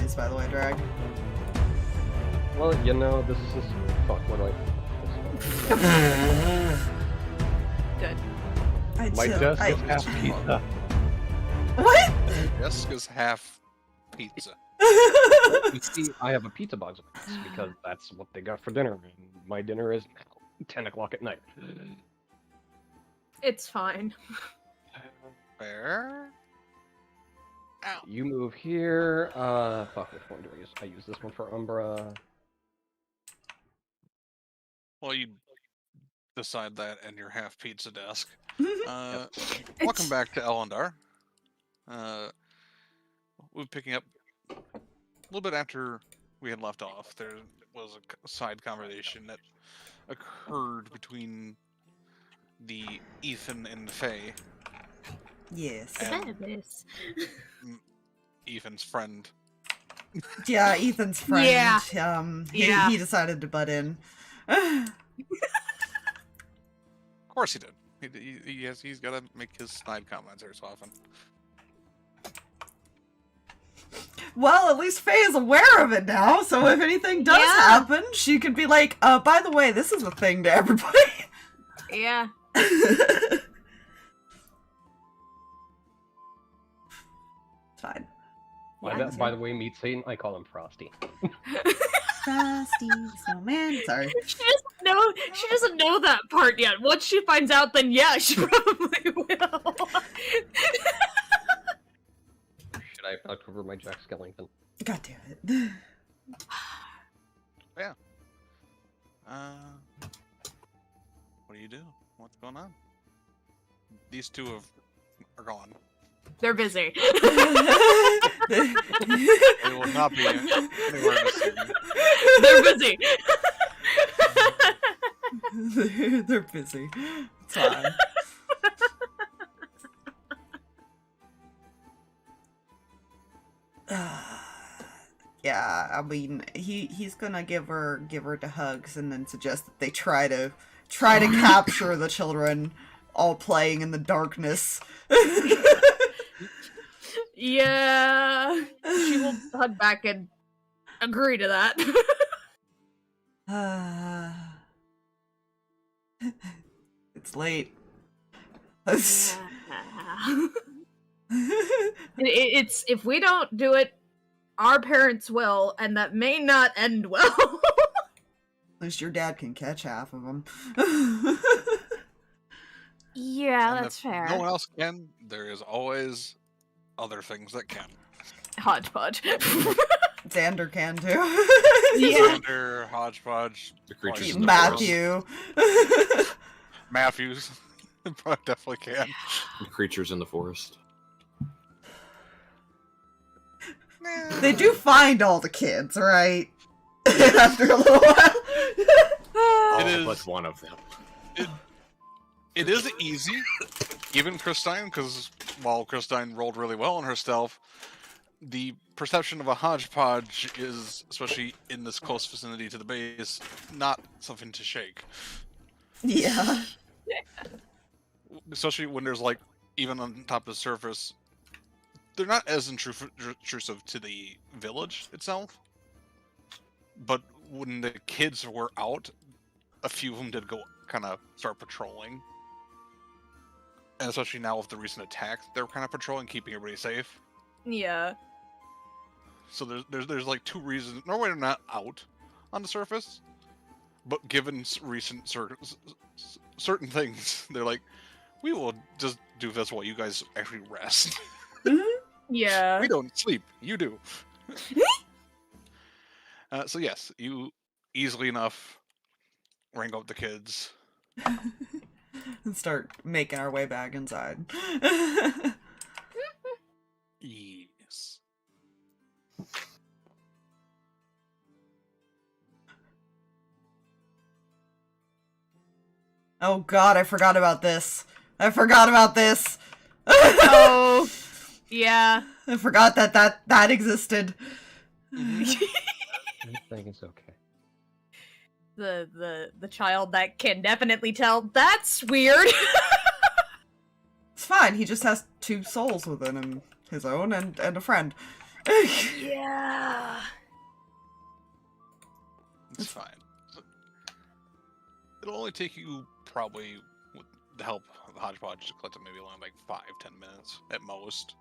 stowaways, by the way, Drag. Well, you know, this is just... Fuck, what do I... Good. My desk is half pizza. What? Desk is half pizza. You see, I have a pizza box with this because that's what they got for dinner, and my dinner is now 10 o'clock at night. It's fine. Fair. Ow. You move here. Fuck, which one do I use? I use this one for Umbra. Well, you decide that in your half pizza desk. Welcome back to Elondar. We're picking up a little bit after we had left off. There was a side conversation that occurred between the Ethan and Faye. Yes. And Ethan's friend. Yeah, Ethan's friend. Yeah. He decided to butt in. Of course he did. He's got to make his snide comments every so often. Well, at least Faye is aware of it now, so if anything does happen, she could be like, by the way, this is a thing to everybody. Yeah. Fine. By the way, meet Satan, I call him Frosty. Frosty Snowman. Sorry. She doesn't know that part yet. Once she finds out, then yeah, she probably will. Should I have not covered my Jack Skellington? God damn it. Yeah. What do you do? What's going on? These two are gone. They're busy. They will not be anywhere in the city. They're busy. They're busy. It's fine. Yeah, I mean, he's gonna give her to Hugs and then suggest that they try to capture the children all playing in the darkness. Yeah, she will hug back and agree to that. It's late. It's if we don't do it, our parents will, and that may not end well. At least your dad can catch half of them. Yeah, And that's if fair. no one else can, there is always other things that can. Hodgepodge. Xander can too. Yeah. Xander, Hodgepodge, The creatures probably in the Matthew. Matthews. Probably definitely can. The creatures in the forest. They do find all the kids, right? After a little while. It is- But one of them. It is easy, even Christine, because while Christine rolled really well on her stealth, the perception of a hodgepodge is, especially in this close vicinity to the base, not something to shake. Yeah. Especially when there's, like, even on top of the surface, they're not as intrusive to the village itself, but when the kids were out, a few of them did go kind of start patrolling. And especially now with the recent attacks, they're kind of patrolling, keeping everybody safe. Yeah. So there's like two reasons. Normally they're not out on the surface, but given recent certain things, they're like, we will just do this while you guys actually rest. Yeah. We don't sleep. You do. So yes, you easily enough wrangle up the kids. And start making our way back inside. Yes. Oh god, I forgot about this. I forgot about this. Oh. Yeah. I forgot that existed. I think it's okay. The child that can definitely tell that's weird. It's fine, he just has two souls within him. His own and a friend. Yeah. It's fine. It'll only take you probably, with the help of the hodgepodge, to collect it maybe only like 5-10 minutes at most.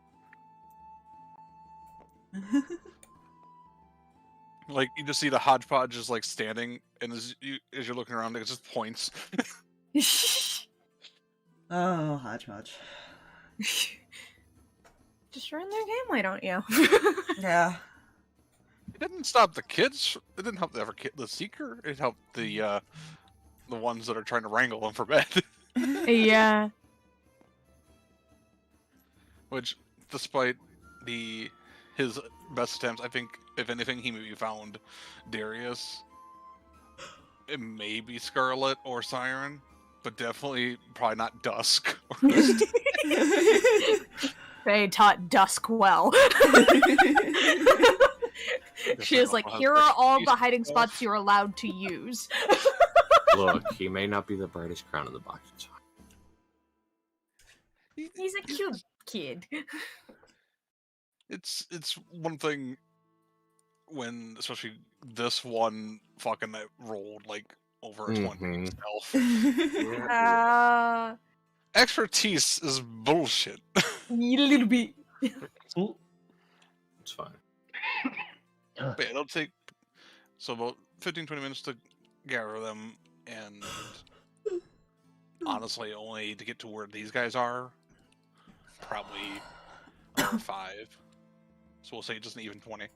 Like, you just see the hodgepodge is like standing, and as you're looking around, it just points. Oh, hodgepodge. Just ruin their game, why don't you? Yeah. It didn't stop the kids. It didn't help the seeker. It helped the ones that are trying to wrangle them for bed. Yeah. Which, despite his best attempts, I think if anything, he maybe found Darius. It may be Scarlet or Siren, but definitely probably not Dusk. They taught Dusk well. She is like, here are all the hiding spots you're allowed to use. Look, he may not be the brightest crown in the box. It's fine. He's a cute kid. It's one thing when, especially this one fucking that rolled like over a 20 itself. Expertise is bullshit. A little bit. It's fine. But yeah, it'll take about 15-20 minutes to gather them, and honestly, only to get to where these guys are, probably over 5. So we'll say just an even 20.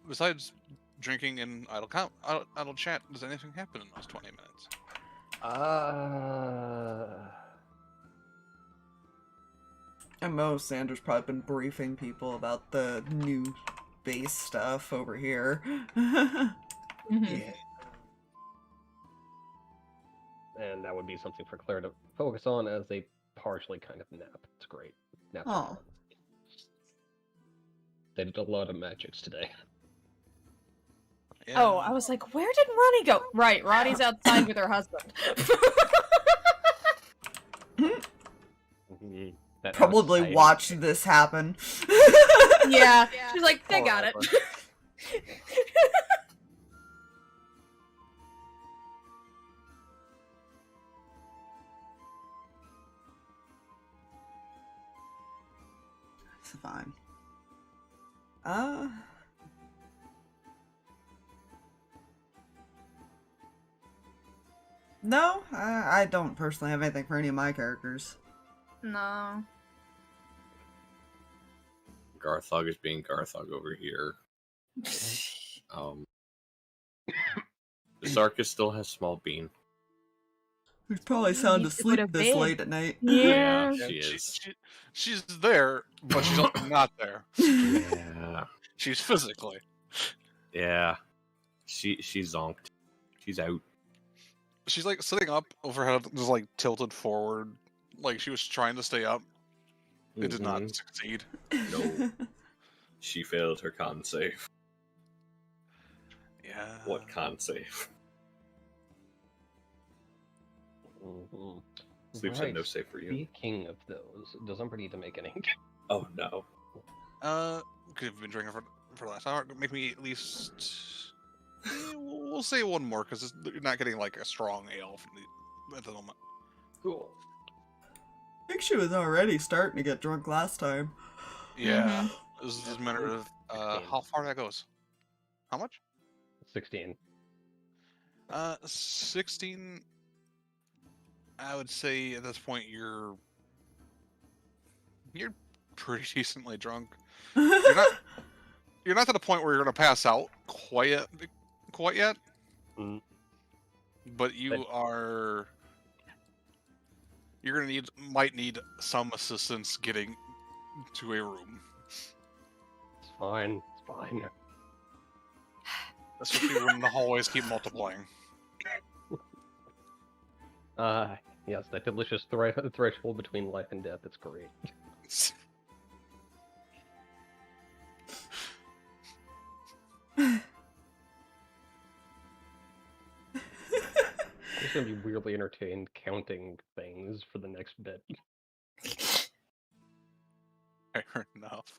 Besides drinking and idle chat, does anything happen in those 20 minutes? And Sanders probably been briefing people about the new base stuff over here. Yeah. And that would be something for Claire to focus on as they partially kind of nap. It's great. Nap. Oh. They did a lot of magics today. Yeah. Oh, I was like, where did Ronnie go? Right, Ronnie's outside with her husband. That Probably outside- watched this happen. Yeah, she's like, they got it. It's fine. No, I don't personally have anything for any of my characters. No. Garthog is being Garthog over here. Sarkas still has small bean. He's probably sound needs to go asleep to this bed. late at night. Yeah. She is. She's there, but she's also not there. Yeah. She's physically. Yeah. She's zonked. She's out. She's like sitting up overhead, just like tilted forward, like she was trying to stay up. It did not succeed. No. She failed her con save. Yeah. What con save? Sleep said no save for you. Speaking of those, does Umbra need to make any? Oh no. Could have been drinking for the last hour. Make me at least. We'll say one more because you're not getting like a strong ale at the moment. Cool. I think she was already starting to get drunk last time. Yeah. This is a matter of how far that goes. How much? 16. 16. I would say at this point you're pretty decently drunk. You're not to the point where you're gonna pass out quite yet. Mm. But you're gonna might need some assistance getting to a room. It's fine. It's fine. Especially when the hallways keep multiplying. Yes, that delicious threshold between life and death. It's great. I'm just gonna be weirdly entertained counting things for the next bit. Fair enough.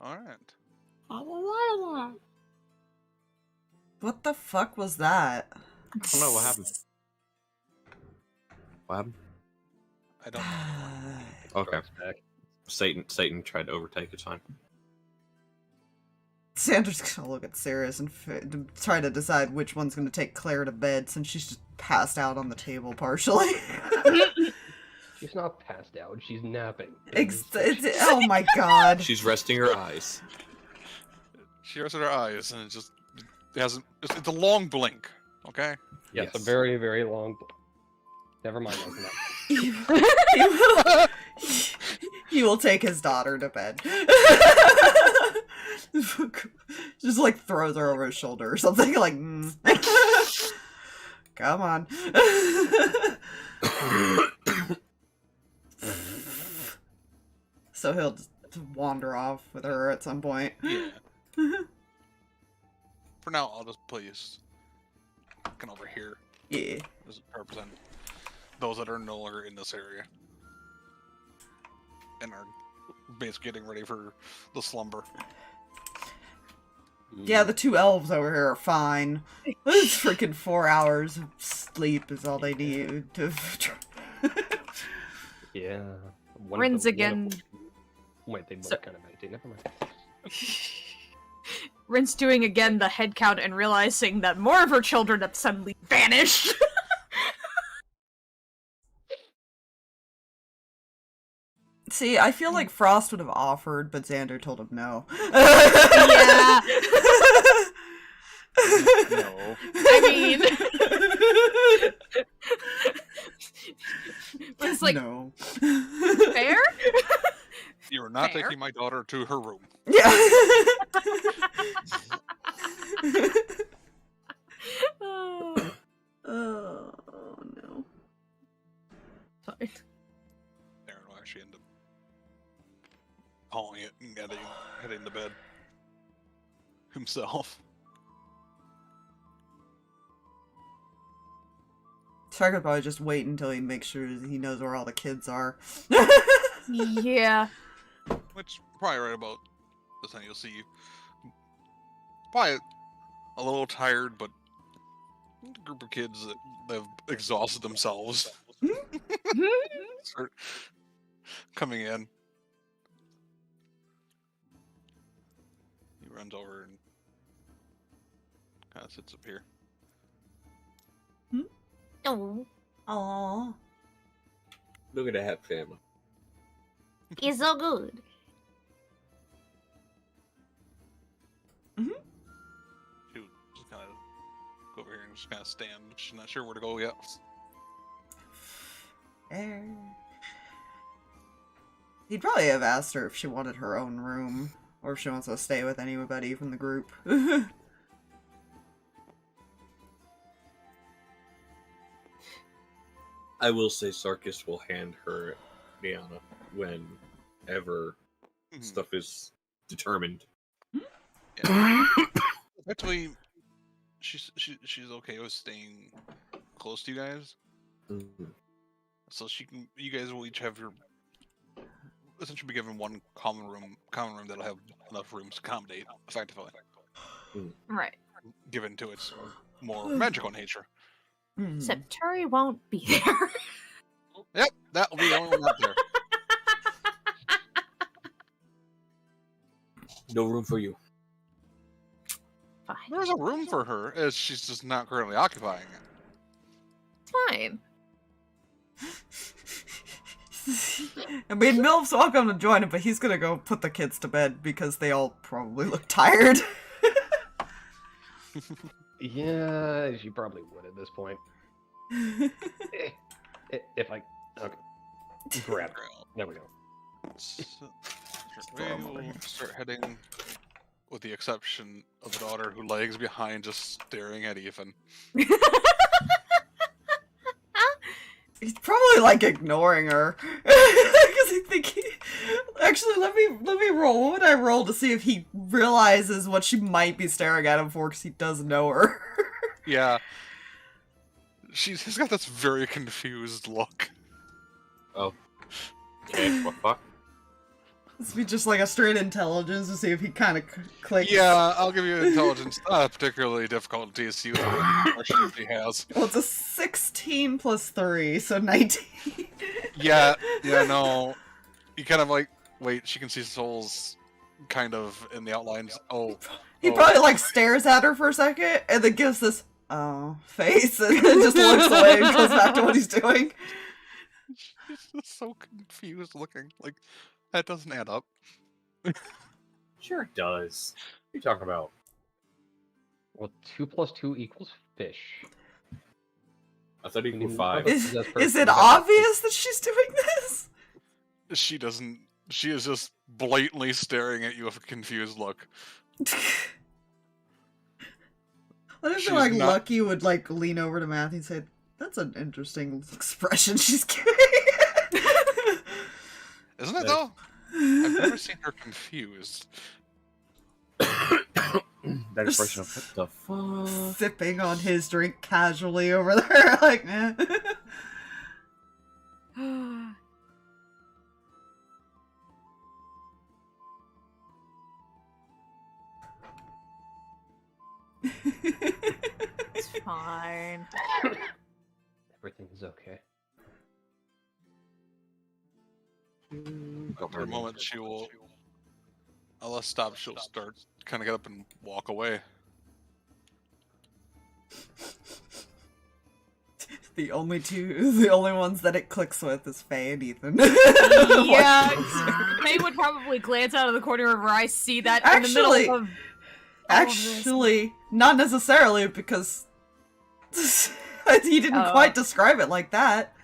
Alright. What the fuck was that? I don't know what happened. What happened? I don't know. Okay. Satan tried to overtake its time. Sandra's gonna look at Sirius and try to decide which one's gonna take Claire to bed since she's just passed out on the table partially. She's not passed out. She's napping. Oh my god. She's resting her eyes. She rested her eyes, and it hasn't. It's a long blink. Okay. Yes, a Yes. very, very long. Never mind. That. He will take his daughter to bed. Just like throws her over his shoulder or something. Like, come on. So he'll just wander off with her at some point. Yeah. For now, I'll just please come over here. Yeah. This is represent those that are no longer in this area and are basically getting ready for the slumber. Yeah, the two elves over here are fine. It's freaking 4 hours of sleep is all they need to. Yeah. Rin's again. Wait, they both So- kind of meditate. Never mind. Rin's doing again the head count and realizing that more of her children have suddenly vanished. See, I feel like Frost would have offered, but Xander told him no. Yeah. No. I mean, it's like no. fair. You are not Fair. taking my daughter to her room. Yeah. Oh, Oh no. sorry. Aaron will actually end up calling it and heading to bed himself. Shark would probably just wait until he makes sure he knows where all the kids are. Yeah. Which probably right about the time you'll see probably a little tired, but a group of kids that have exhausted themselves start coming in. He runs over and kind of sits up here. Oh, Aww. Look at that family. it's so good. She would just kind of go over here and just kind of stand. She's not sure where to go yet. He'd probably have asked her if she wanted her own room, or if she wants to stay with anybody from the group. I will say Sarkas will hand her Liana whenever Mhm. stuff is determined. Yeah. Actually, she's okay with staying close to you guys, Mhm. so you guys will each have your essentially be given one common room that'll have enough rooms to accommodate effectively, Right. given to its more magical nature. Hmm. Except Turi won't be there. Yep, that will be the only one out there. No room for you. Fine. There's a room for her, as she's just not currently occupying it. It's fine. I mean, Milf's welcome to join him, but he's gonna go put the kids to bed because they all probably look tired. Yeah, she probably would at this point. If I okay, grab her. There we go. So, we will start heading, with the exception of the daughter who lags behind, just staring at Ethan. He's probably like ignoring her because I think he. Actually, let me roll. What would I roll to see if he realizes what she might be staring at him for? Because he does know her. Yeah. She's got this very confused look. Oh. Okay, what the fuck? This would be just like a straight intelligence to see if he kind of clicks. Yeah, I'll give you intelligence. Not a particularly difficult to see what expression he has. Well, it's a 16 plus 3, so 19. Yeah, no. You kind of like, wait, she can see souls kind of in the outlines. Oh. He probably like stares at her for a second and then gives this face and then just looks away and goes back to what he's doing. She's just so confused looking. Like, that doesn't add up. Sure it does. What are you talking about? Well, 2 plus 2 equals fish. I thought it equaled Mm, 5. Is it obvious that she's doing this? She doesn't. She is just blatantly staring at you with a confused look. What if She's like not- Lucky would like lean over to Matthew and say, "That's an interesting expression she's giving." Isn't it though? I've never seen her confused. That expression of what the fuck? Sipping on his drink casually over there, like, eh. It's fine. Everything is okay. After a moment, she will. I'll stop. She'll start, kind of get up and walk away. The only ones that it clicks with is Faye and Ethan. Yeah, they would probably glance out of the corner of her eye, see that in the Actually- middle of. Actually, not necessarily, because he didn't Oh. quite describe it like that.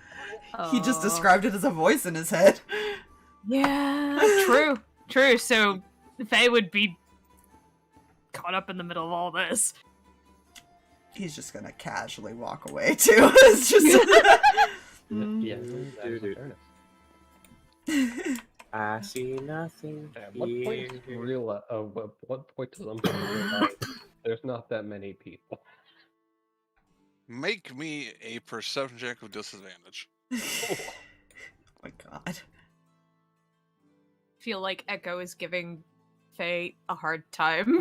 He just Oh. described it as a voice in his head. Yeah, true. So Faye would be caught up in the middle of all this. He's just gonna casually walk away too. It's just Yeah, that is fairness. I see nothing. At what point what point does somebody realize there's not that many people? Make me a perception check with disadvantage. Oh my god. Feel like Echo is giving Faye a hard time.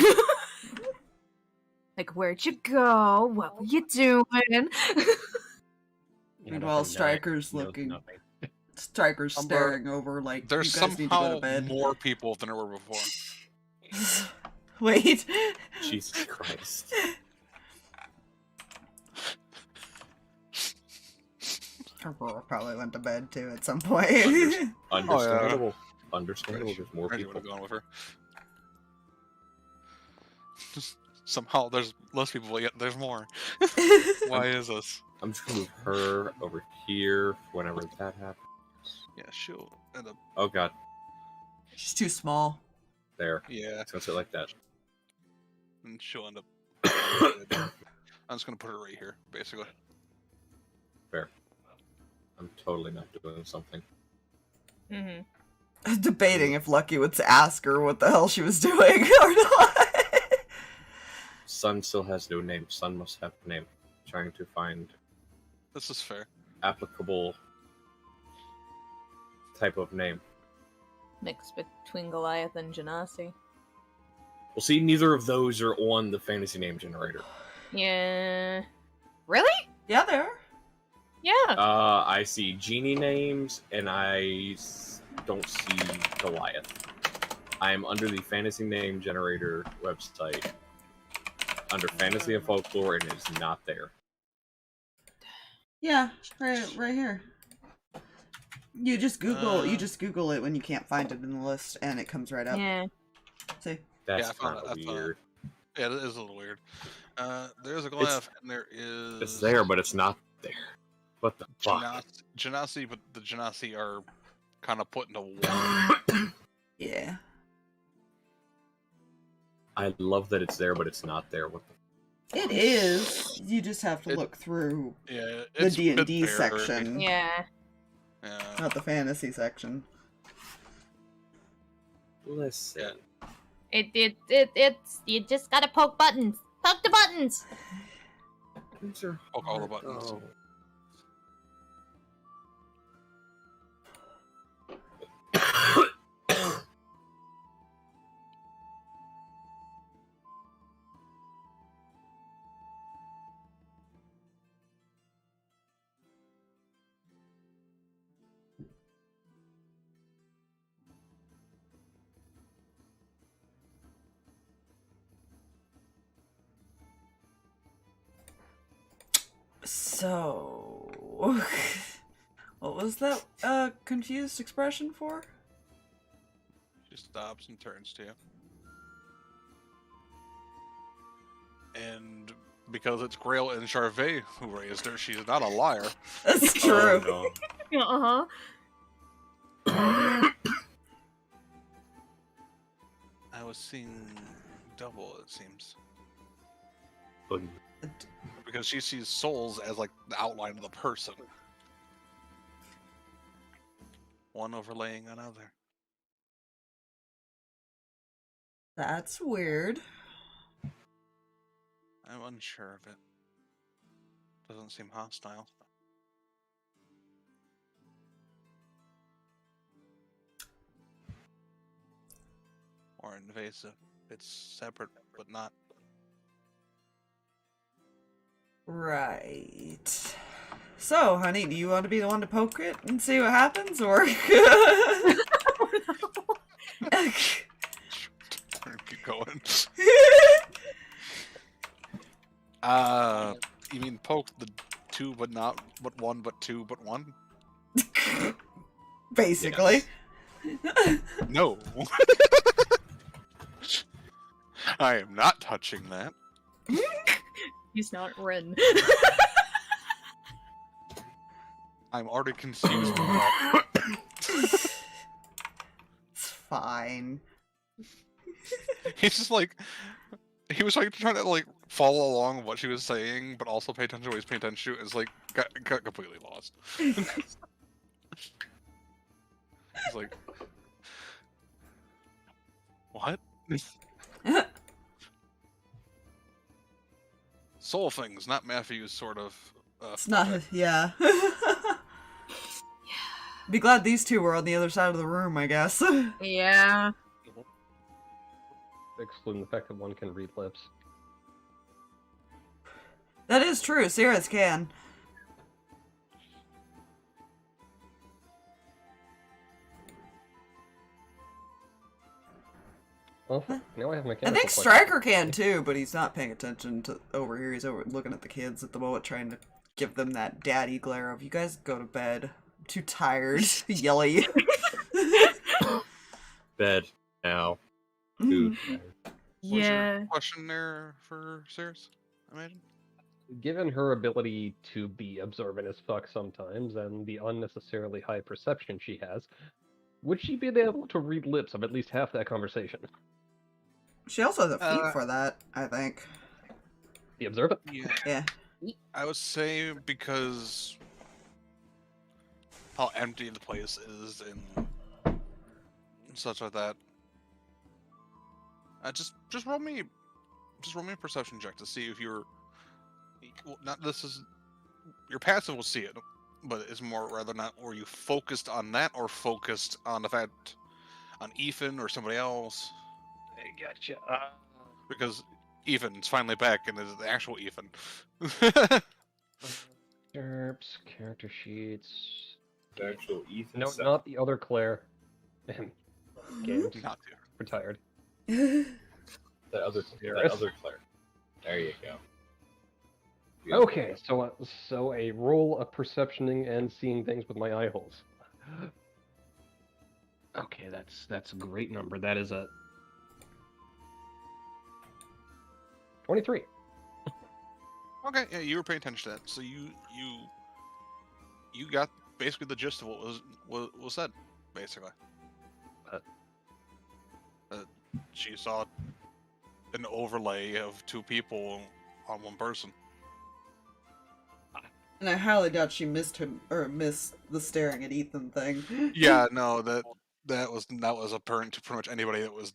Like, where'd you go? What were you doing? Meanwhile, Striker's looking. Striker's Umbra, staring over like, There's you guys need to go somehow to bed. more people than there were before. Wait. Jesus Christ. Aurora probably went to bed too at some point. Understandable. Understandable. There's more Reggie would people. have gone with her. Just somehow there's less people, yet there's more. Why is this? I'm just gonna move her over here whenever that happens. Yeah, she'll end up. Oh god, She's too small. there. Yeah, It's gonna sit like that. and she'll end up. I'm just gonna put her right here, basically. Fair. I'm totally not doing something. Mm-hmm. Debating if Lucky would ask her what the hell she was doing or not. Sun still has no name. Sun must have a name. Trying to find This is fair. applicable type of name. Mix between Goliath and Genasi. Well, see, neither of those are on the fantasy name generator. Yeah. Really? Yeah, they are. Yeah. I see genie names, and I don't see Goliath. I am under the fantasy name generator website, under fantasy and folklore, and it is not there. Yeah, right here. You just Google it when you can't find it in the list, and it comes right up. Yeah. See? That's I found kind it, of I found it. weird. Yeah, it is a little weird. There's a Goliath, and there is. It's there, but it's not there. What the fuck? Genasi, but the Genasi are kind of put into one. Yeah. I love that it's there, but it's not there. What the? It is. You just have to look through Yeah, the it's been D&D there. section, Yeah. Yeah. not the fantasy section. Listen. It's you just gotta poke buttons. Poke the buttons. These are Poke all the hard, buttons. though. So, what was that confused expression for? She stops and turns to you. And because it's Grail and Charvet who raised her, she's not a liar. That's true. Oh, no. Uh-huh. I was seeing double, it seems. But Because she sees souls as like the outline of the person. One overlaying another. That's weird. I'm unsure of it. Doesn't seem hostile. Or invasive. It's separate, but not. Right. So, honey, do you want to be the one to poke it and see what happens, or? Keep going. You mean poke the two, but not, but one, but two, but one? Basically. No. I am not touching that. He's not Ren. I'm already confused about It's fine. He's just like, he was like trying to like follow along what she was saying, but also pay attention to what he's paying attention to. Is like got completely lost. He's like, what? Soul things, not Matthew's sort of. It's not, yeah. Be glad these two were on the other side of the room, I guess. Yeah. Excluding the fact that one can read lips. That is true, Cirrus can. Well, now I have I mechanical think questions. Striker can too, but he's not paying attention to over here. He's over looking at the kids at the moment, trying to give them that daddy glare of, you guys go to bed. I'm too tired. Yell at you. bed now. Dude. Was your Yeah. question there for Cirrus? I imagine. Given her ability to be observant as fuck sometimes, and the unnecessarily high perception she has, would she be able to read lips of at least half that conversation? She also has a feat for that, I think. The observant? Yeah. Yeah. I would say because how empty the place is and such like that. Just roll me a perception check to see if you're well, not this is your passive will see it, but it's more rather not were you focused on that or focused on the fact on Ethan or somebody else. I gotcha. Because Ethan's finally back and is the actual Ethan. Derps, character sheets. The actual Ethan. No, stuff. not the other Claire. Games. Not there. Retired. The other Yes. Claire. There you go. Okay, so a roll of perceptioning and seeing things with my eye holes. Okay, that's a great number. That is a 23. Okay, yeah, you were paying attention to that, so you got basically the gist of what was said, basically. She saw an overlay of two people on one person. And I highly doubt she missed the staring at Ethan thing. Yeah, no, that was apparent to pretty much anybody that was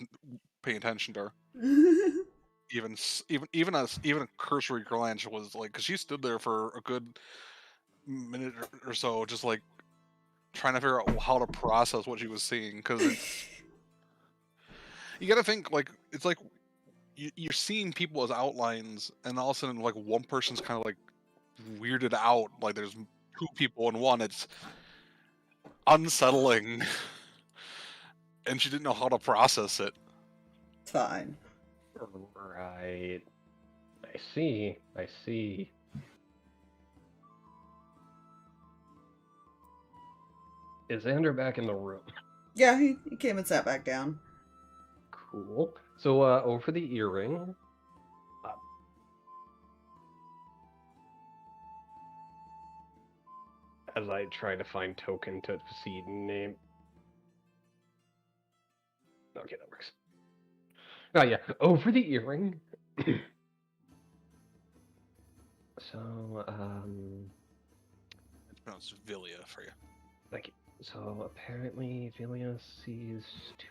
paying attention to her. Even a cursory glance was like, because she stood there for a good minute or so, just like trying to figure out how to process what she was seeing. Because you got to think like it's like you're seeing people as outlines, and all of a sudden like one person's kind of like weirded out, like there's two people in one. It's unsettling, and she didn't know how to process it. Fine. Right. I see. Is Xander back in the room? Yeah, he came and sat back down. Cool. So, over the earring. As I try to find token to see name. Okay, that works. Oh yeah, over the earring. So, It's pronounced Villia for you. thank you. So apparently, Villia sees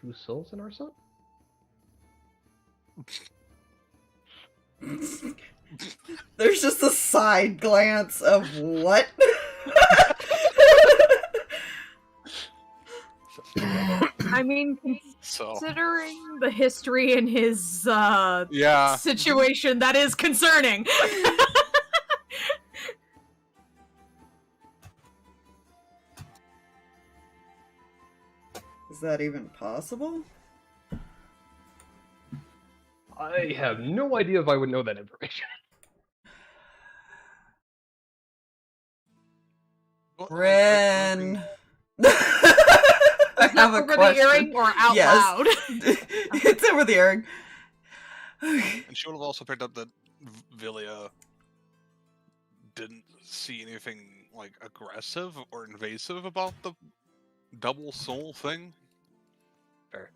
2 souls in our son. There's just a side glance of what? I mean, So considering the history in his yeah, situation, that is concerning. Is that even possible? I have no idea if I would know that information. Ren. I have a over question. the earring or out Yes. loud? It's over the earring. And she would have also picked up that Villia didn't see anything like aggressive or invasive about the double soul thing. Fair.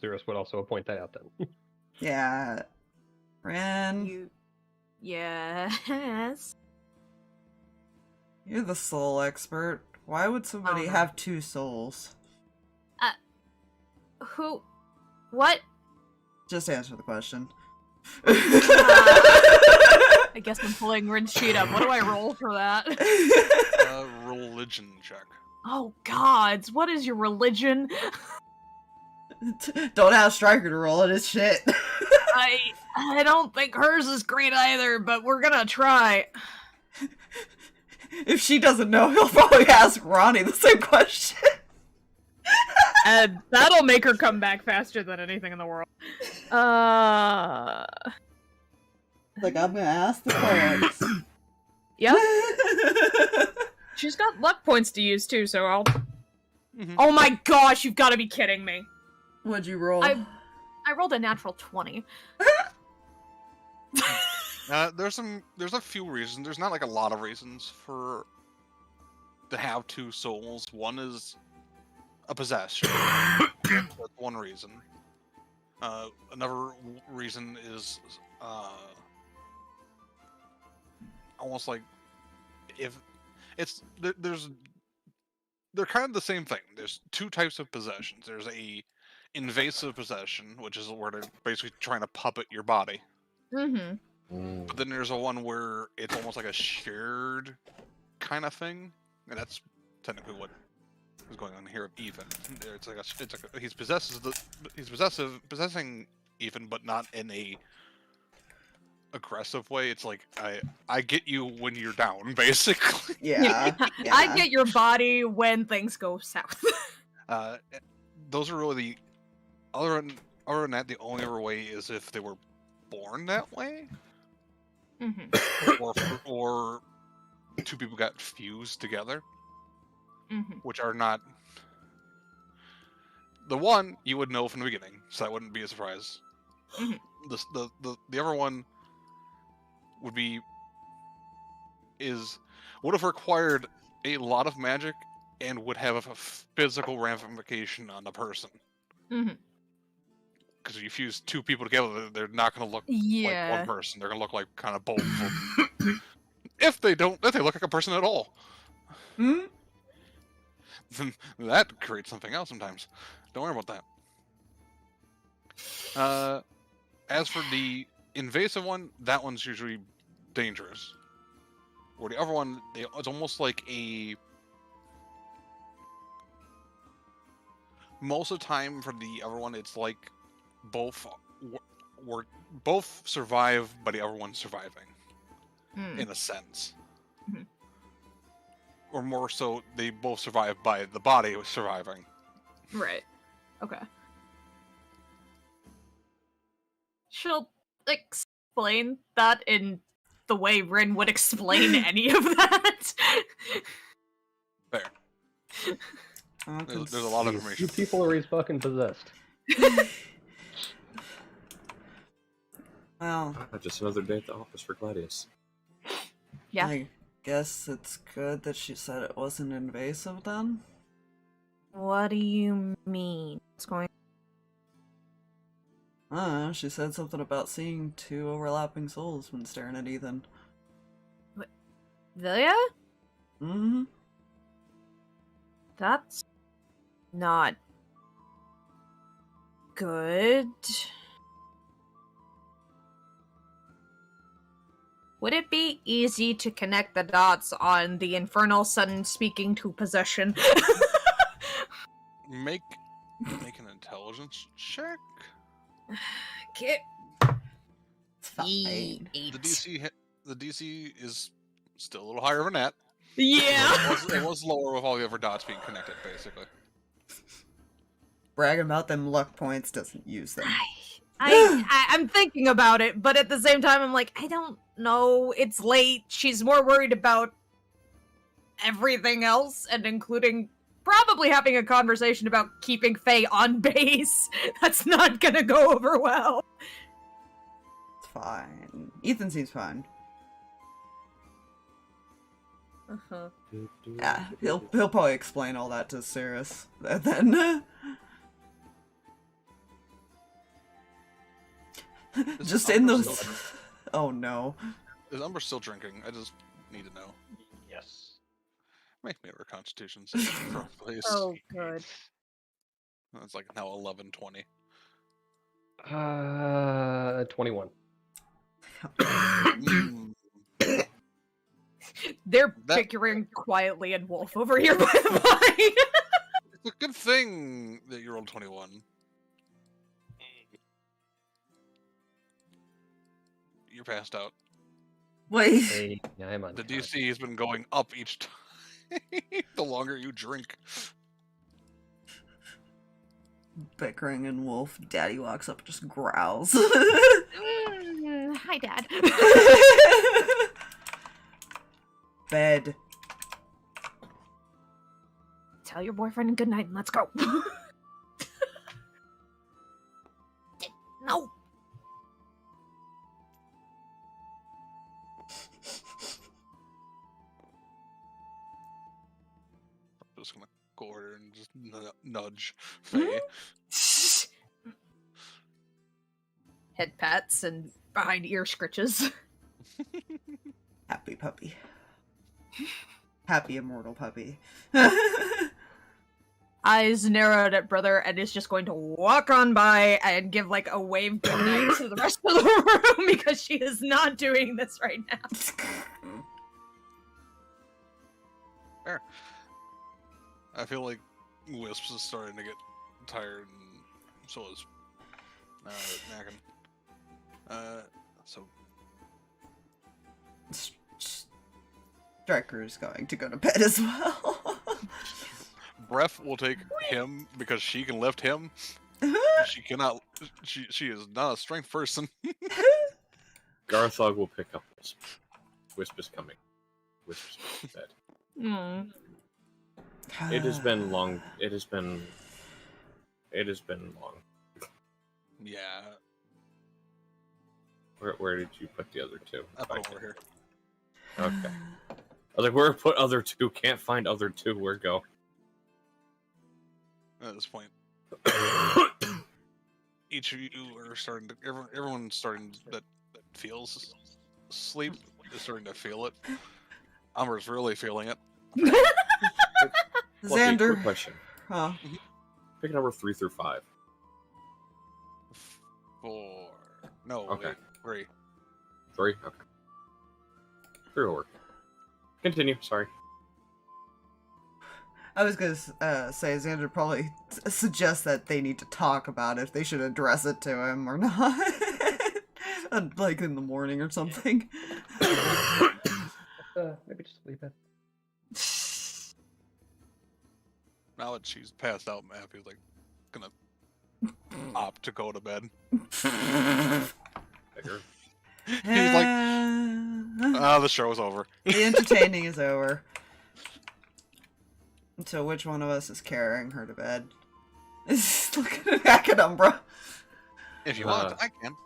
Cirrus would also point that out then. Yeah. Ren, You... Yes. you're the soul expert. Why would somebody no. have 2 souls? Who? What? Just answer the question. I guess I'm pulling Rin's sheet up. What do I roll for that? Religion check. Oh gods, what is your religion? Don't ask Striker to roll it, it's shit. I don't think hers is great either, but we're gonna try. If she doesn't know, he'll probably ask Ronnie the same question. And that'll make her come back faster than anything in the world. Like, I'm gonna ask the clerics. Yep. She's got luck points to use too, so I'll... Mhm. Oh my gosh, you've gotta be kidding me. What'd you roll? I rolled a natural 20. There's a few reasons. There's not like a lot of reasons for to have 2 souls. One is a possession. That's one reason. Another reason is almost like if it's they're kind of the same thing. There's 2 types of possessions. There's a invasive possession, which is where they're basically trying to puppet your body. Mm-hmm. But then there's a one where it's almost like a shared kind of thing, and that's technically what is going on here. Even he's possessing Even, but not in a aggressive way. It's like I get you when you're down, basically. Yeah. I get your body when things go south. Those are really the other than that, the only other way is if they were born that way. Mm-hmm. or 2 people got fused together, Mm-hmm. which are not the one you would know from the beginning, so that wouldn't be a surprise. Mhm. The other one would have required a lot of magic and would have a physical ramification on the person. Mm-hmm. Because if you fuse 2 people together, they're not going to look Yeah. like one person. They're going to look like kind of both. If they look like a person at all, Hmm? then that creates something else sometimes. Don't worry about that. As for the invasive one, that one's usually dangerous. Or the other one, it's almost like a... Most of the time for the other one, it's like both survive, but the other one's surviving, in a sense. Mhm. Or more so, they both survive by the body surviving. Right. Okay. She'll explain that in the way Rin would explain any of that. Fair. There's a lot of You information. people are fucking possessed. Well, Just another day at the office for Gladius. Yeah. I guess it's good that she said it wasn't invasive then. What do you mean? What's going She said something about seeing two overlapping souls when staring at Ethan. Vilya? Mm-hmm. That's not good. Would it be easy to connect the dots on the infernal sun speaking to possession? Make an intelligence check. Okay. It's fine. The DC is still a little higher than that. Yeah. It was lower with all the other dots being connected, basically. Bragging about them luck points doesn't use them. I'm thinking about it, but at the same time, I'm like, I don't know. It's late. She's more worried about everything else, and including probably having a conversation about keeping Faye on base. That's not gonna go over well. It's fine. Ethan seems fine. Uh-huh. Yeah, he'll probably explain all that to Cirrus. And then just in Umbra those. still- Oh no. Is Umbra still drinking? I just need to know. Yes. Make me a Constitution save, please. Oh, good. It's like now 11:20. 21. Mm, They're That- bickering quietly and Wolf over here by the vine. it's a good thing that you rolled 21. You're passed out. Wait. Hey, I'm on The time. DC has been going up each time. The longer you drink. Bickering and Wolf. Daddy walks up and just growls. Hi, Dad. Bed. Tell your boyfriend good night and let's go. No. I'm just gonna go over and just nudge Faye. Head pats and behind ear scritches. Happy puppy. Happy immortal puppy. Eyes narrowed at brother and is just going to walk on by and give like a wave goodnight to the rest of the room because she is not doing this right now. Fair. I feel like Wisps is starting to get tired, and so is Mackin. So Striker's going to go to bed as well. Breath will take him because she can lift him. She cannot. She is not a strength person. Garthog will pick up Wisp. Wisp is coming. Wisp is dead. It has been long. It has been long. Yeah, Where did you put the other two? I put over here. Okay. I was like, where put other two? Can't find other two. Where go? At this point, each of you are starting to. Everyone's starting that feels sleep is starting to feel it. Umbra's really feeling it. Fluffy, Xander. quick question. Huh. Pick a number 3 through 5. 4. No. Okay. Wait, 3. 3? Okay. 3 will work. Continue, sorry. I was gonna say Xander probably suggests that they need to talk about if they should address it to him or not. Like in the morning or something. Maybe just leave it. Now that she's passed out, Matthew's like gonna opt to go to bed. Bigger. He's like, the show's over. The entertaining is over. So which one of us is carrying her to bed? Looking back at Umbra. If you want, I can.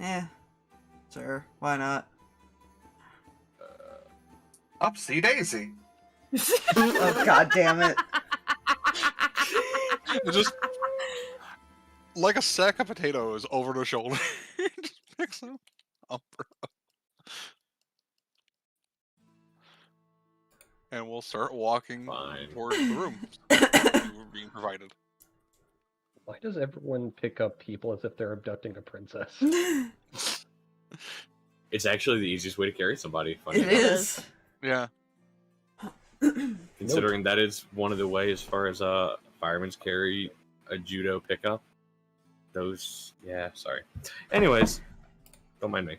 Eh. Sure, why not? Upsy daisy. Oh, god damn it. It just like a sack of potatoes over the shoulder. Just picks them up. And we'll start walking Fine. towards the room you were being provided. Why does everyone pick up people as if they're abducting a princess? It's actually the easiest way to carry somebody. Funny It enough. is. Yeah. Considering that is one of the ways as far as firemen's carry a judo pickup. Those, yeah, sorry. Anyways, don't mind me.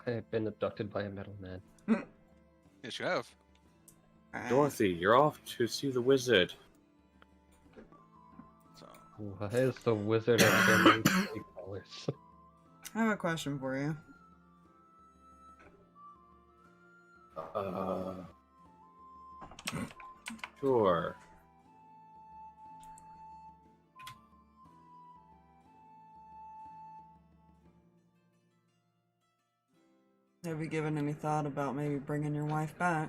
I've been abducted by a metal man. Yes, you have. Dorothy, you're off to see the wizard. So, Why is the wizard of so many colors? I have a question for you. Sure. Have you given any thought about maybe bringing your wife back?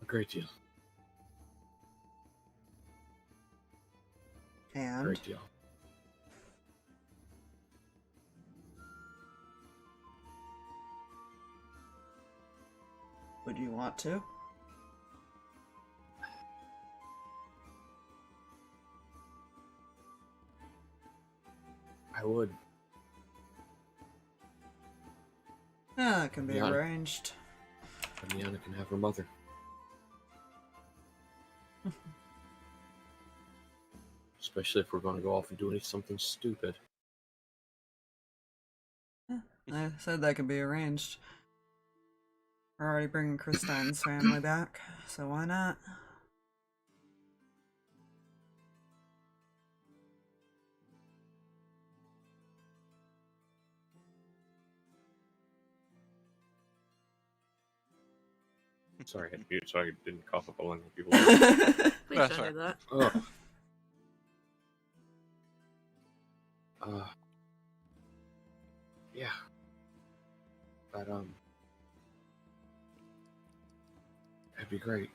A great deal. And? Great deal. Would you want to? I would. Ah, it can be Yeah. arranged. Amiana can have her mother. Especially if we're going to go off and do something stupid. I said that can be arranged. We're already bringing Christine's family back, so why not? Sorry, I had to mute so I didn't cough up a lung of people. Please That's don't do that. Ugh. Yeah. But, that'd be great.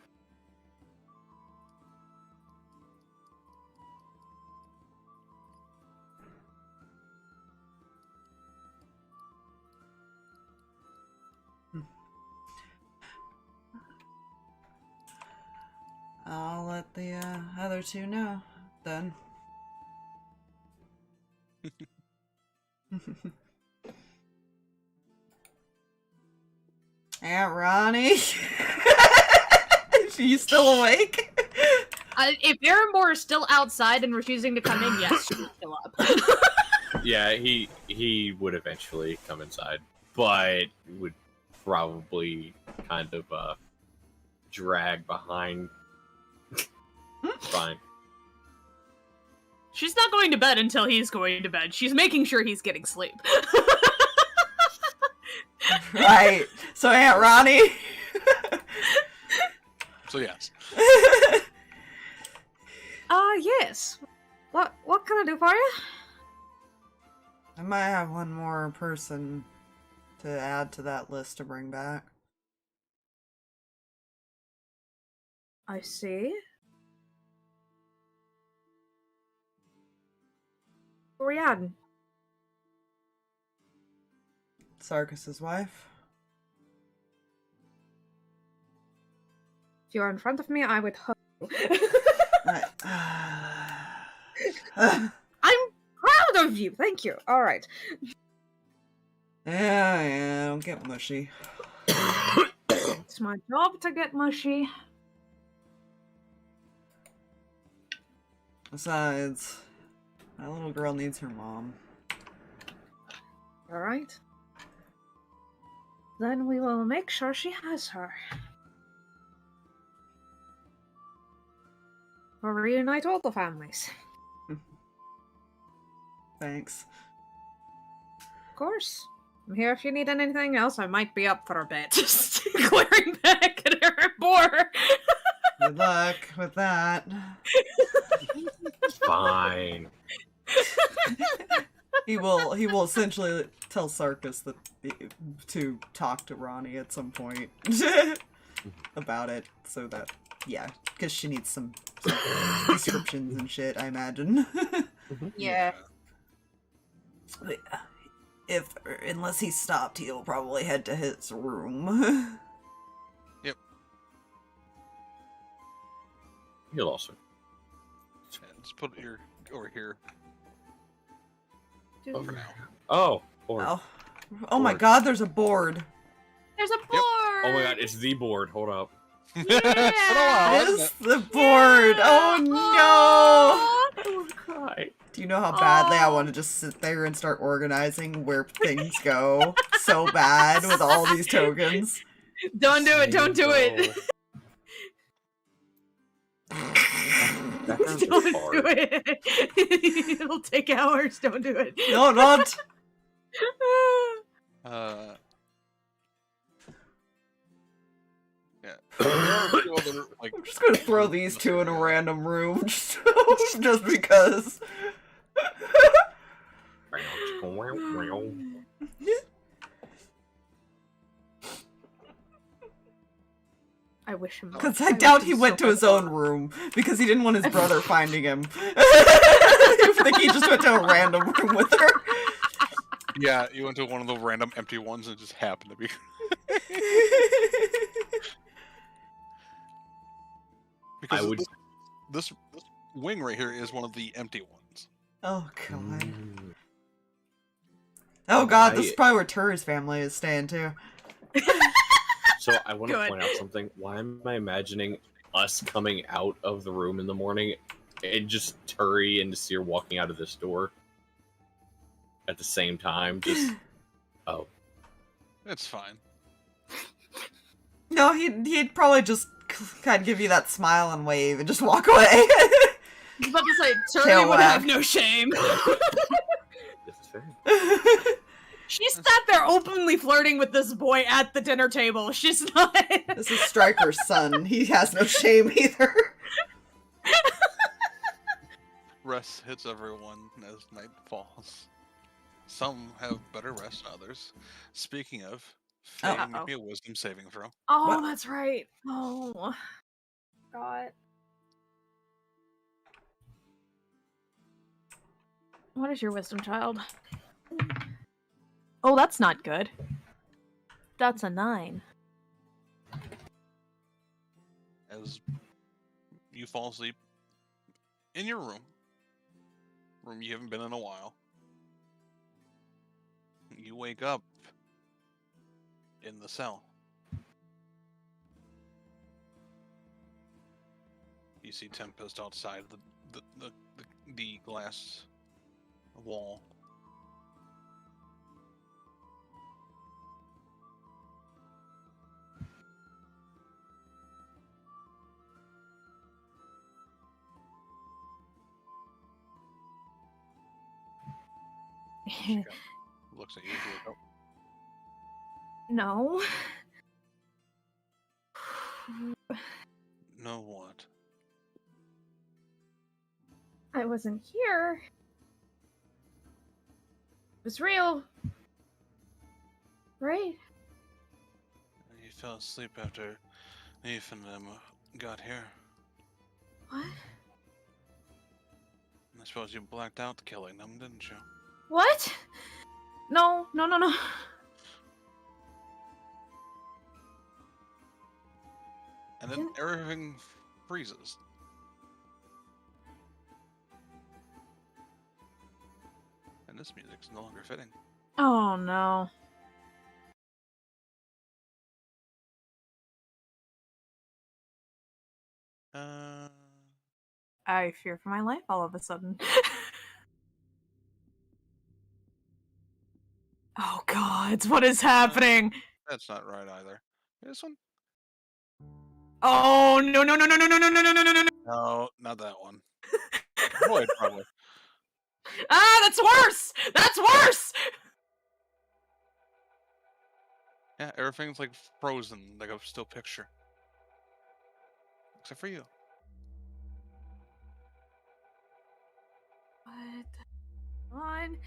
I'll let the other two know, then. Aunt Ronnie? Is she still awake? If Aramor is still outside and refusing to come in, yes, she's still up. Yeah, he would eventually come inside, but would probably kind of drag behind. Fine. She's not going to bed until he's going to bed. She's making sure he's getting sleep. Right. So Aunt Ronnie? so yes. Yes. What can I do for you? I might have one more person to add to that list to bring back. I see. Who are you adding? Sarkas' wife. If you are in front of me, I would hug you. I'm proud of you. Thank you. All right. Yeah, don't get mushy. It's my job to get mushy. Besides, that little girl needs her mom. All right. Then we will make sure she has her. Or reunite all the families. Thanks. Of course. I'm here if you need anything else. I might be up for a bit. Just glaring back at her boar. Good luck with that. Fine. He will essentially tell Sarkas that to talk to Ronnie at some point about it, so that because she needs some descriptions and shit, I imagine. Yeah. Unless he's stopped, he'll probably head to his room. Yep. He'll also. Yeah, just put it over here Over for now. Oh. Board. Oh my god, there's a board. There's a board! Oh my god, it's the board. Hold up. It's been a while, It hasn't is it? the board. Oh no! I will cry. Do you know how badly I want to just sit there and start organizing where things go? So bad with all these tokens. Don't do it, don't do it! That sounds Don't do hard. it! It'll take hours, don't do it. No, not. Yeah. There are a few other, like, I'm just gonna throw these two in a random room, just because. I wish him luck. Because I doubt wish he him went so to his much own luck. room, because he didn't want his brother finding him. I think he just went to a random room with her. yeah, you went to one of the random empty ones and it just happened to be. Because I would. this wing right here is one of the empty ones. Oh god. Mm. Oh god, this is I- probably where Turi's family is staying too. So I want to Good. point out something. Why am I imagining us coming out of the room in the morning and just Turi and Nasir walking out of this door at the same time? Just It's fine. No, he'd probably just kind of give you that smile and wave and just walk away. I was about to say, Turi Tail would whack. have no shame. this is fair. She sat there openly flirting with this boy at the dinner table. She's not. This is Striker's son. He has no shame either. Rest hits everyone as night falls. Some have better rest than others. Speaking of, Faye, Oh. make me a wisdom saving throw. Oh, What? that's right. Oh, God. What is your wisdom, child? Oh, that's not good. That's a 9. As you fall asleep in your room you haven't been in a while, you wake up in the cell. You see Tempest outside the glass wall. She kind of looks at you. Like, No. oh, no, what? I wasn't here. It was real. Right? You fell asleep after Eve and them got here. What? I suppose you blacked out killing them, didn't you? What? No. And then everything freezes. And this music's no longer fitting. Oh, no. I fear for my life all of a sudden. Oh, God. What is happening? That's not right either. This one? Oh no no no no no no no no no no no no! No, not that one. Void, probably. Ah, that's worse. That's worse. Yeah, everything's like frozen, like a still picture. Except for you. What? On.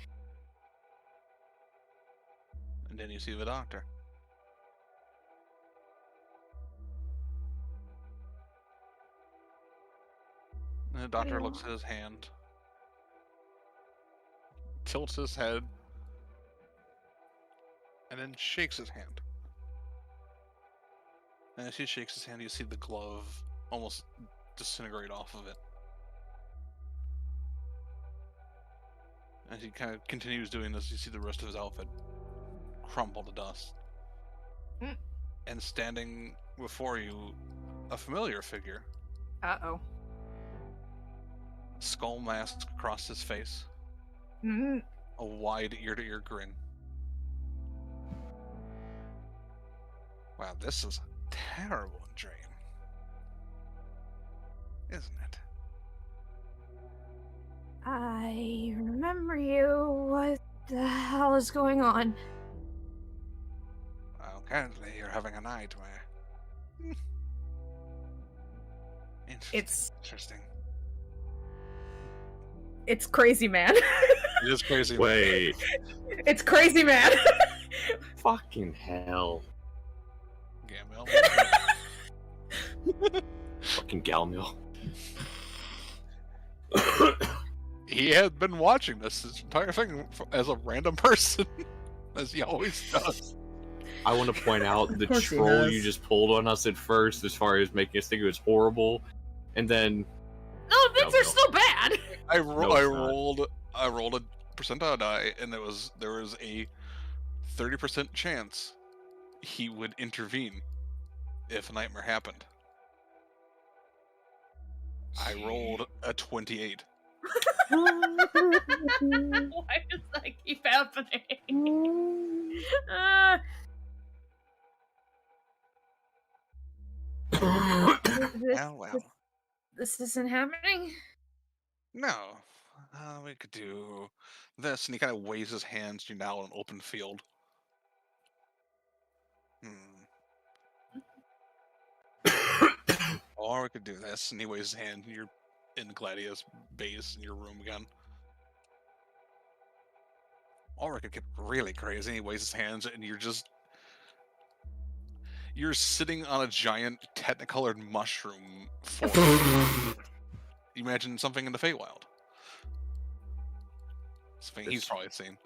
And then you see the doctor. And the doctor looks at his hand, tilts his head, and then shakes his hand. And as he shakes his hand, you see the glove almost disintegrate off of it. As he kind of continues doing this, you see the rest of his outfit crumble to dust. Mm. And standing before you, a familiar figure. Uh-oh. Skull mask across his face. Mm. A wide ear-to-ear grin. Wow, this is a terrible dream. Isn't it? I remember you. What the hell is going on? Well, apparently you're having a nightmare. Interesting. It's crazy, man. It is crazy. Wait. It's crazy, man. Fucking hell. Gamil. Fucking Galmil. He had been watching this entire thing as a random person, as he always does. I want to point out the course he troll has. you just pulled on us at first, as far as making us think it was horrible, and then No, things No, are no. still bad. I No, it's not. rolled a percentile die, and there was a 30% chance he would intervene if a nightmare happened. I rolled a 28. Why does that keep happening? Well. This isn't happening. No. We could do this, and he kind of waves his hands to you now in an open field. Or we could do this, and he waves his hand, and you're in Gladius base in your room again. Or it could get really crazy, and he waves his hands, and you're sitting on a giant technicolored mushroom form. Imagine something in the Feywild. Something he's probably seen.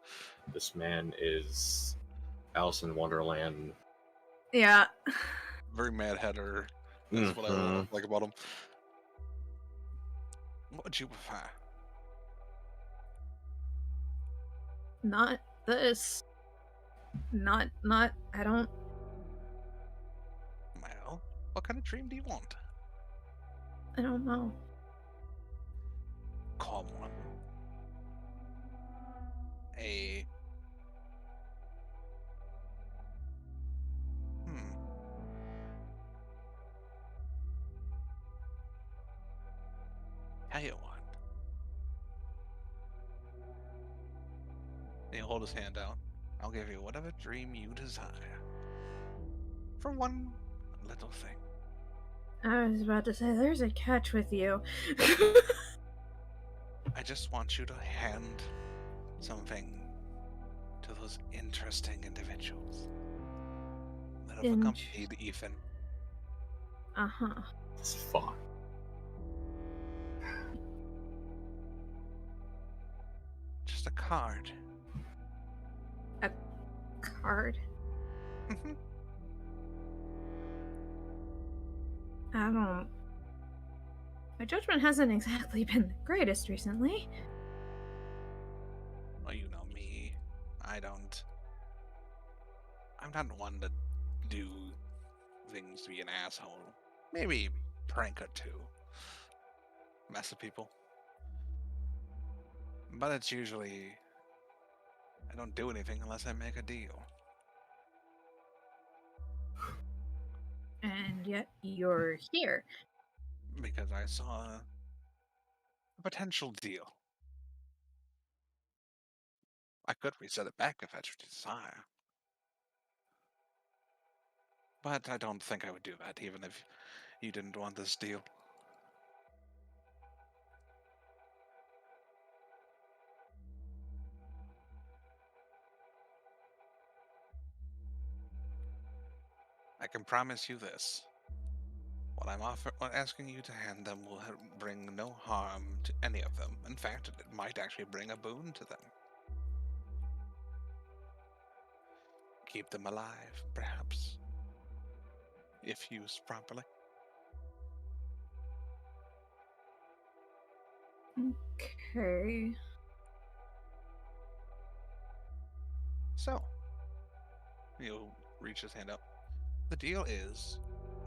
this man is Alice in Wonderland. Yeah. Very mad hatter. That's what I like about him. What would you prefer? Not this. Not, I don't. Well, what kind of dream do you want? I don't know. Calm one. A... Tell you what. And he'll hold his hand out. I'll give you whatever dream you desire. For one little thing. I was about to say, there's a catch with you. I just want you to hand something to those interesting individuals that have accompanied Ethan. Uh-huh. It's fun. Just a card. Card. Mhm. I don't. My judgment hasn't exactly been the greatest recently. Well, you know me. I'm not one to do things to be an asshole. Maybe prank or two. Mess with people. But it's usually... I don't do anything unless I make a deal. And yet you're here. Because I saw a potential deal. I could reset it back if that's your desire. But I don't think I would do that, even if you didn't want this deal. I can promise you this. What what asking you to hand them will bring no harm to any of them. In fact, it might actually bring a boon to them. Keep them alive, perhaps, if used properly. Okay. So, he'll reach his hand up. The deal is,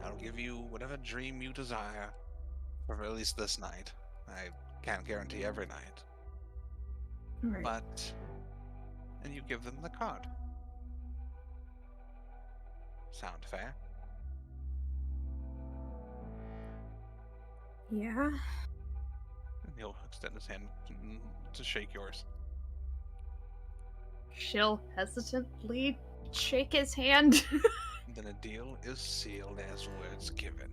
I'll give you whatever dream you desire, for at least this night. I can't guarantee every night. Right. But, and you give them the card. Sound fair? Yeah. And he'll extend his hand to shake yours. She'll hesitantly shake his hand. Then a deal is sealed as words given.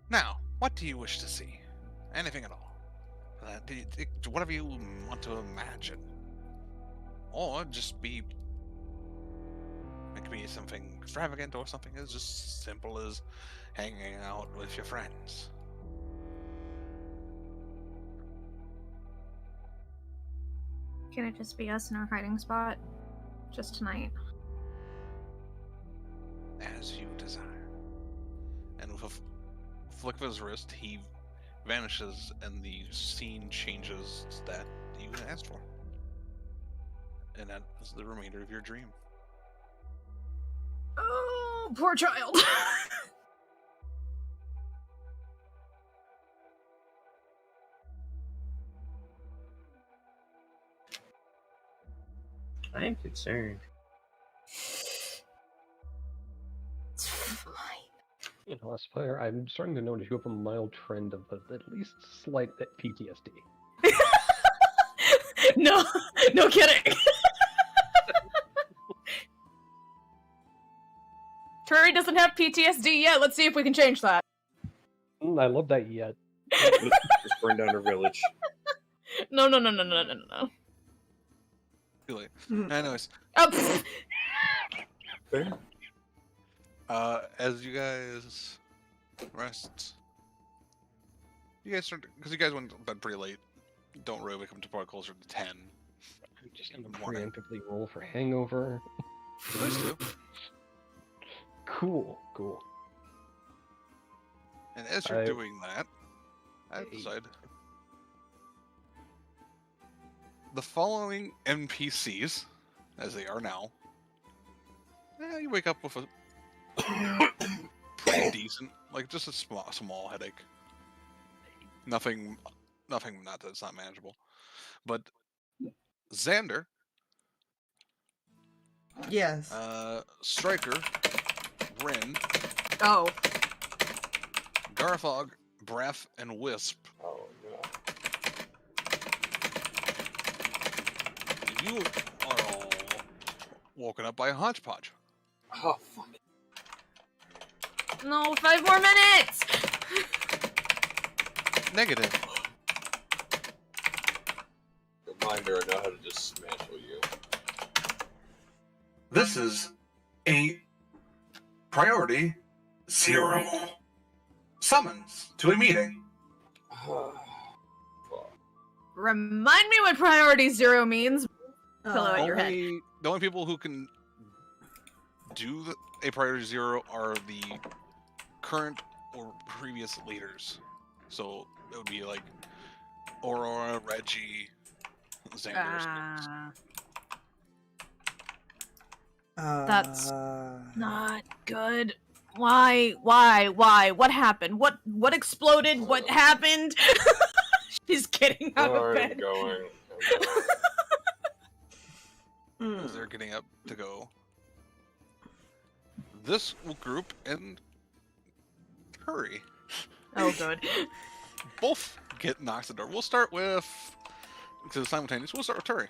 Now, what do you wish to see? Anything at all? Whatever you want to imagine. Or just be... It could be something extravagant or something as just simple as hanging out with your friends. Can it just be us in our hiding spot? Just tonight? As you desire. And with a flick of his wrist, he vanishes and the scene changes that you asked for. And that is the remainder of your dream. Oh, poor child. I am concerned. It's fine. You know, Aspire, I'm starting to notice you have a mild trend of at least slight PTSD. No, no kidding. Turi doesn't have PTSD yet. Let's see if we can change that. I love that yet. Just burn down her village. No. Too late. Anyways, Oh, Fair. as you guys rest, you guys start because you guys went to bed pretty late. Don't really wake up to probably closer to 10. I'm just gonna Morning. preemptively roll for hangover. Those two. Cool. And as you're I- doing that, I Hey. decide the following NPCs, as they are now, you wake up with a pretty decent, like just a small headache. Nothing not that it's not manageable. But Xander, Yes. Striker, Rin, oh. Garthog, Breath, and Wisp. Oh no. You are all woken up by a hodgepodge. Oh fuck. No, 5 more minutes! Negative. Reminder, I know how to dismantle you. This is a priority 0 summons to a meeting. Fuck. Remind me what priority 0 means. Pillow at your head. The only people who can do a priority 0 are the current or previous leaders. So it would be like Aurora, Reggie, Xander. That's not good. Why? What happened? What exploded? What happened? She's getting out of I'm bed. going. As they're getting up to go, this will group in Turi. Oh, good. Both get knocked at the door. We'll start with, because it's simultaneous, we'll start with Turi.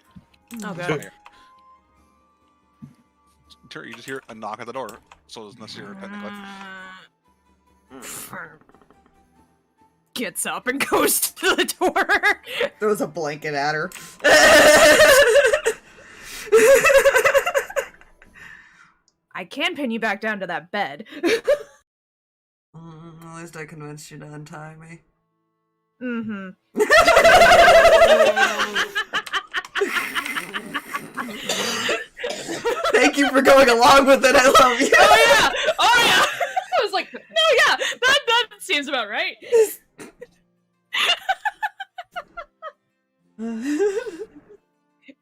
Okay. Here. Turi, you just hear a knock at the door, so it's necessary technically. Gets up and goes to the door. Throws a blanket at her. I can pin you back down to that bed. At least I convinced you to untie me. Mm-hmm. Thank you for going along with it. I love you. Oh yeah! Oh yeah! I was like, no, yeah, that seems about right.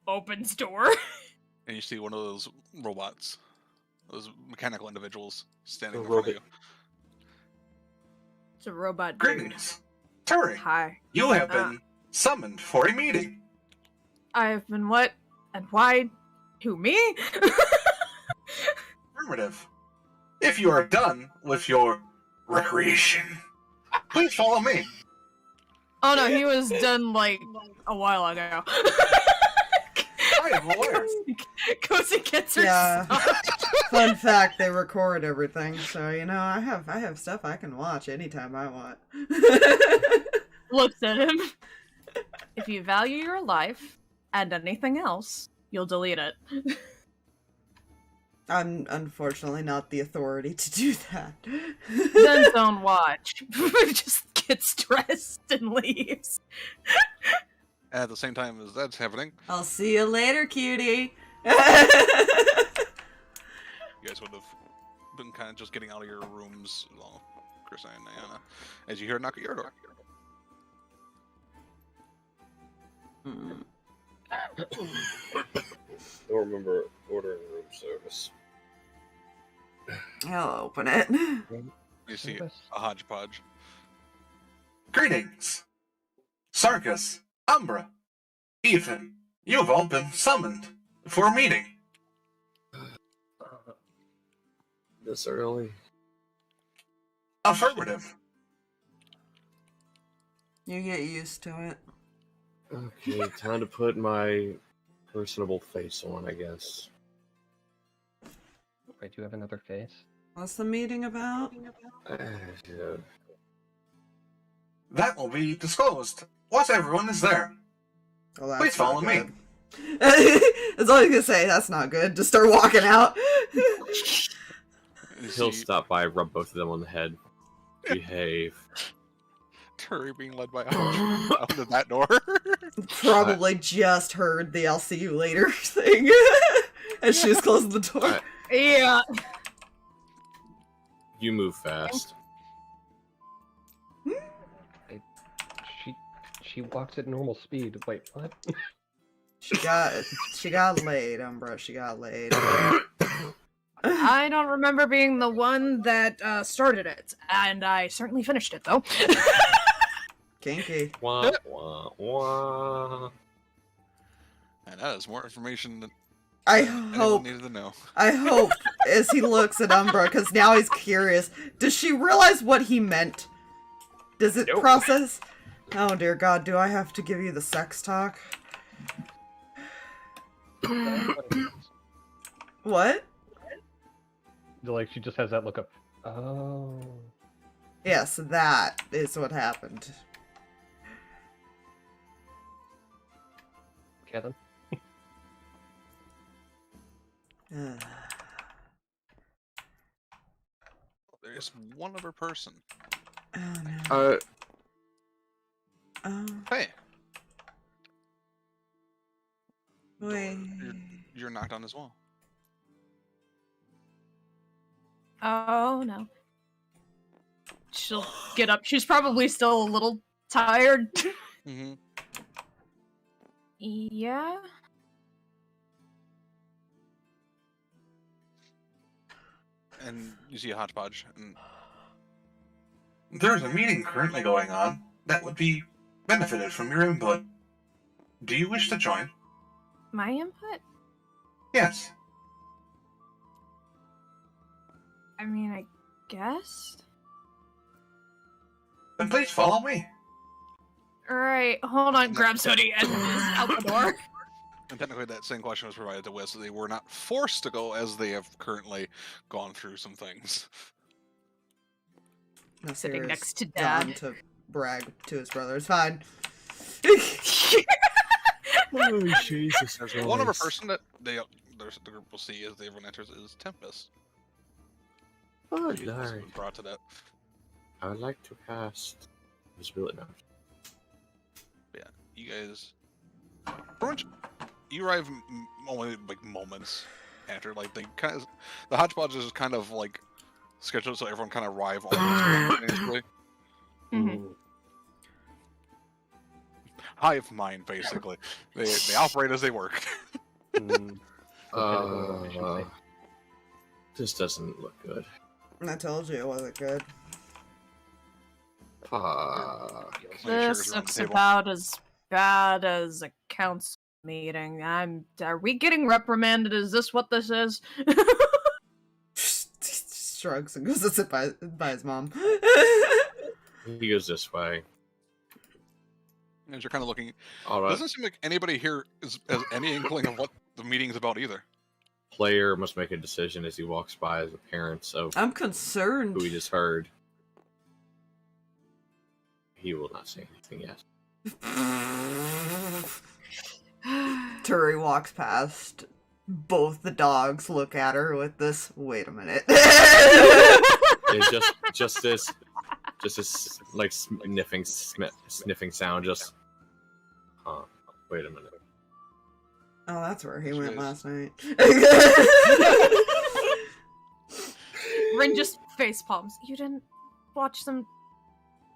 Opens door. And you see one of those robots, those mechanical individuals standing A in front of you. It's a robot dude. Greetings. Turi, Hi. you have been summoned for a meeting. I've been what? And why? Who, me? Affirmative. If you are done with your recreation, please follow me. Oh no, he was done like a while ago. I am aware. Goes and gets her Yeah. stuff. Fun fact, they record everything, so you know I have stuff I can watch anytime I want. Looks at him. If you value your life and anything else, you'll delete it. I'm unfortunately not the authority to do that. Then don't watch. Just gets dressed and leaves. At the same time as that's happening, I'll see you later, cutie. you guys would have been kind of just getting out of your rooms, well, Chris and Diana, as you hear a knock at your door. Don't remember ordering room service. I'll open it. You see a hodgepodge. Greetings. Sarkas, Umbra, Ethan, you've all been summoned for a meeting. This early? Affirmative. You get used to it. Okay, time to put my personable face on, I guess. Wait, do you have another face? What's the meeting about? Yeah. That will be disclosed once everyone is there. Well, that's Please follow not me. good. That's all I was gonna say. That's not good. Just start walking out. You He'll see stop by, rub both of them on the head. Behave. Turi being led by Hodge out of that door. Probably just heard the "I'll see you later" thing as she was closing the door. Yeah. You move fast. She walks at normal speed. Wait, what? She got laid, Umbra. She got laid. I don't remember being the one that started it, and I certainly finished it, though. Kinky. Wah, wah, wah. And that is more information than I anyone hope. needed to know. I hope as he looks at Umbra, because now he's curious. Does she realize what he meant? Does it Nope. process? Oh dear God, do I have to give you the sex talk? What? Like, she just has that look of, oh. Yes, that is what happened. Kevin? There's one other person. Oh no. Oh, Hey, wait. you're knocked on as well. Oh, no. She'll get up. She's probably still a little tired. Mm-hmm. Yeah? And you see a hodgepodge. And There's a meeting currently going on that would be benefited from your input. Do you wish to join? My input? Yes. I mean, I guess. Then please follow me. Alright, hold on, grabs hoodie and is out the door. And technically, that same question was provided to Wiz, so they were not forced to go, as they have currently gone through some things. Now Sitting Sarah's next to gone Dad. to brag to his brother. It's fine. Oh, Jesus. One other person that the group will see as everyone enters is Tempest. Oh, She was brought to that. I would like to cast visibility now. Yeah, you guys. Pretty much, you arrive only like moments after. Like they kind of, the hodgepodge is kind of like scheduled so everyone kind of arrive almost simultaneously. Mhm. Hive mind, basically. They operate as they work. This doesn't look good. I told you it wasn't good. This looks about as bad as a council meeting. Are we getting reprimanded? Is this what this is? Shrugs and goes to sit by his mom. He goes this way. As you're kind of looking, All right. doesn't seem like anybody here has any inkling of what the meeting's about either. Player must make a decision as he walks by the parents of I'm concerned. who he just heard. He will not say anything yet. Turi walks past. Both the dogs look at her with this. Wait a minute. It's just this like sniffing sound. Just, wait a minute. Oh, that's where he went last night. Rin just face palms. You didn't watch them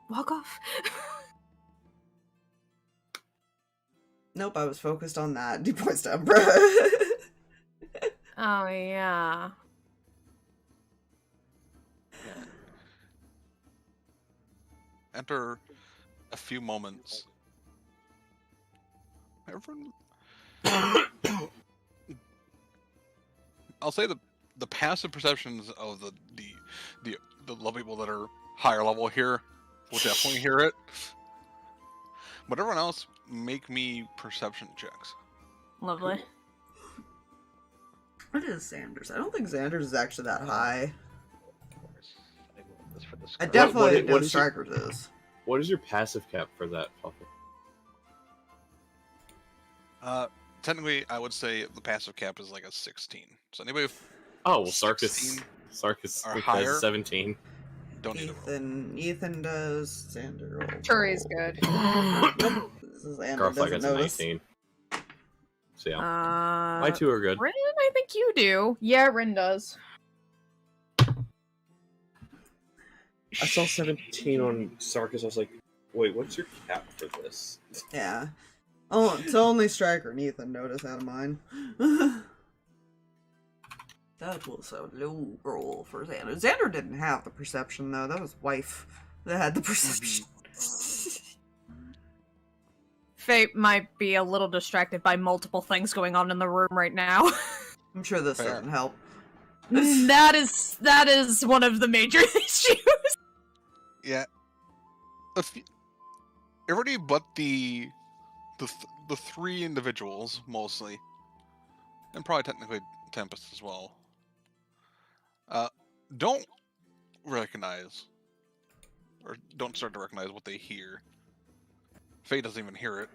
walk off? Nope, I was focused on that. He points to Umbra. Oh, yeah. Enter a few moments. Everyone. I'll say the passive perceptions of the low people that are higher level here will definitely hear it. But everyone else, make me perception checks. Lovely. What is Xander's? I don't think Xander's is actually that high. I definitely know Striker's is. What is your passive cap for that, Puppet? Technically, I would say the passive cap is like a 16. So anybody Oh, well, 16 Sarkas or has higher? 17. don't need to roll. Ethan does. Xander rolls. Turi's good. Nope. Xander Garthok doesn't has a notice. 19. So yeah, my two are good. Rin, I think you do. Yeah, Rin does. I saw 17 on Sarkas. I was like, wait, what's your cap for this? Yeah. Oh, it's only Striker and Ethan notice out of mine. That was a low roll for Xander. Xander didn't have the perception, though. That was wife that had the perception. Fate might be a little distracted by multiple things going on in the room right now. I'm sure this Fair. doesn't help. that is one of the major issues. Yeah. Everybody but the three individuals, mostly, and probably technically Tempest as well, don't recognize, or don't start to recognize what they hear. Faye doesn't even hear it.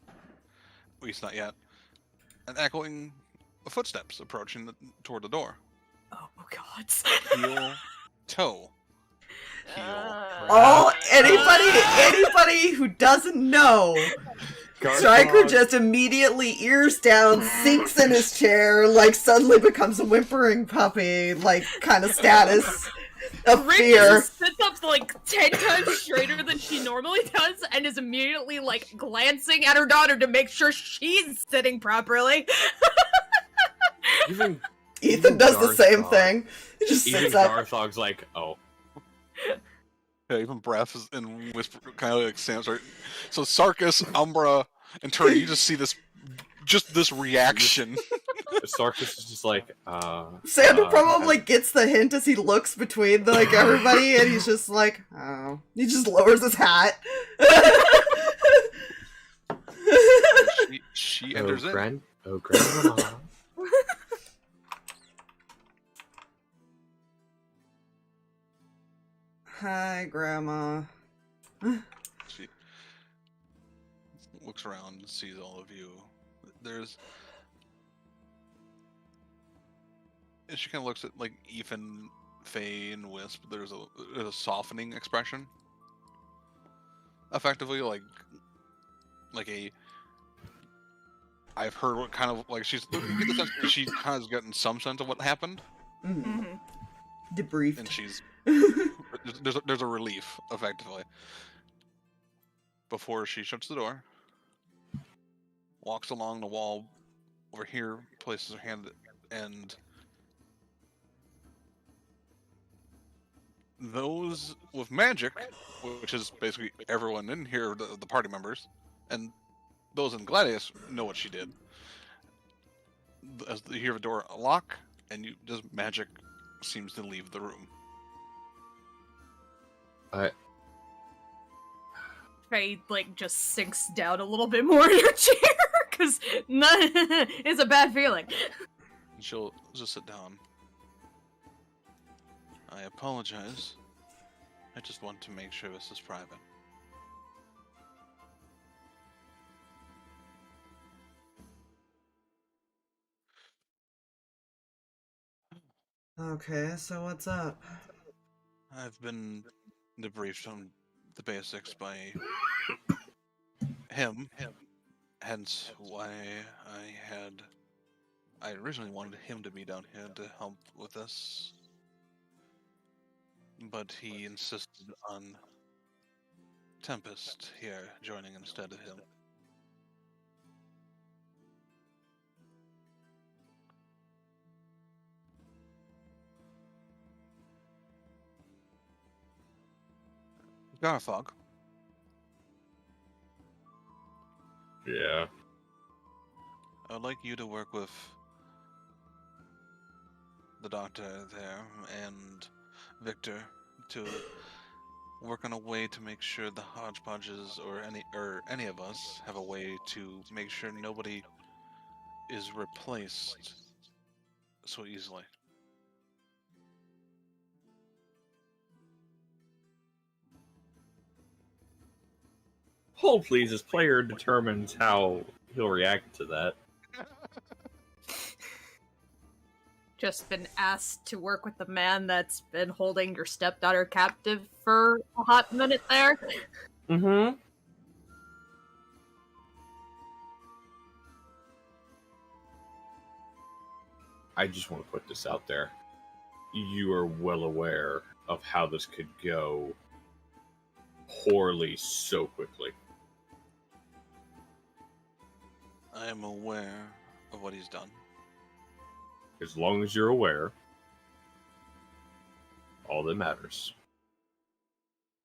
At least not yet. And echoing footsteps approaching toward the door. Oh god. Heel, toe. Heel. Oh, anybody who doesn't know, Striker just immediately ears down, sinks in his chair, like suddenly becomes a whimpering puppy, like kind of status of Rin fear. just sits up like 10 times straighter than she normally does and is immediately like glancing at her daughter to make sure she's sitting properly. Ethan does the same thing. He just Even sits up. Garthog's like, oh. Yeah, even breath is and whisper, kind of like Sam's right. So Sarkas, Umbra, and Turi, you just see this reaction. Sarkas is just like, Xander probably gets the hint as he looks between like everybody, and he's just like, oh. He just lowers his hat. She enters in. Grandma. Hi, Grandma. She looks around and sees all of you. And she kind of looks at like Ethan, Faye, and Wisp. There's a softening expression. Effectively, like a. I've heard what kind of like you get the sense that she kind of has gotten some sense of what happened, Debriefed. and she's there's a relief effectively. Before she shuts the door, walks along the wall over here, places her hand, and those with magic, which is basically everyone in here, the party members, and those in Gladius know what she did. As you hear the door lock, and just magic seems to leave the room. Faye, like, just sinks down a little bit more in her chair, because it's a bad feeling. And she'll just sit down. I apologize. I just want to make sure this is private. Okay, so what's up? I've been debriefed on the basics by him, hence why I originally wanted him to be down here to help with this, but he insisted on Tempest here joining instead of him. Garfog. Yeah. I'd like you to work with the doctor there and Victor to work on a way to make sure the hodgepodges or any of us have a way to make sure nobody is replaced so easily. Hold please, as player determines how he'll react to that. Just been asked to work with the man that's been holding your stepdaughter captive for a hot minute there. Mm-hmm. I just want to put this out there. You are well aware of how this could go poorly so quickly. I am aware of what he's done. As long as you're aware, all that matters.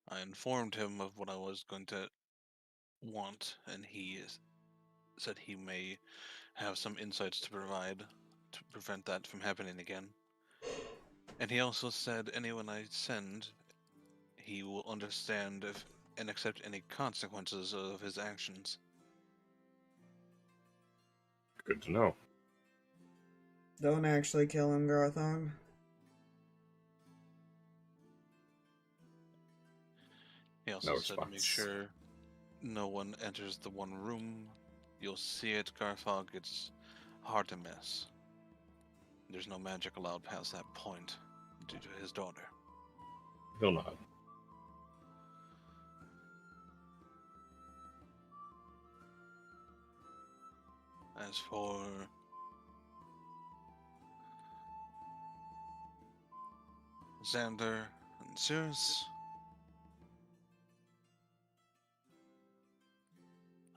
I informed him of what I was going to want, and he said he may have some insights to provide to prevent that from happening again. And he also said anyone I send, he will understand and accept any consequences of his actions. Good to know. Don't actually kill him, Garthog. He also No said to make response. sure no one enters the one room. You'll see it, Garthog. It's hard to miss. There's no magic allowed past that point due to his daughter. He'll nod. As for Xander and Cirrus,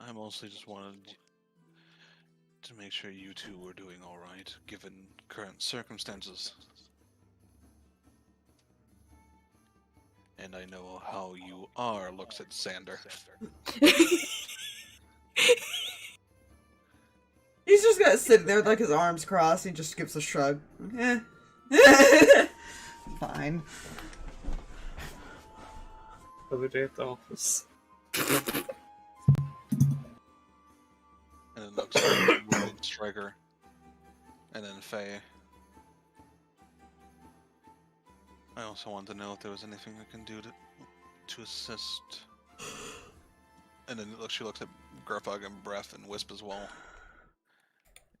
I mostly just wanted to make sure you two were doing alright, given current circumstances. And I know how you are, looks at Xander. He's just just got sitting there with like his arms crossed. He just gives a shrug. Eh. Fine. Other day at the office. And then looks at Striker. And then Faye. I also want to know if there was anything I can do to assist. And then she looks at Grufug and Breath and Wisp as well.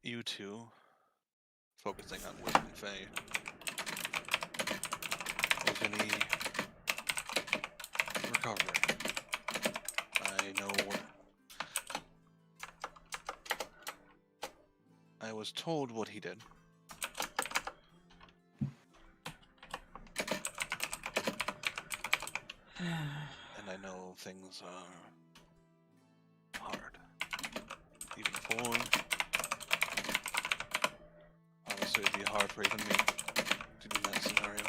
You two, focusing on Wisp and Faye. If any recovery, I know what. I was told what he did. And I know things are hard. Even for honestly, it'd be hard for even me to be in that scenario.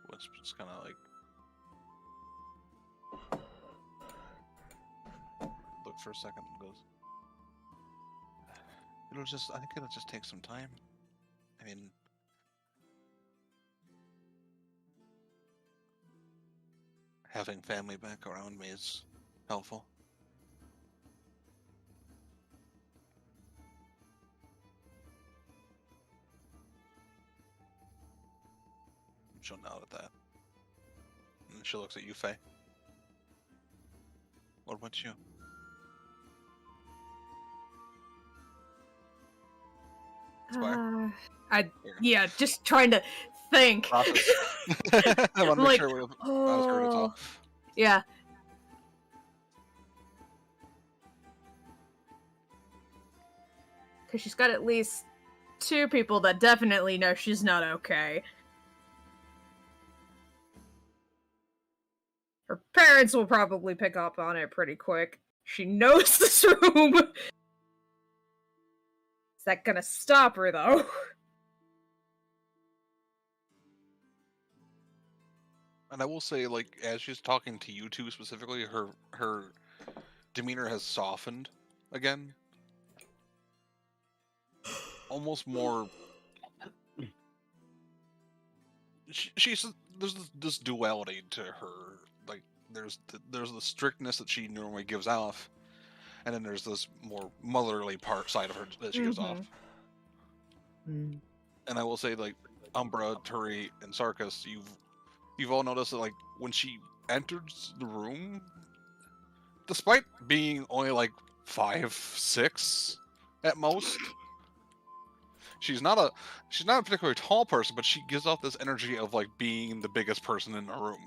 Which just kind of like look for a second and goes, I think it'll just take some time. I mean, having family back around me is helpful. She'll nod at that. And she looks at you, Faye. What about you? Yeah, just trying to think. I want to make Like, sure I was heard at all. Yeah. Because she's got at least 2 people that definitely know she's not okay. Her parents will probably pick up on it pretty quick. She knows this room! Is that gonna stop her, though? And I will say, like, as she's talking to you two specifically, her demeanor has softened again. Almost more. She's there's this duality to her. Like, there's the strictness that she normally gives off, and then there's this more motherly side of her that she gives off. Mm. And I will say, like, Umbra, Turi, and Sarkas, you've all noticed that, like, when she enters the room, despite being only like 5'6" at most, she's not a particularly tall person, but she gives off this energy of like being the biggest person in the room.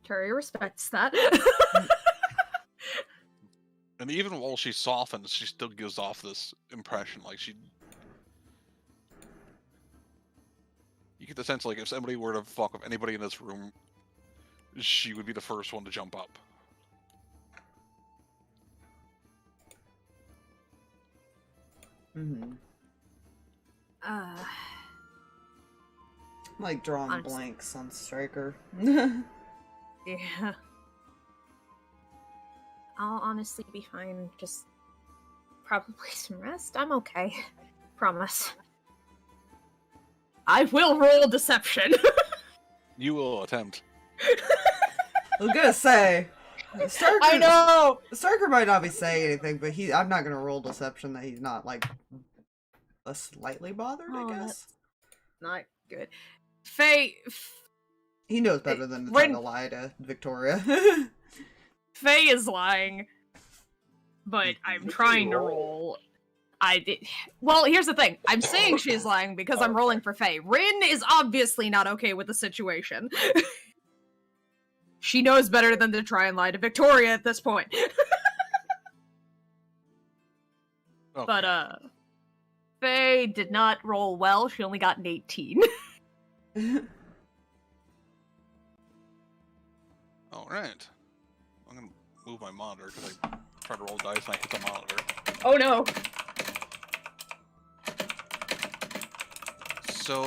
Turi respects that. And even while she softens, she still gives off this impression like you get the sense like if somebody were to fuck with anybody in this room, she would be the first one to jump up. Mm-hmm. uh, Like drawing Honestly. blanks on Striker. yeah. I'll honestly be fine. Just probably some rest. I'm okay. Promise. I will roll deception. You will attempt. I was gonna say, Striker, I know! Striker might not be saying anything, but I'm not gonna roll deception that he's not like slightly bothered. Oh, I guess that's not good. Faye he knows better than to when- try to lie to Victoria. Faye is lying, but I'm trying to roll. Well, here's the thing. I'm saying she's lying because I'm rolling for Faye. Rin is obviously not okay with the situation. She knows better than to try and lie to Victoria at this point. Okay. But, Faye did not roll well. She only got an 18. Alright. I'm gonna move my monitor because I tried to roll dice and I hit the monitor. Oh no. So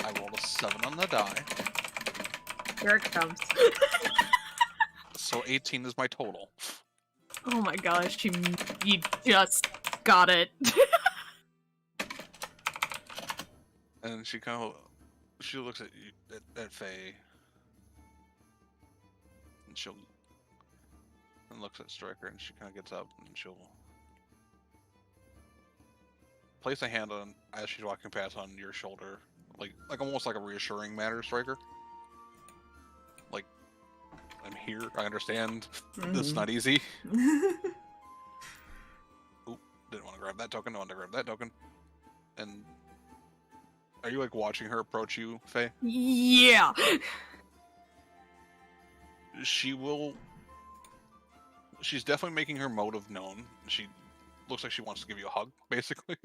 I rolled a 7 on the die. Here it comes. So 18 is my total. Oh my gosh, you just got it. And she kind of looks at you at Faye, and looks at Striker, and she kind of gets up and she'll place a hand on as she's walking past on your shoulder, like almost like a reassuring manner, Striker. Like, I'm here. I understand. This is not easy. Oop! Didn't want to grab that token. I wanted to grab that token. And are you like watching her approach you, Faye? Yeah. She's definitely making her motive known. She looks like she wants to give you a hug, basically.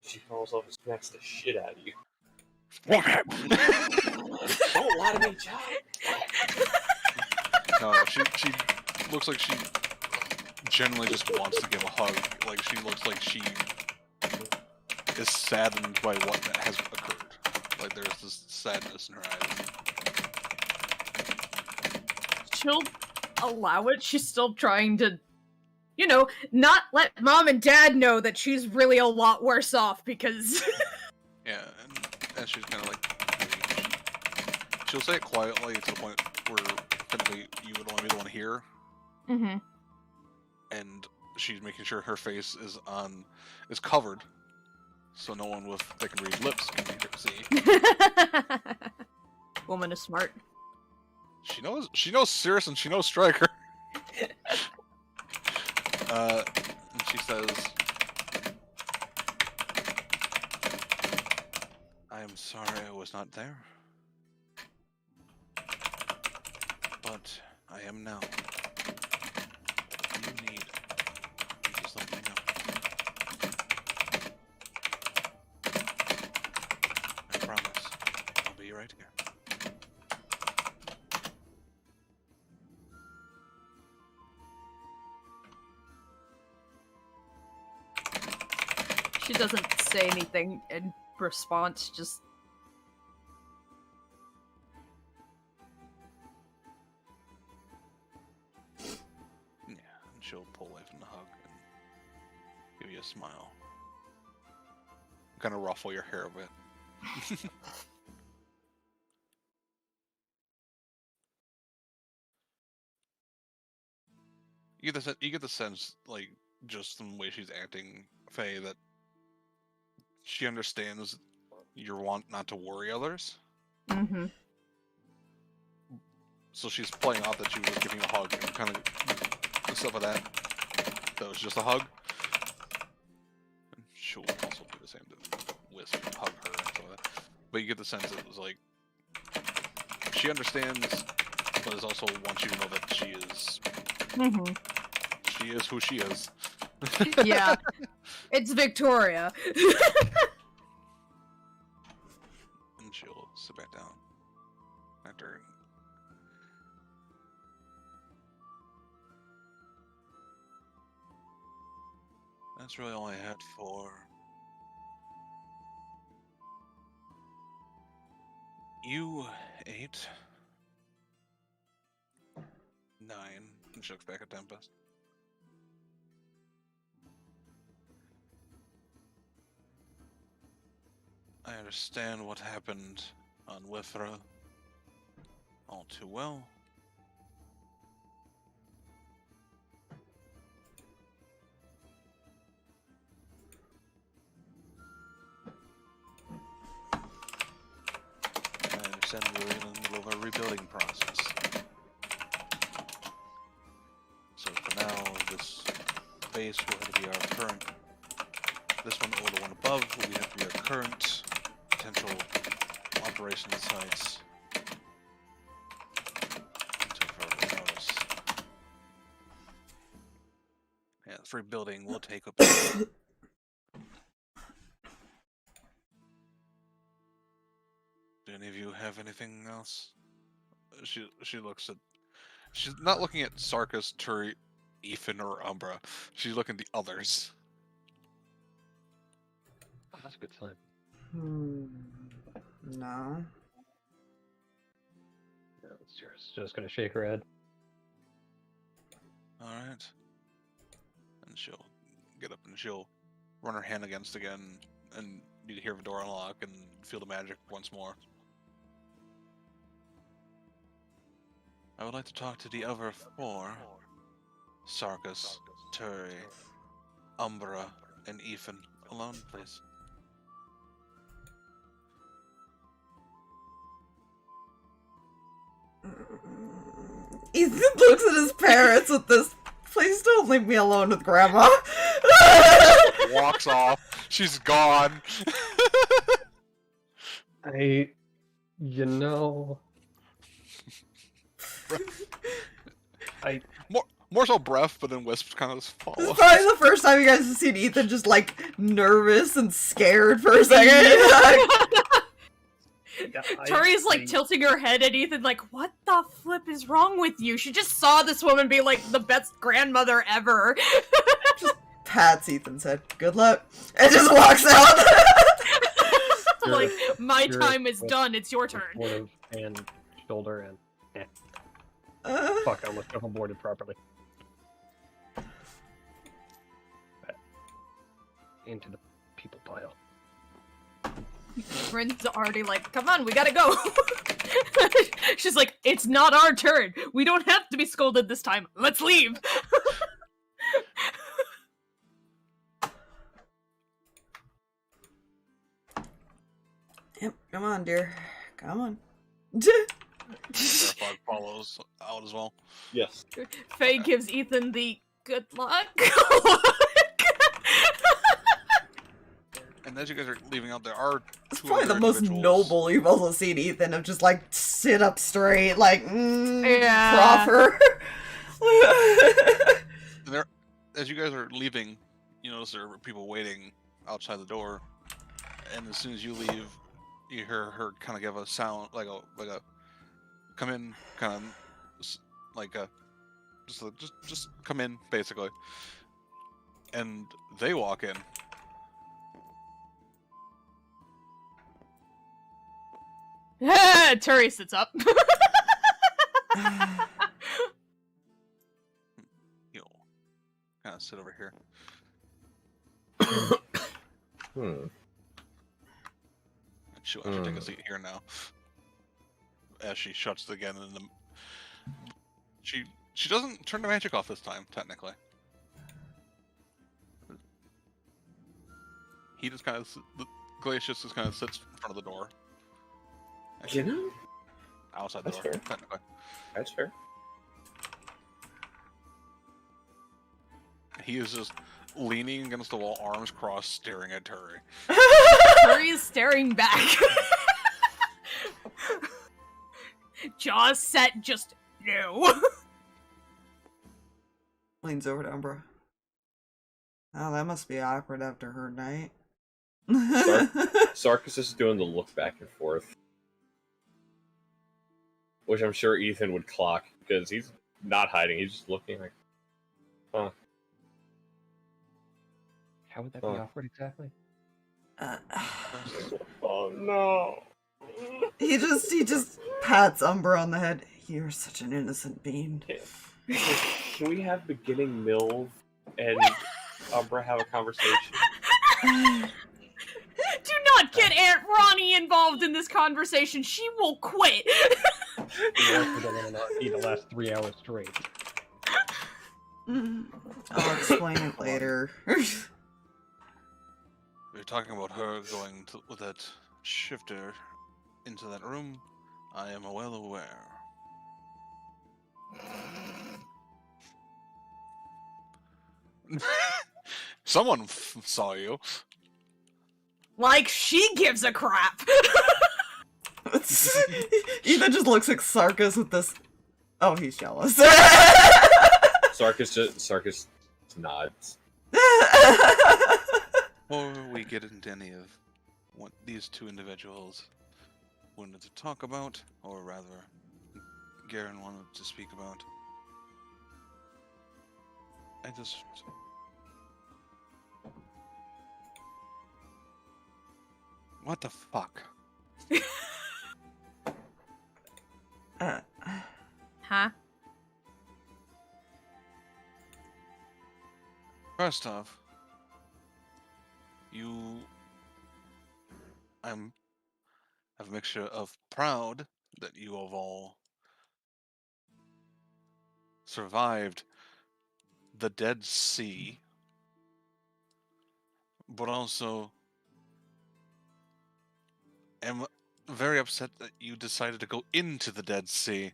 She calls up and smacks the shit out of you. Don't lie to me, child. No, she looks like she genuinely just wants to give a hug. Like, she looks like she is saddened by what has occurred. Like, there's this sadness in her eyes. She'll allow it. She's still trying to, not let mom and dad know that she's really a lot worse off because... Yeah, and she's kind of like... She'll say it quietly to the point where typically you would only be the one to hear. Mm-hmm. And she's making sure her face is covered, so no one with thick and read lips can see. Woman is smart. She knows Cirrus and she knows Striker. And she says, I am sorry I was not there. But I am now. What you need, you just let me know. I promise, I'll be right here. She doesn't say anything in response, just... Yeah, and she'll pull away from the hug and give you a smile. Kind of ruffle your hair a bit. You get the sense, like, just from the way she's acting, Faye, that she understands your want not to worry others. Mm-hmm. So she's playing off that she was giving a hug and kind of stuff like that. That was just a hug. And she'll also do the same to Wisp, hug her and stuff like that. But you get the sense it was like she understands, but is also wants you to know that she is. Mm-hmm. She is who she is. Yeah, it's Victoria. And she'll sit back down after. That's really all I had for you. 8, 9. And she looks back at Tempest. I understand what happened on Withra all too well. I understand we're in the middle of a rebuilding process. So for now, this base will have to be our current. This one or the one above will have to be our current potential operation sites until further notice. Yeah, this rebuilding will take up. Do any of you have anything else? She looks at. She's not looking at Sarkas, Turi, Ethan or Umbra. She's looking at the others. Oh, that's a good sign. No. No, it's just gonna shake her head. Alright. And she'll get up and she'll run her hand against again, and you hear the door unlock and feel the magic once more. I would like to talk to the other four. Sarkas, Turi, Umbra, and Ethan. Alone, please. Ethan looks at his parents with this, please don't leave me alone with Grandma. Walks off. She's gone. You know... More so breath, but then wisps kind of just follow. This is probably the first time you guys have seen Ethan just, like, nervous and scared for a second. Yeah, Turi's like tilting her head at Ethan, like, what the flip is wrong with you? She just saw this woman be like the best grandmother ever. Just pats Ethan's head. Good luck. And just walks out. Like, my Sure. time is done, it's your turn. Supportive and shoulder and fuck, I almost shuffleboarded properly. Into the people pile. Bryn's already like, come on, we gotta go. She's like, it's not our turn. We don't have to be scolded this time. Let's leave. Yep, come on, dear. Come on. Fog follows out as well. Yes. Faye gives Ethan the good luck. And as you guys are leaving out, there are It's two probably other the most individuals. noble you've also seen Ethan of just like sit up straight, like Yeah. proffer. And there, as you guys are leaving, you notice there are people waiting outside the door, and as soon as you leave, you hear her kind of give a sound like a come in, kind of like a just come in basically, and they walk in. Turi sits up. You'll kind of sit over here. Hmm. She'll actually take a seat here now. As she shuts again, and she doesn't turn the magic off this time, technically. He just kind of Glacius just kind of sits in front of the door. You know, Outside the That's door, fair. technically. that's fair. He is just leaning against the wall, arms crossed, staring at Turi. Turi is staring back. Jaws set, just no. Leans over to Umbra. Oh, that must be awkward after her night. Sarkas is doing the look back and forth, which I'm sure Ethan would clock because he's not hiding. He's just looking like, huh. How would that be awkward exactly? Oh no. he just pats Umbra on the head. You're such an innocent being. Can we have beginning Milv and Umbra have a conversation? Do not get Aunt Ronnie involved in this conversation. She will quit. You also don't want to not eat the last 3 hours straight. I'll explain it later. We're talking about her going with that shifter into that room. I am well aware. Someone saw you. Like she gives a crap. Ethan just looks at Sarkas with this. Oh, he's jealous. Sarkas nods. Before we get into any of what these two individuals wanted to talk about, or rather, Garen wanted to speak about, I just... What the fuck? Uh, Huh? First off, I'm have a mixture of proud that you have all survived the Dead Sea, but also am very upset that you decided to go into the Dead Sea.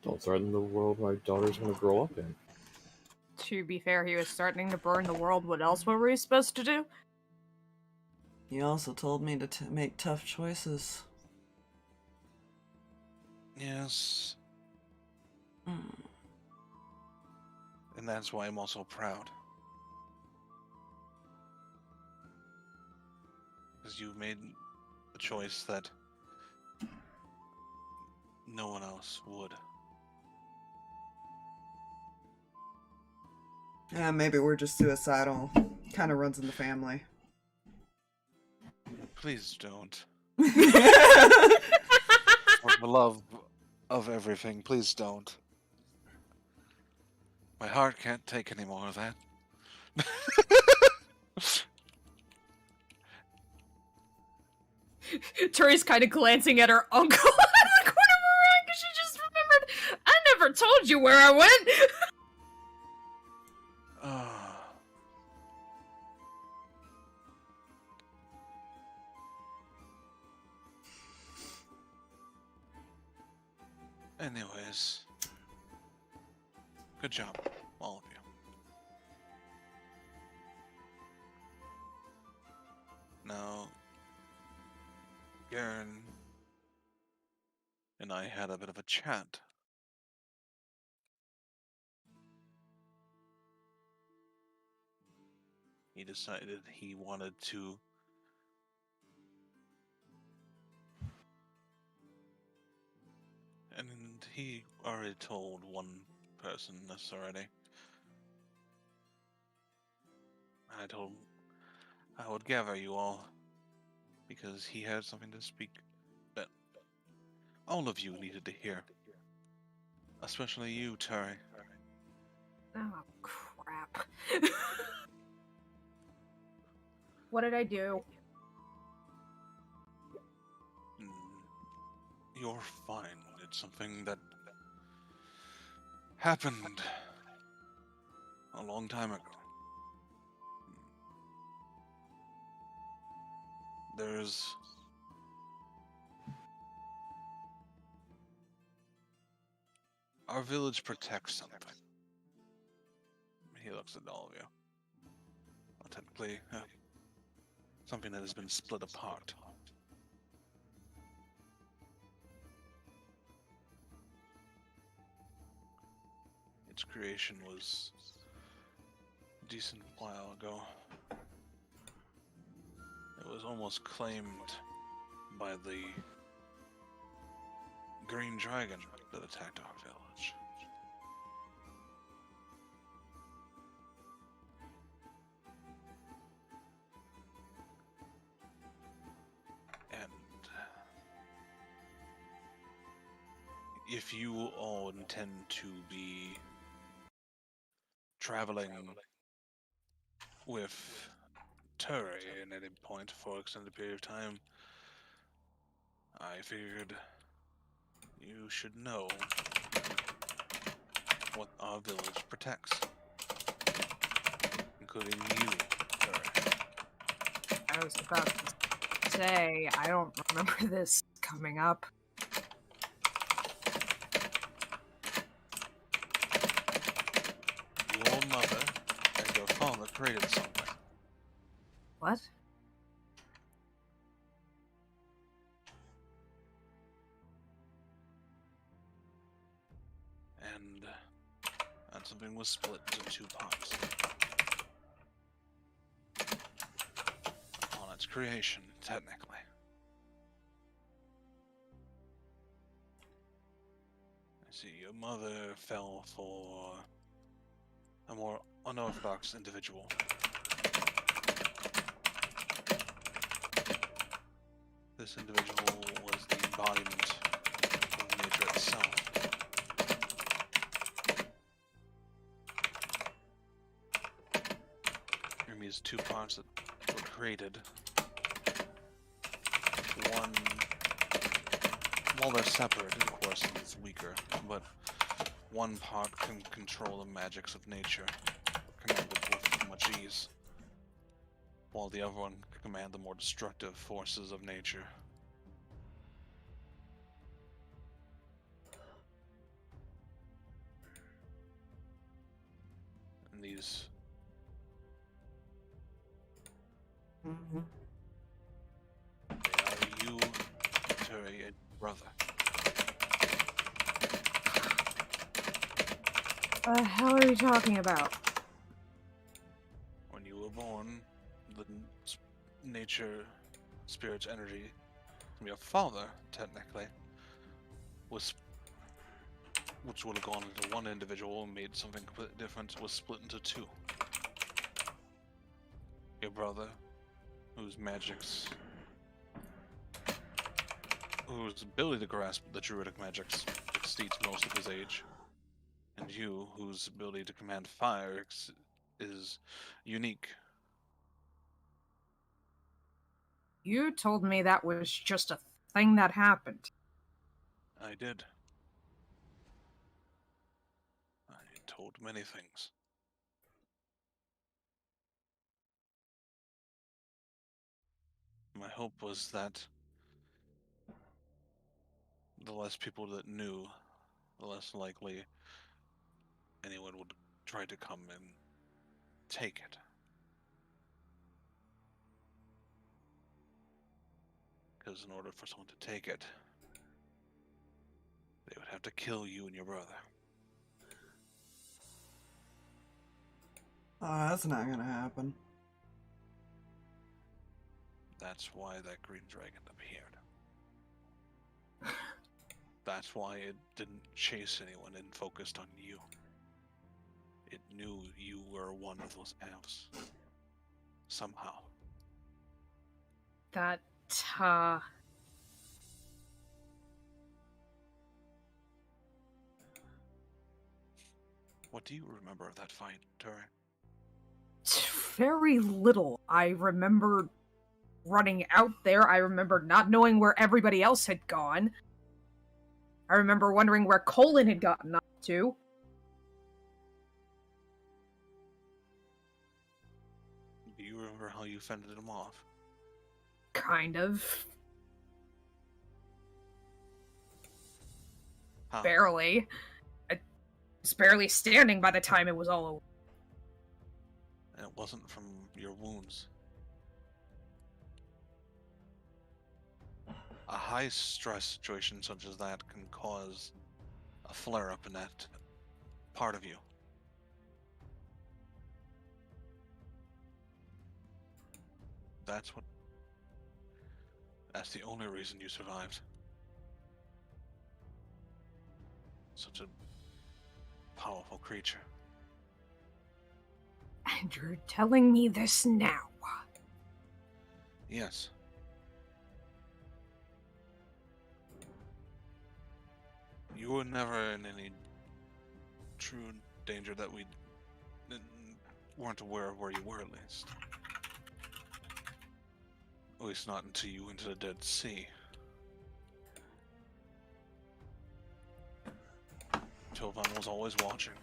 Don't threaten the world my daughter's gonna grow up in. To be fair, he was threatening to burn the world. What else were we supposed to do? you also told me to make tough choices. Yes, Mm. and that's why I'm also proud. Because you made a choice that no one else would. Yeah, maybe we're just suicidal. Kind of runs in the family. Please don't. For the love of everything, please don't. My heart can't take any more of that. Turi's kind of glancing at her uncle in the corner of her eye because she just remembered, I never told you where I went. Anyways, good job, all of you. Now, Garen and I had a bit of a chat. He decided he wanted to and he already told one person this already. I told him I would gather you all because he had something to speak that all of you needed to hear. Especially you, Turi. Oh, crap. What did I do? You're fine. It's something that happened a long time ago. There's our village protects something. He looks at all of you. Well, technically, something that has been split apart. Its creation was a decent while ago. It was almost claimed by the green dragon that attacked our village. And if you all intend to be traveling with Turi at any point for an extended period of time, I figured you should know what our village protects, including you, Turi. I was about to say, I don't remember this coming up. Your mother and your father created something. What? And that something was split into two parts. On its creation, technically. mother fell for a more unorthodox individual. This individual was the embodiment of nature itself. These two parts that were created. One, while they're separated, of course, it's weaker, but one part can control the magics of nature, command it with much ease, while the other one can command the more destructive forces of nature. And these they are you, Turi, and brother. The hell are you talking about? When you were born, the nature, spirit's energy from your father, technically, was, which would have gone into one individual and made something completely different, was split into two. Your brother, whose magics, whose ability to grasp the druidic magics exceeds most of his age, and you, whose ability to command fire is unique. You told me that was just a thing that happened. I did. I told many things. My hope was that the less people that knew, the less likely anyone would try to come and take it. Because in order for someone to take it, they would have to kill you and your brother. Oh, that's not gonna happen. That's why that green dragon appeared. That's why it didn't chase anyone and focused on you. It knew you were one of those elves. Somehow. That, What do you remember of that fight, Turi? very little. I remember running out there. I remember not knowing where everybody else had gone. I remember wondering where Colin had gotten up to. Do you remember how you fended him off? Kind of. How? Barely. I was barely standing by the time it was all over. And it wasn't from your wounds. A high stress situation such as that can cause a flare up in that part of you. That's the only reason you survived. Such a powerful creature. And you're telling me this now? Yes. You were never in any true danger that we weren't aware of where you were, at least. At least not until you went to the Dead Sea. Tovan was always watching.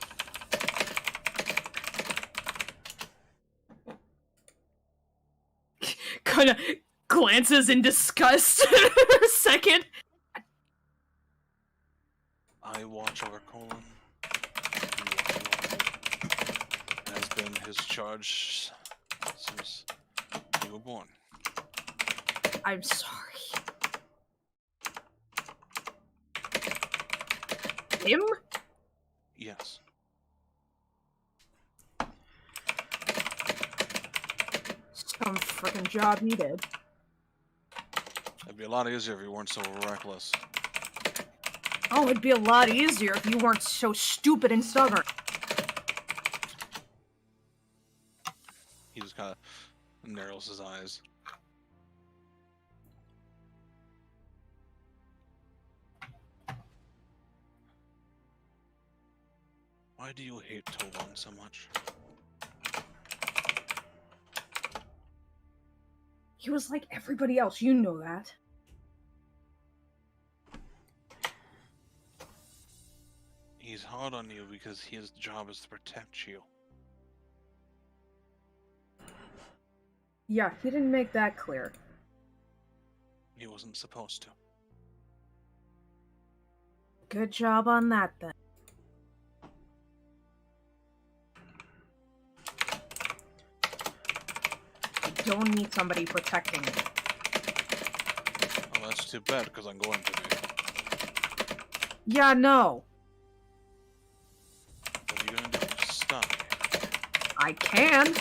Kind of glances in disgust for a second. I watch over Colin. He watches over you. Has been his charge since you were born. I'm sorry. Him? Yes. Some frickin' job he did. It'd be a lot easier if you weren't so reckless. Oh, it'd be a lot easier if you weren't so stupid and stubborn. He just kind of narrows his eyes. Why do you hate Tolan so much? He was like everybody else, you know that. He's hard on you because his job is to protect you. Yeah, he didn't make that clear. He wasn't supposed to. Good job on that, then. I don't need somebody protecting me. Well, that's too bad, because I'm going to be. Yeah, no. What are you going to do? Stop me. I can.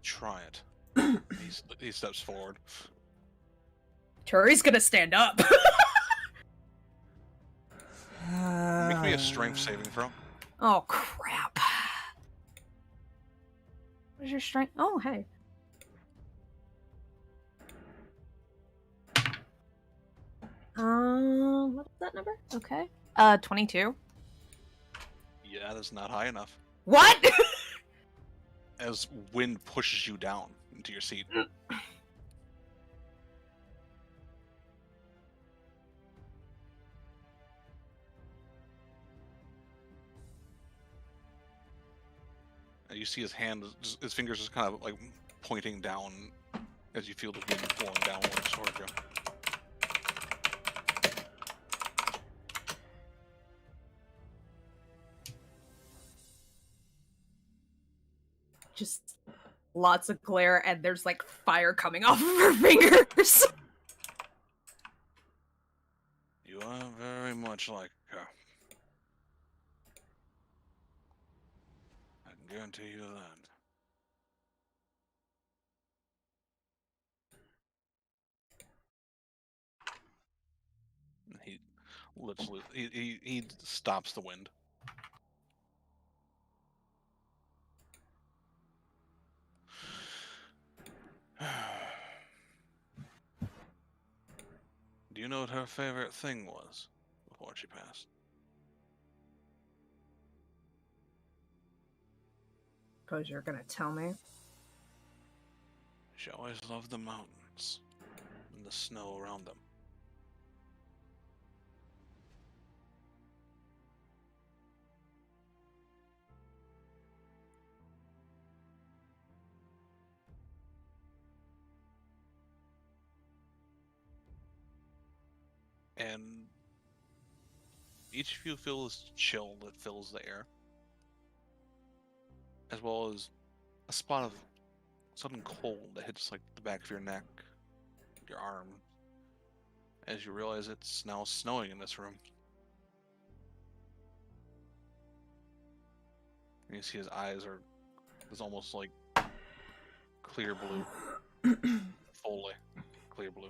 Try it. He steps forward. Turi's gonna stand up. Make me a strength saving throw. Oh, crap. What is your strength? Oh, hey. What's that number? Okay. 22. Yeah, that's not high enough. What? As wind pushes you down into your seat. And you see his hand, his fingers just kind of like pointing down as you feel the wind blowing downwards toward you. Just lots of glare, and there's like fire coming off of her fingers. You are very much like her. I can guarantee you that. He literally he stops the wind. Do you know what her favorite thing was before she passed? Suppose you're gonna tell me. She always loved the mountains and the snow around them. And each of you feel this chill that fills the air, as well as a spot of sudden cold that hits like the back of your neck, your arm, as you realize it's now snowing in this room. And you see his eyes are this almost like clear blue, fully clear blue.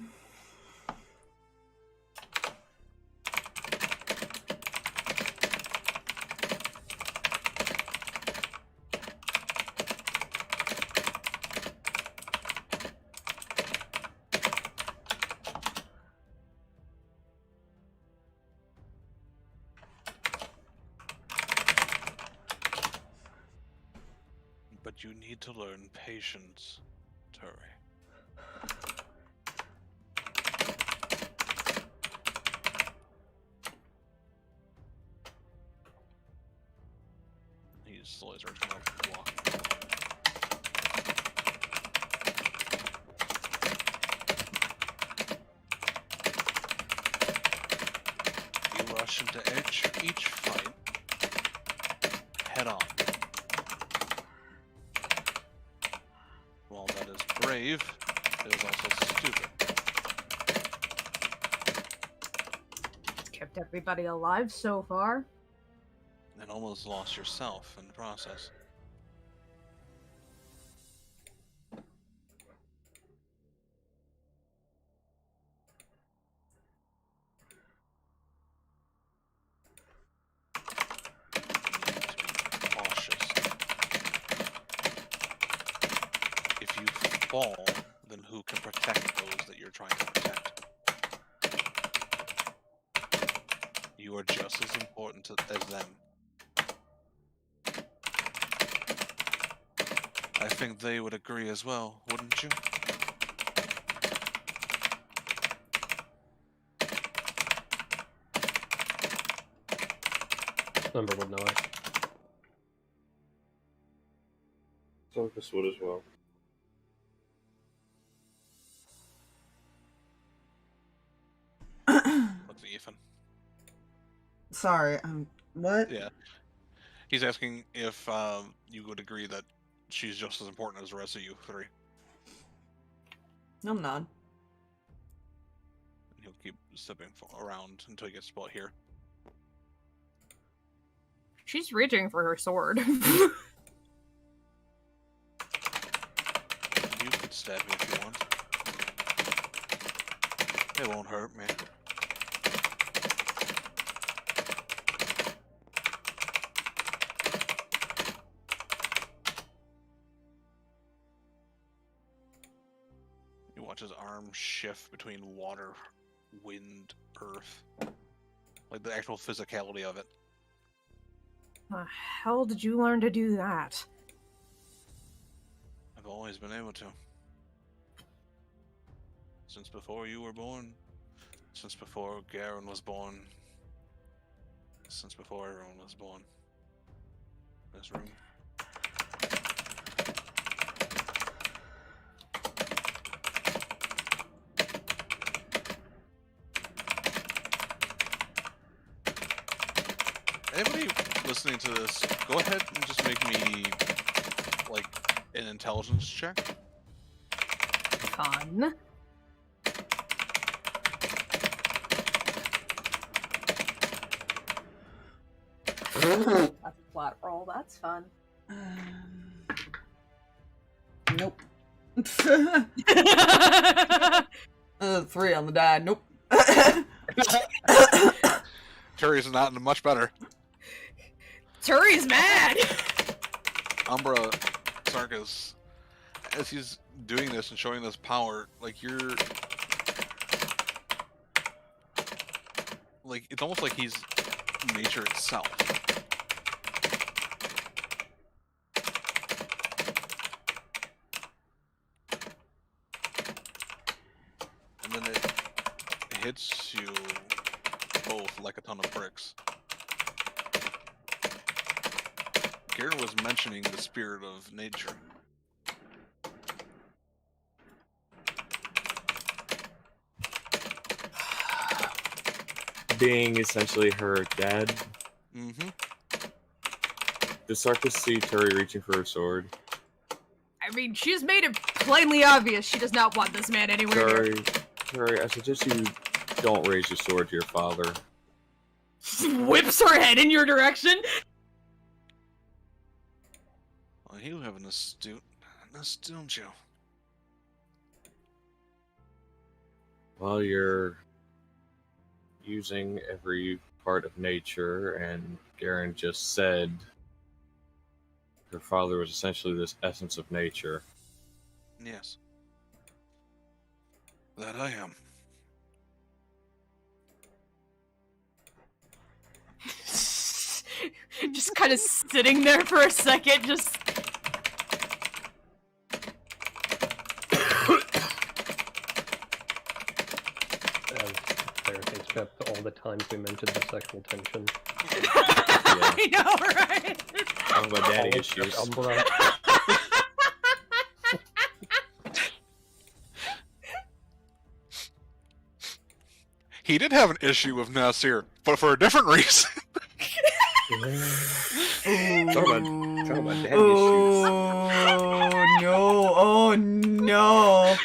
But you need to learn patience, Turi. He slowly starts kind of walking. You rush into each fight head on. While that is brave, it is also stupid. Kept everybody alive so far. And almost lost yourself in the process. fall, then who can protect those that you're trying to protect? You are just as important as them. I think they would agree as well, wouldn't you? Umbra would know it. Sarkas would as well. Look at Ethan. Sorry, what? Yeah. He's asking if you would agree that she's just as important as the rest of you three. I'm not. He'll keep stepping around until he gets about here. She's reaching for her sword. You could stab me if you want. It won't hurt me. You watch his arm shift between water, wind, earth. Like the actual physicality of it. The hell did you learn to do that? I've always been able to. Since before you were born. Since before Garen was born. Since before everyone was born. This room. Anybody listening to this, go ahead and just make me, like, an intelligence check. Fun. That's a flat roll. That's fun. Nope. 3 on the die. Nope. Turi's not much better. Turi's mad! Umbra, Sarkas, as he's doing this and showing this power, like you're... Like, it's almost like he's nature itself. And then it hits you both like a ton of bricks. Garen was mentioning the spirit of nature. Being essentially her dad. Mm-hmm. Does Sarkas see Turi reaching for her sword? I mean, she's made it plainly obvious she does not want this man anywhere near. Turi, I suggest you don't raise your sword to your father. Whips her head in your direction. Well, you have an astute, don't you? Well, you're using every part of nature, and Garen just said her father was essentially this essence of nature. Yes. That I am. Just kind of sitting there for a second, just... Except all the times we mentioned the sexual tension. I know, right? Talking about daddy All issues. Umbra. He did have an issue with Nasir, but for a different reason. Talking about daddy Oh no! Oh no!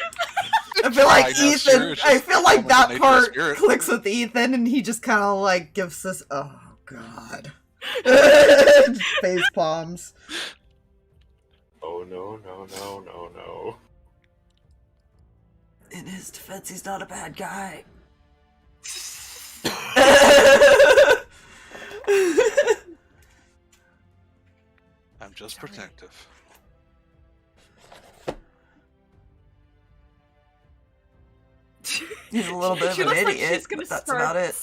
I feel like I know, Ethan. serious, I feel like almost that the nature of part spirit. clicks with Ethan, and he just kind of like gives this. Oh god! Face palms. Oh no, no, no, no, no. In his defense, he's not a bad guy. I'm just protective. He's a little bit of She an looks like idiot, she's gonna but that's start about it.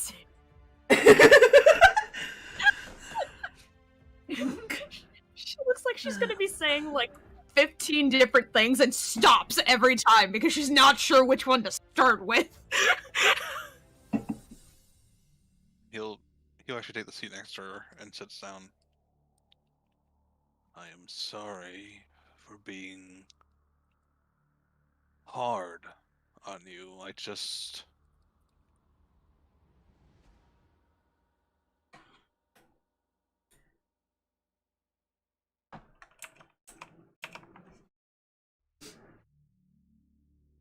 She looks like she's gonna be saying like 15 different things and stops every time because she's not sure which one to start with. He'll actually take the seat next to her and sits down. I am sorry for being hard on you. I just...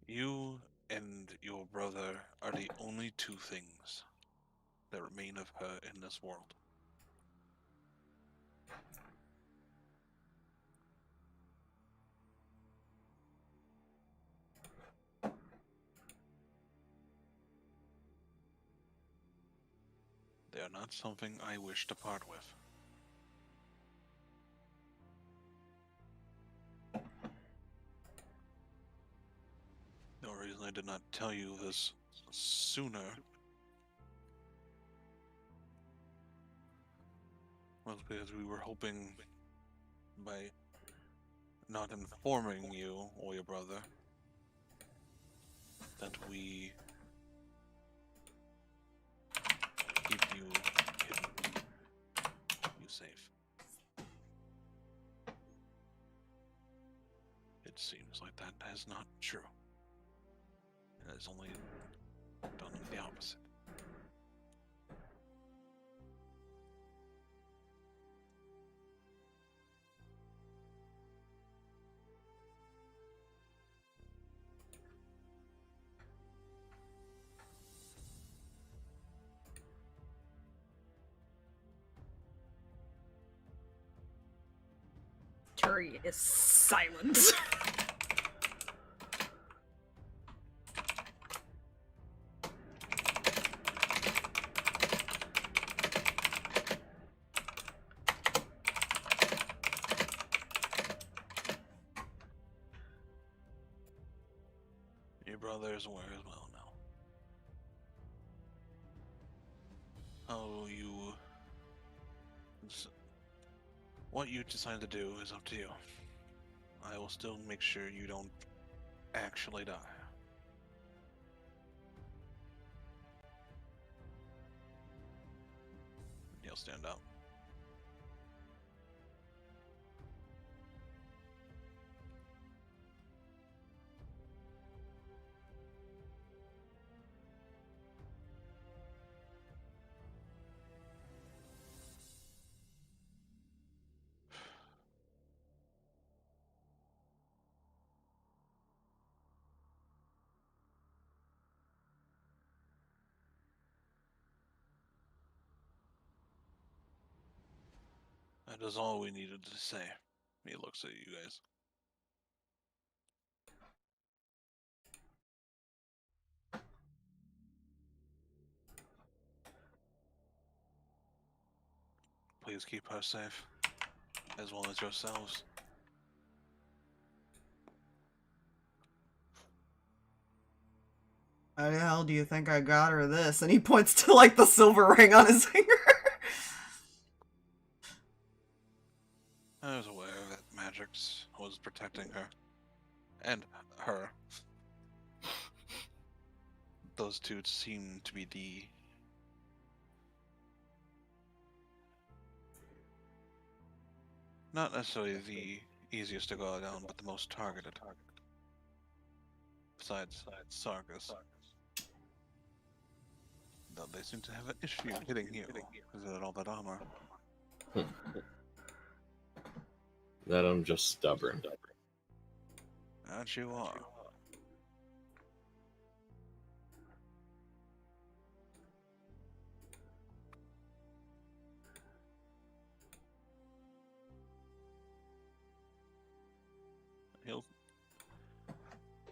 You and your brother are the only two things that remain of her in this world. They are not something I wish to part with. The only reason I did not tell you this sooner was because we were hoping by not informing you or your brother that we keep you hidden, you safe. It seems like that is not true. It has only done the opposite. Turi is silent. Your brother is aware as well now. What you decide to do is up to you. I will still make sure you don't actually die. He'll stand up. That is all we needed to say. He looks at you guys. Please keep her safe, as well as yourselves. How the hell do you think I got her this? And he points to, like, the silver ring on his finger. I was aware that Magix was protecting her. And her. Those two seem to be the... not necessarily the easiest to go down, but the most targeted. Besides Sarkas. Though they seem to have an issue hitting you because of all that armor. That I'm just stubborn. That you are.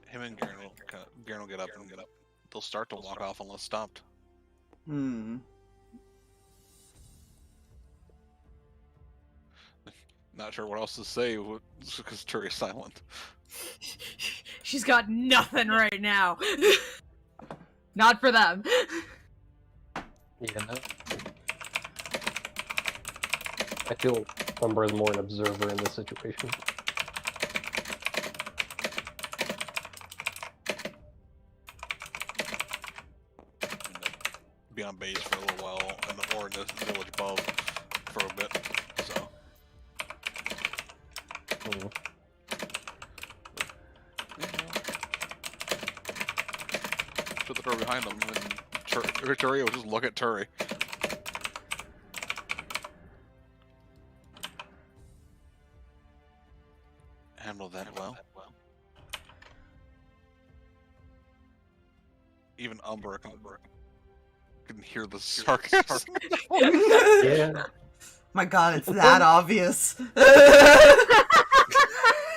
Him and Garen will get up and get up. They'll start to walk off unless stopped. Hmm. Not sure what else to say because Turi's silent. She's got nothing right now. Not for them. Yeah. I feel Umbra is more an observer in this situation. Be on base for a little while, or in the village above for a bit. So shut the door behind them, and Turi will just look at Turi. Handle that well. Even Umbra can hear the sarcasm. Yeah. My god, it's that obvious.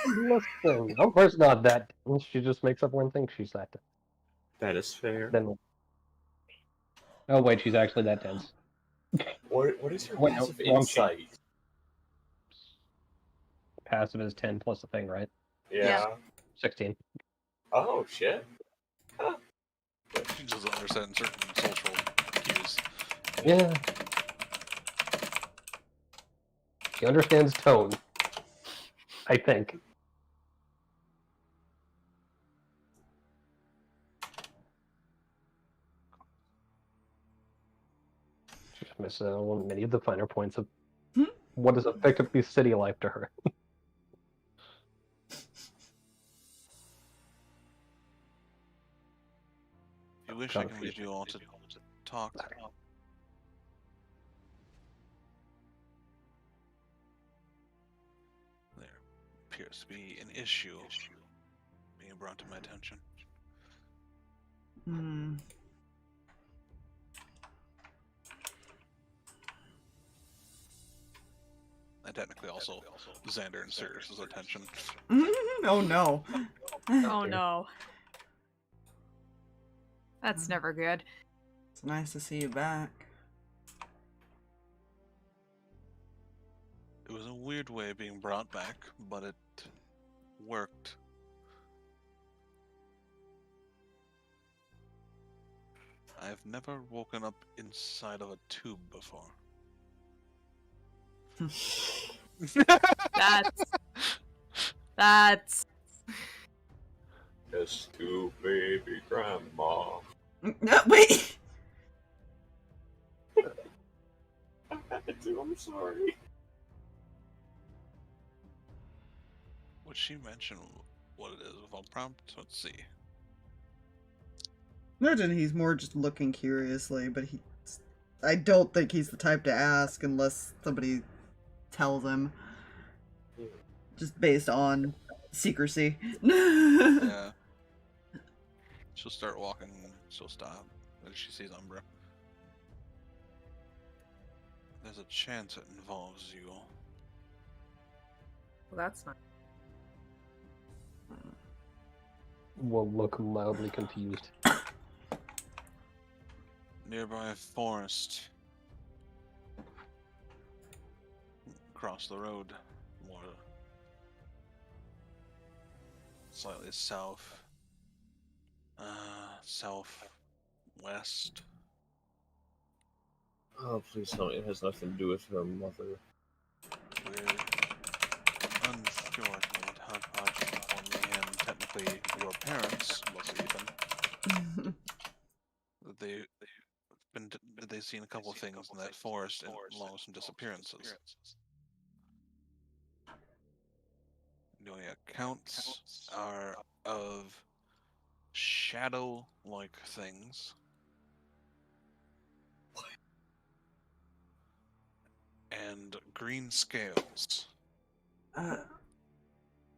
Listen, Umbra's not that. She just makes everyone think she's that. That is fair. Then. Oh wait, she's actually that dense. What is your Wait, no, passive wrong insight? Passive is 10 plus the thing, right? Yeah. 16. Oh shit. She doesn't understand certain social cues. Yeah. She understands tone. I think. She just misses out on many of the finer points of what is effectively city life to her. You wish I could lead you all to talk. There appears to be an issue being brought to my attention. Hmm. And technically also Xander and Sirius's attention. Oh no. Oh no. That's never good. It's nice to see you back. It was a weird way of being brought back, but it worked. I've never woken up inside of a tube before. That's Just to baby grandma. No, wait. I'm sorry. Would she mention what it is without prompt? Let's see. Imagine he's more just looking curiously, but I don't think he's the type to ask unless somebody tells him. Just based on secrecy. Yeah. She'll start walking, she'll stop, and she sees Umbra. There's a chance it involves you. well, that's not. Will look mildly confused. Nearby forest. Across the road, more slightly south, southwest. Oh, please tell me it has nothing to do with her mother. We're unsure what Hodgepodge informed me and technically your parents was even. They've seen a couple of things in that forest and along with some disappearances. The only accounts are of shadow-like things. And green scales.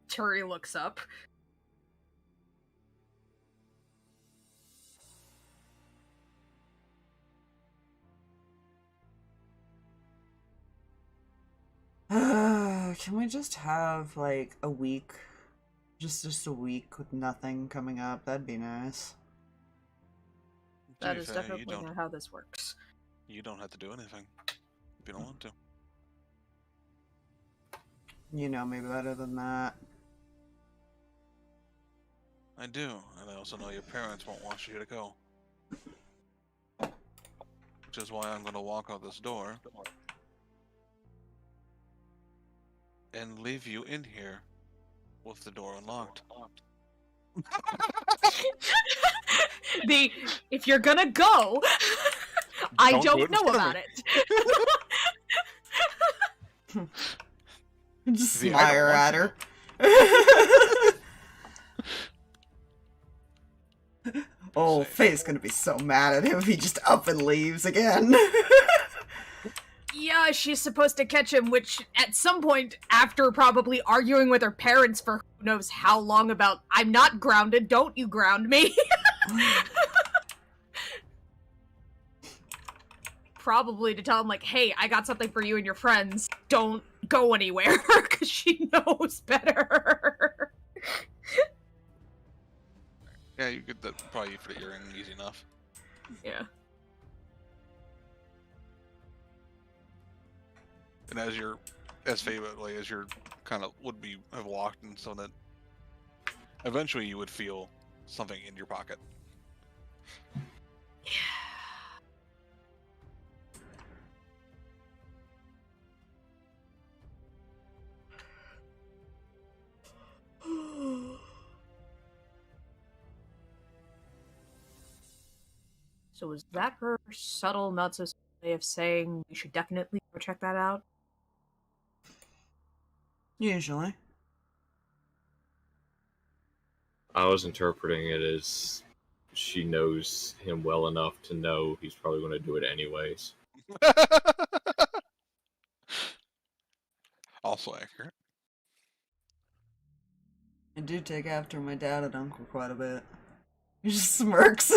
Turi looks up. Can we just have like a week? Just a week with nothing coming up? That'd be nice. That To be is fair, definitely not how this works. You don't have to do anything if you don't want to. You know me better than that. I do, and I also know your parents won't want you to go. Which is why I'm gonna walk out this door and leave you in here with the door unlocked. If you're gonna go, I Don't do don't it in know front of about me. it. Just See, I smile don't at want her. Oh, Say. Faye's gonna be so mad at him if he just up and leaves again. Yeah, she's supposed to catch him, which at some point, after probably arguing with her parents for who knows how long about, I'm not grounded, don't you ground me. Probably to tell him, like, hey, I got something for you and your friends. Don't go anywhere, because she knows better. Yeah, you could probably fit your in easy enough. Yeah. And as you're kind of would be have walked, and so that eventually you would feel something in your pocket. So was that her subtle, not so subtle way of saying we should definitely go check that out? Usually. I was interpreting it as she knows him well enough to know he's probably going to do it anyways. Also accurate. I do take after my dad and uncle quite a bit. He just smirks.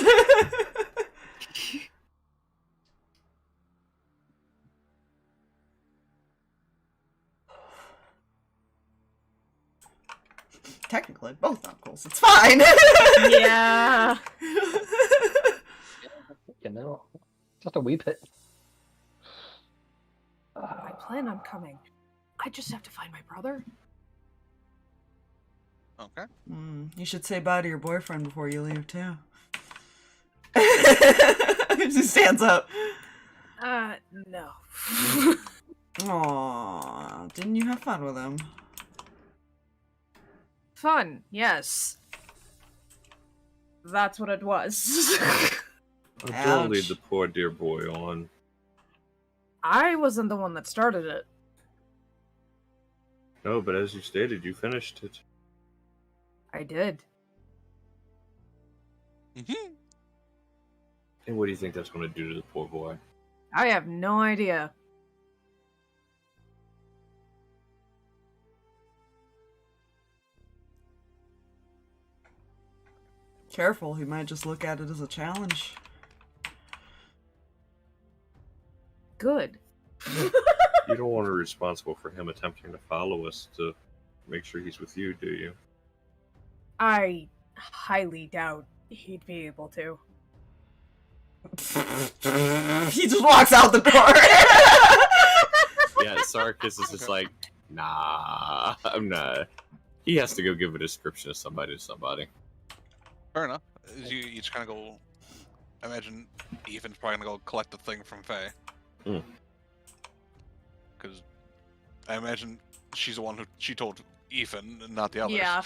Technically, both uncles. It's fine. Yeah. You know, just a wee bit. I plan on coming. I just have to find my brother. Okay. You should say bye to your boyfriend before you leave, too. She stands up. No. Aww, didn't you have fun with him? Fun, yes. That's what it was. Don't lead Ouch. the poor dear boy on. I wasn't the one that started it. No, but as you stated, you finished it. I did. Mm-hmm. And what do you think that's going to do to the poor boy? I have no idea. Careful, he might just look at it as a challenge. Good. You don't want to be responsible for him attempting to follow us to make sure he's with you, do you? I highly doubt he'd be able to. He just walks out the door. Yeah, Sarkas is just like, nah, I'm not. He has to go give a description of somebody to somebody. Fair enough. As you each kind of go, I imagine Ethan's probably gonna go collect the thing from Faye. Because I imagine she's the one who she told Ethan, and not the others. Yeah.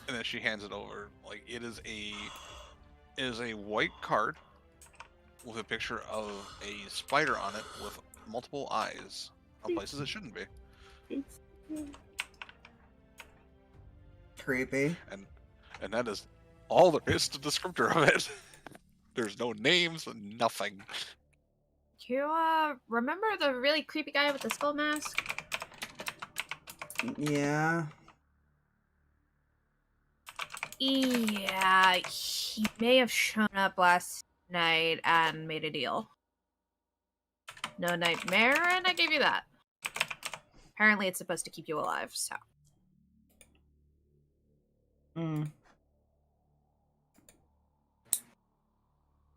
And then she hands it over. Like it is a white card with a picture of a spider on it with multiple eyes on places it shouldn't be. Creepy. And that is all there is to the descriptor of it. There's no names, nothing. You, remember the really creepy guy with the skull mask? Yeah. Yeah, he may have shown up last night and made a deal. No nightmare, and I gave you that. Apparently it's supposed to keep you alive, so.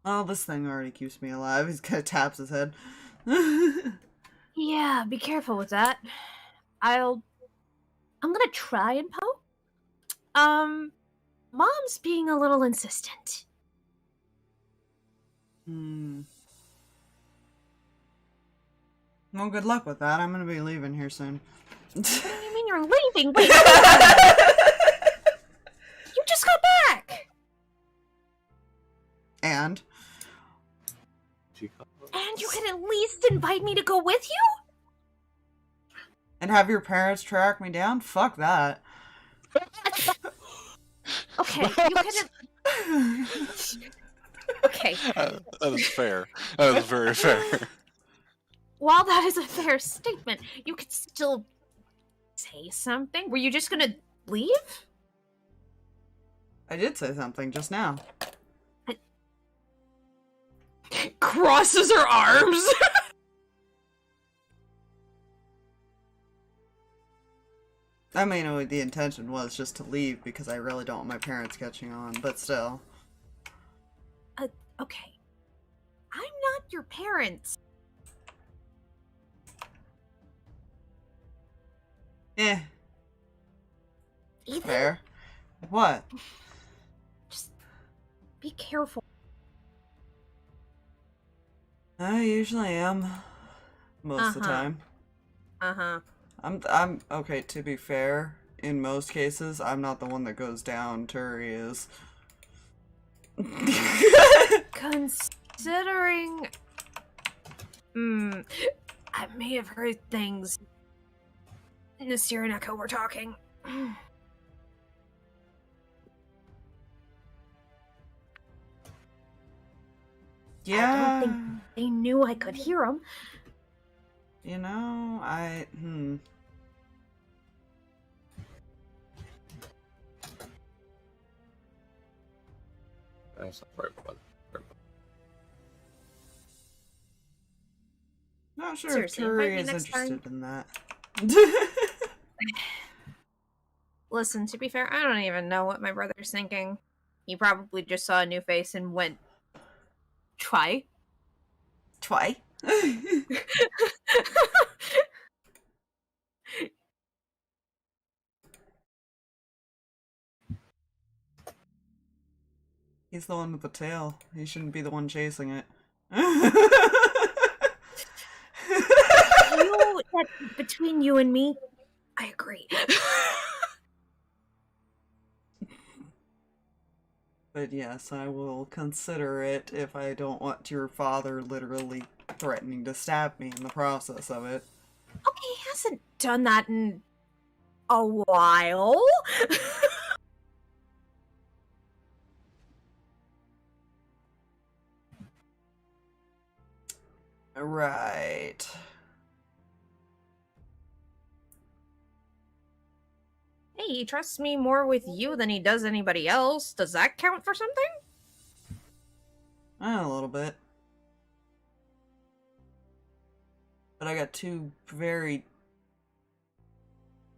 Oh, this thing already keeps me alive. He's kind of taps his head. Yeah, be careful with that. I'm gonna try and poke. Mom's being a little insistent. Well, good luck with that. I'm gonna be leaving here soon. What do you mean you're leaving? Wait, you just got back! And? And you can at least invite me to go with you? And have your parents track me down? Fuck that. Okay, you can... Okay. That is fair. That is very fair. While that is a fair statement, you could still say something. Were you just gonna leave? I did say something just now. Crosses her arms. I mean, the intention was just to leave because I really don't want my parents catching on, but still. Okay. I'm not your parents. Ethan, Fair. What? just be careful. I usually am. Most of the time. Uh-huh. I'm okay, to be fair, in most cases, I'm not the one that goes down, Turi is. Considering... I may have heard things. Nasir and Echo were talking. Yeah. I don't think they knew I could hear them. You know, That's not the right one. Not sure if Seriously, invite Turi me is next time. interested in that. Listen, to be fair, I don't even know what my brother's thinking. He probably just saw a new face and went, try. Twi? He's the one with the tail. He shouldn't be the one chasing it. Between you and me, I agree. But yes, I will consider it if I don't want your father literally threatening to stab me in the process of it. Okay, he hasn't done that in a while. Right. Hey, he trusts me more with you than he does anybody else. Does that count for something? A little bit. But I got two very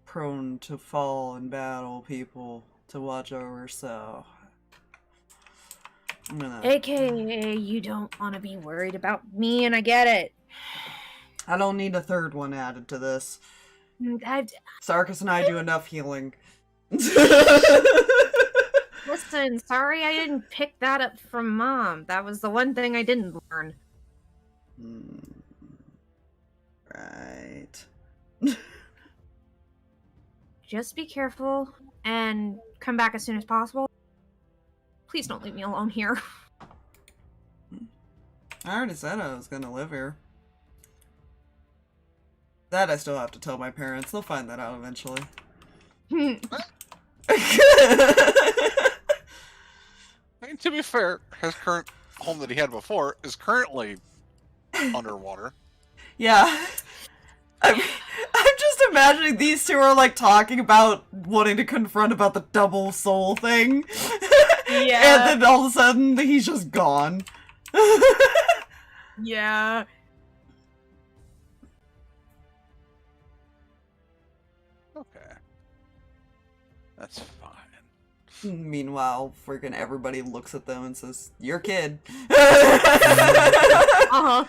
prone to fall in battle people to watch over, so I'm gonna... AKA, you don't want to be worried about me, and I get it. I don't need a third one added to this. I've... Sarkas and I do enough healing. Listen, sorry I didn't pick that up from Mom. That was the one thing I didn't learn. Right. Just be careful and come back as soon as possible. Please don't leave me alone here. I already said I was gonna live here. That I still have to tell my parents. They'll find that out eventually. I mean, to be fair, his current home that he had before is currently underwater. Yeah. I'm just imagining these two are like talking about wanting to confront about the double soul thing. Yeah. And then all of a sudden he's just gone. Yeah. Okay. That's fine. Meanwhile, freaking everybody looks at them and says, "Your kid." Uh-huh.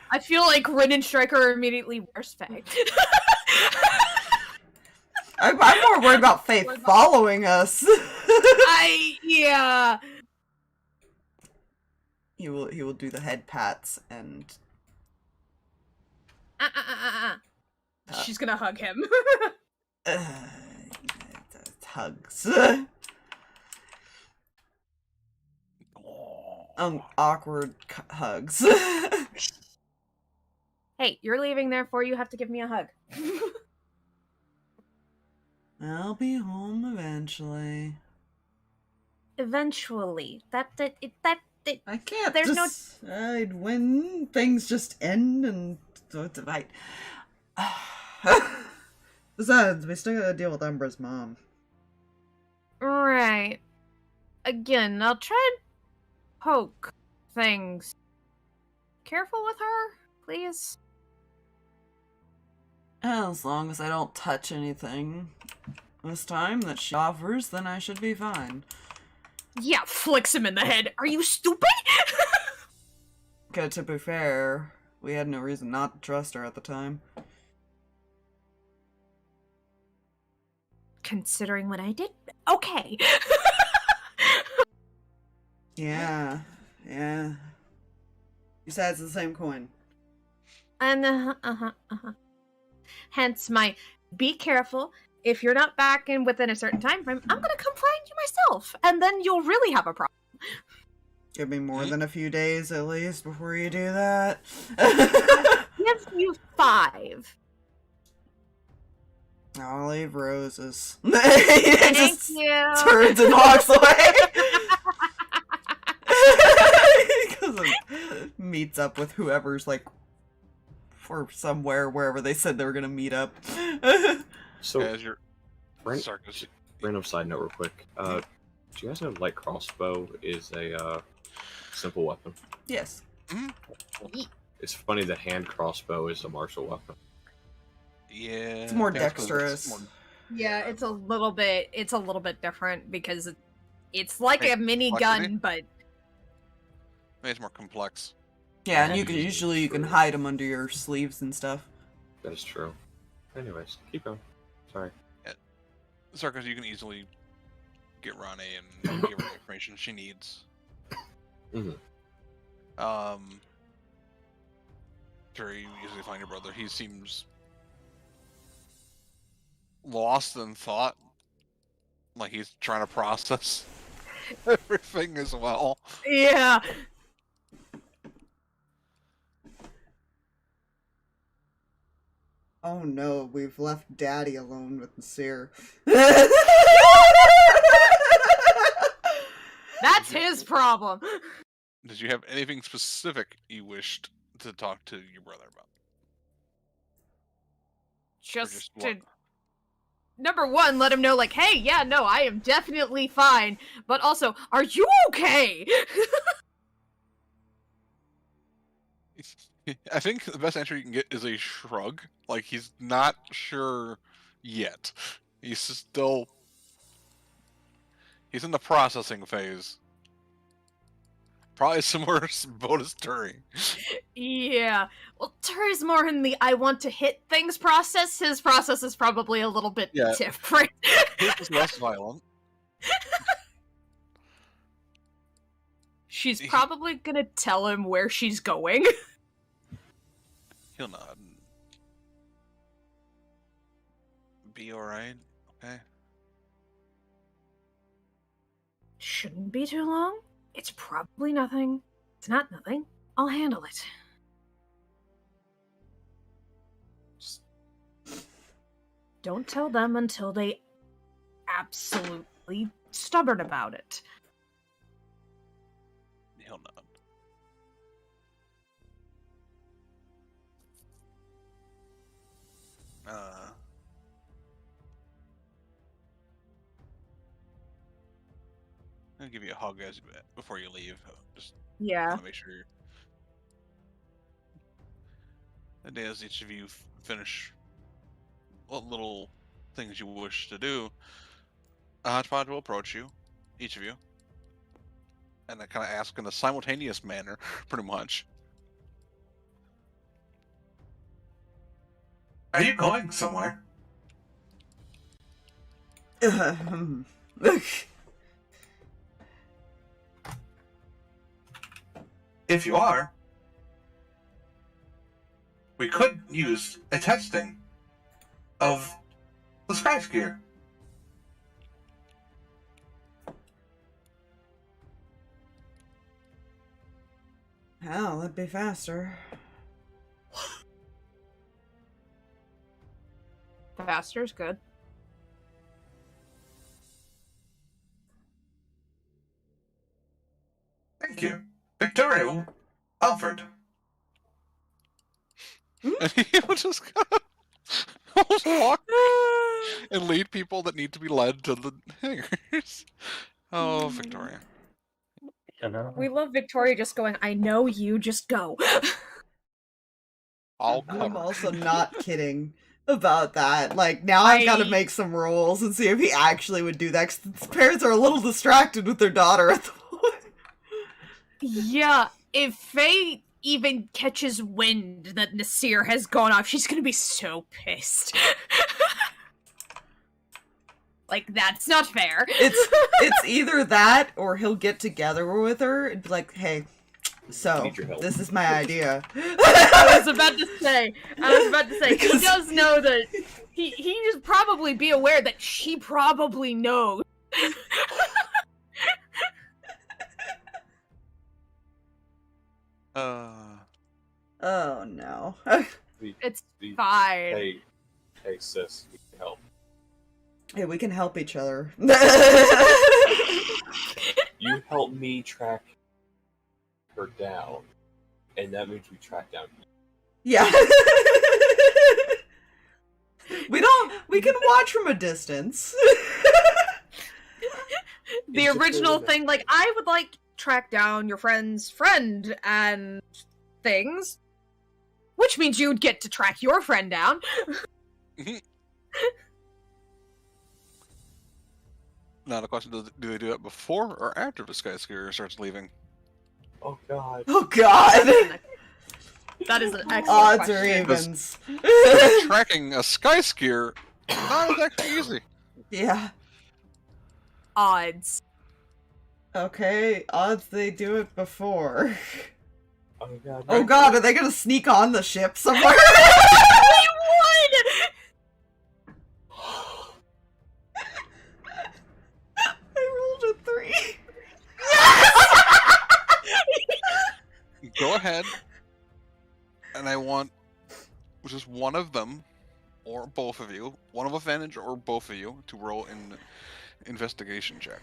I feel like Rin and Striker are immediately worse fact. I'm more worried about Faith following us. Yeah. He will do the head pats and She's gonna hug him. hugs. Awkward hugs. Hey, you're leaving, therefore you have to give me a hug. I'll be home eventually. Eventually. That I can't There's no- decide when things just end and so it's right. Besides, we still gotta deal with Umbra's mom. Right. Again, I'll try and poke things. Careful with her, please. As long as I don't touch anything this time that she offers, then I should be fine. Yeah, flicks him in the head. Are you stupid? Okay, to be fair, we had no reason not to trust her at the time. Considering what I did, okay. Yeah. Besides, the same coin. And hence my be careful. If you're not back in within a certain time frame, I'm gonna come find you myself, and then you'll really have a problem. Give me more than a few days at least before you do that. Give you 5. I'll leave roses. Thank you. Turns and walks away. Because meets up with whoever's like for somewhere wherever they said they were gonna meet up. So, As your Sarkas, random side note real quick. Do you guys know light crossbow is a simple weapon? Yes. It's funny that hand crossbow is a martial weapon. Yeah. It's more I think it's 'cause dexterous. more- Yeah, it's a little bit different because it's like a mini Complexity? gun, but I think it's more complex. Yeah, and Yeah, you can usually you can true. hide them under your sleeves and stuff. That is true. Anyways, keep going. Sorry. Sarkas, you can easily get Rane and give her the information she needs. Mhm. Turi, you usually find your brother. He seems lost in thought. Like he's trying to process everything as well. yeah. Oh no, we've left Daddy alone with Nasir. That's his problem. Did you have anything specific you wished to talk to your brother about? Just what? to number one, let him know, like, hey, yeah, no, I am definitely fine. But also, are you okay? I think the best answer you can get is a shrug. Like he's not sure yet. He's still he's in the processing phase. Probably similar boat as Turi. Yeah. Well, Turi's more in the I want to hit things process. His process is probably a little bit Yeah. different. His is less violent. She's probably gonna tell him where she's going. He'll nod. Be alright. Okay. Shouldn't be too long. It's probably nothing. It's not nothing. I'll handle it. Just don't tell them until they absolutely stubborn about it. He'll nod. I'll give you a hug before you leave. Just Yeah. want to make sure you're... And as each of you finish what little things you wish to do, a Hodgepodge will approach you, each of you, and I kind of ask in a simultaneous manner, pretty much. Are you going somewhere? If you are, we could use a testing of the sky skier. Hell, that'd be faster. Faster's good. Thank you. Victoria, Alfred. And he will just almost walk and lead people that need to be led to the hangars. Oh, Victoria. You know? We love Victoria just going, I know you, just go. I'll I'm cover. also not kidding about that. Like, now I've got to make some rules and see if he actually would do that, 'cause his parents are a little distracted with their daughter at the moment. Yeah, if Faye even catches wind that Nasir has gone off, she's gonna be so pissed. Like, that's not fair. It's either that, or he'll get together with her and be like, hey, so, Need your help. this is my idea. I was about to say, Because- he does know that, he should probably be aware that she probably knows. Oh, no. It's We- fine. Hey, sis, we can help. Hey, we can help each other. You help me track her down, and that means we track down you. Yeah. We can watch from a distance. The It's just original a- thing, like, I would like track down your friend's friend and things, which means you'd get to track your friend down. Now the question, do they do it before or after the sky skier starts leaving? Oh god. Oh, God. That is an excellent Odds or question. evens. Tracking a sky skier, not exactly easy. Yeah. Odds. Okay, odds they do it before. Oh god. Oh god, are they gonna sneak on the ship somewhere? We would! I rolled a 3. Go ahead, and I want just one of them, or both of you, one of advantage or both of you, to roll an investigation check.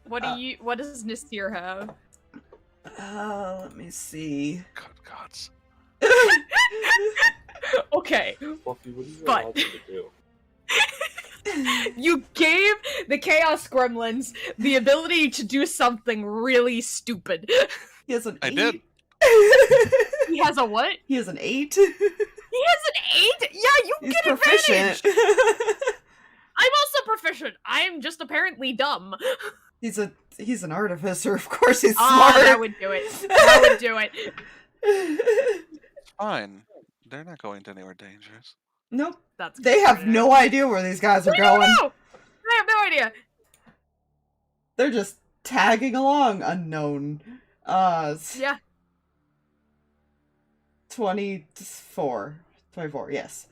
What does Nasir have? Let me see. Good gods. Okay, Fluffy, what are you But- allowed to do? you gave the Chaos Gremlins the ability to do something really stupid. He has an 8. I did. He has a what? He has an 8. He has an 8? Yeah, you He's get proficient. advantage! I'm also proficient. I am just apparently dumb. He's an artificer, of course he's Ah, smart. that would do it. That would do it. Fine. They're not going to anywhere dangerous. Nope. That's They have no idea where these guys are going. No! I have no idea. They're just tagging along, unknown. Yeah. 24. 24, yes.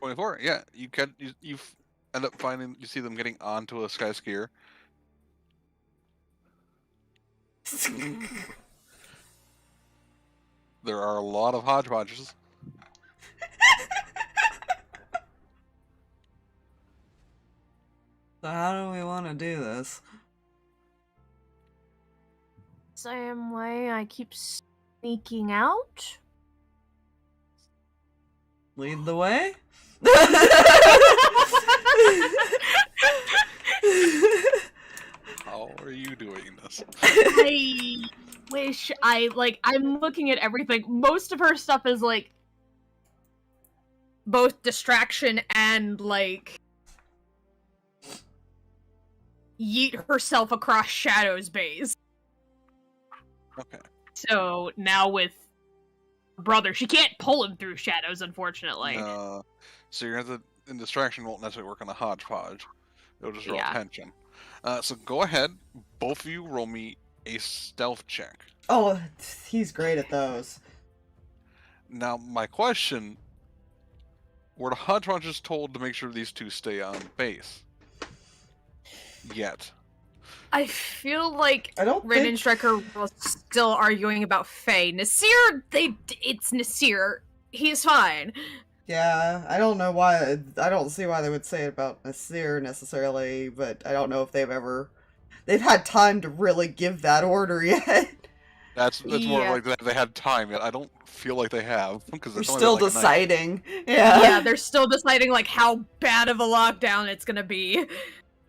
24. Yeah, you end up finding you see them getting onto a sky skier. There are a lot of hodgepodges. So how do we want to do this? Same way I keep sneaking out. Lead the way? How are you doing this? I wish I'm looking at everything. Most of her stuff is like both distraction and like yeet herself across Shadow's base. Okay. So now with her brother, she can't pull him through Shadows, unfortunately. So you're gonna have to and distraction won't necessarily work on the hodgepodge. It'll just draw Yeah. attention. So go ahead, both of you roll me a stealth check. Oh, he's great at those. Now, my question: were the hodgepodges told to make sure these two stay on base? Yet. I feel like I don't Rin and think... Striker were still arguing about Faye. Nasir, it's Nasir. He's fine. Yeah, I don't know why. I don't see why they would say it about Nasir necessarily, but I don't know if they've had time to really give that order yet. That's more Yeah. like they had time yet. I don't feel like they have because They're it's only still been, like, a night. deciding. Yeah. Yeah, they're still deciding like how bad of a lockdown it's gonna be.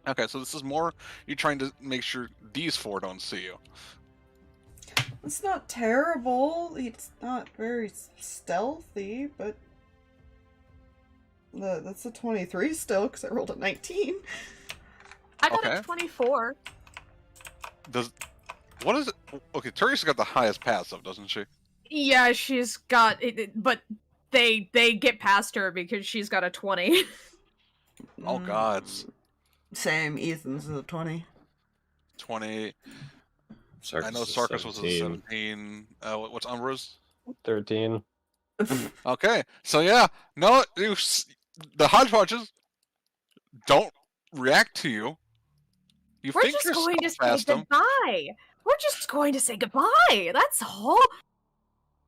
Okay, so this is more you trying to make sure these four don't see you. It's not terrible. It's not very stealthy, but that's a 23 still because I rolled a 19. I got Okay. a 24. What is it? Okay, Turi's got the highest passive, doesn't she? Yeah, she's got it, but they get past her because she's got a 20. Oh gods, Same. Ethan's a 20. 20. Sarkas I know is Sarkas was a 17. 17. What's Umbra's? 13. Okay, so yeah, no, the hodgepodges don't react to you. You We're think just you're going to stealth say past them. goodbye. We're just going to say goodbye. That's all.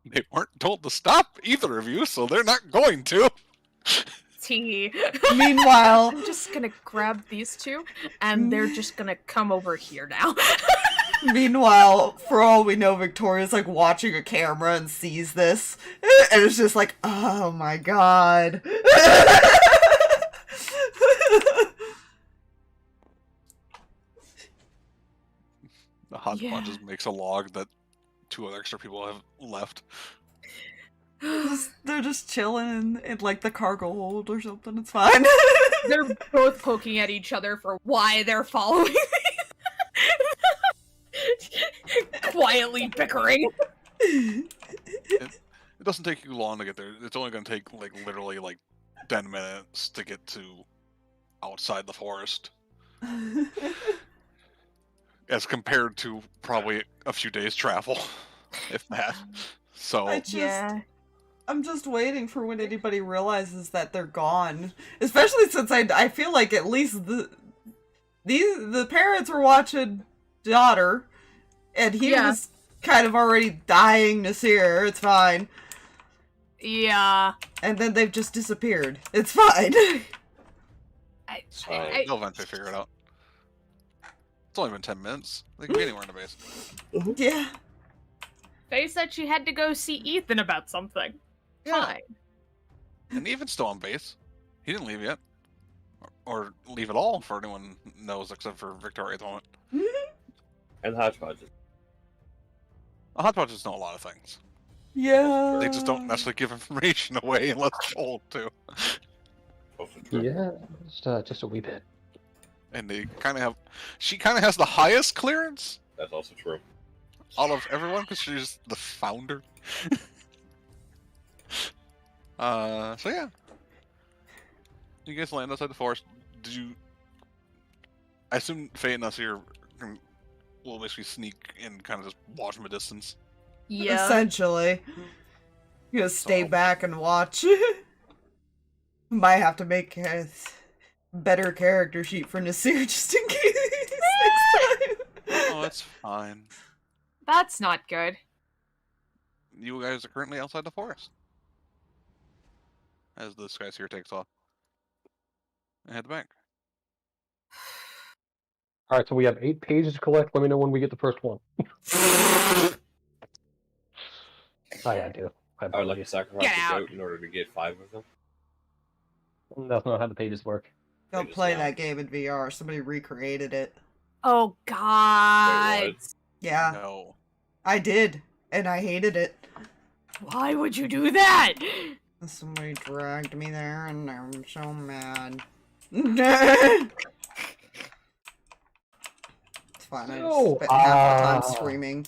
They weren't told to stop, either of you, so they're not going to. T. Meanwhile, I'm just gonna grab these two, and they're just gonna come over here now. for all we know, Victoria's like watching a camera and sees this, and it's just like, oh my god. The hodgepodge Yeah. just makes a log that 2 other extra people have left. They're just chilling in like the cargo hold or something. It's fine. They're both poking at each other for why they're following. Quietly bickering. It doesn't take you long to get there. It's only going to take like literally like 10 minutes to get to outside the forest, as compared to probably a few days travel, if that. So I'm just waiting for when anybody realizes that they're gone. Especially since I feel like at least the parents were watching daughter, and he was kind of already dying Nasir. It's fine. Yeah. And then they've just disappeared. It's fine. they'll eventually figure it out. It's only been 10 minutes. They can be anywhere in the base. Yeah. Faye said she had to go see Ethan about something. Yeah. Fine. And Ethan's still on base. He didn't leave yet. Or leave at all, for anyone knows, except for Victoria at the moment. And the hodgepodges. The hodgepodges know a lot of things. Yeah. They just don't necessarily give information away unless told to. Also true. Yeah, just a wee bit. And they kind of have... She kind of has the highest clearance That's also true. out of everyone, because she's the founder. So yeah. You guys land outside the forest. Did you... I assume Faye and Nasir will basically sneak and kind of just watch from a distance. Yeah. Essentially. You just stay So- back and watch. Might have to make a better character sheet for Nasir just in case next time. Oh, that's fine. That's not good. You guys are currently outside the forest. As this guy's here takes off. And head back. Alright, so we have 8 pages to collect. Let me know when we get the first one. Oh, yeah, I do. I would like to sacrifice Get a out. goat in order to get 5 of them. That's not how the pages work. Don't play that game in VR. Somebody recreated it. Oh God. Wait, Yeah, No. I did. And I hated it. Why would you do that? Somebody dragged me there and I'm so mad. It's fine, I just spent half the time screaming.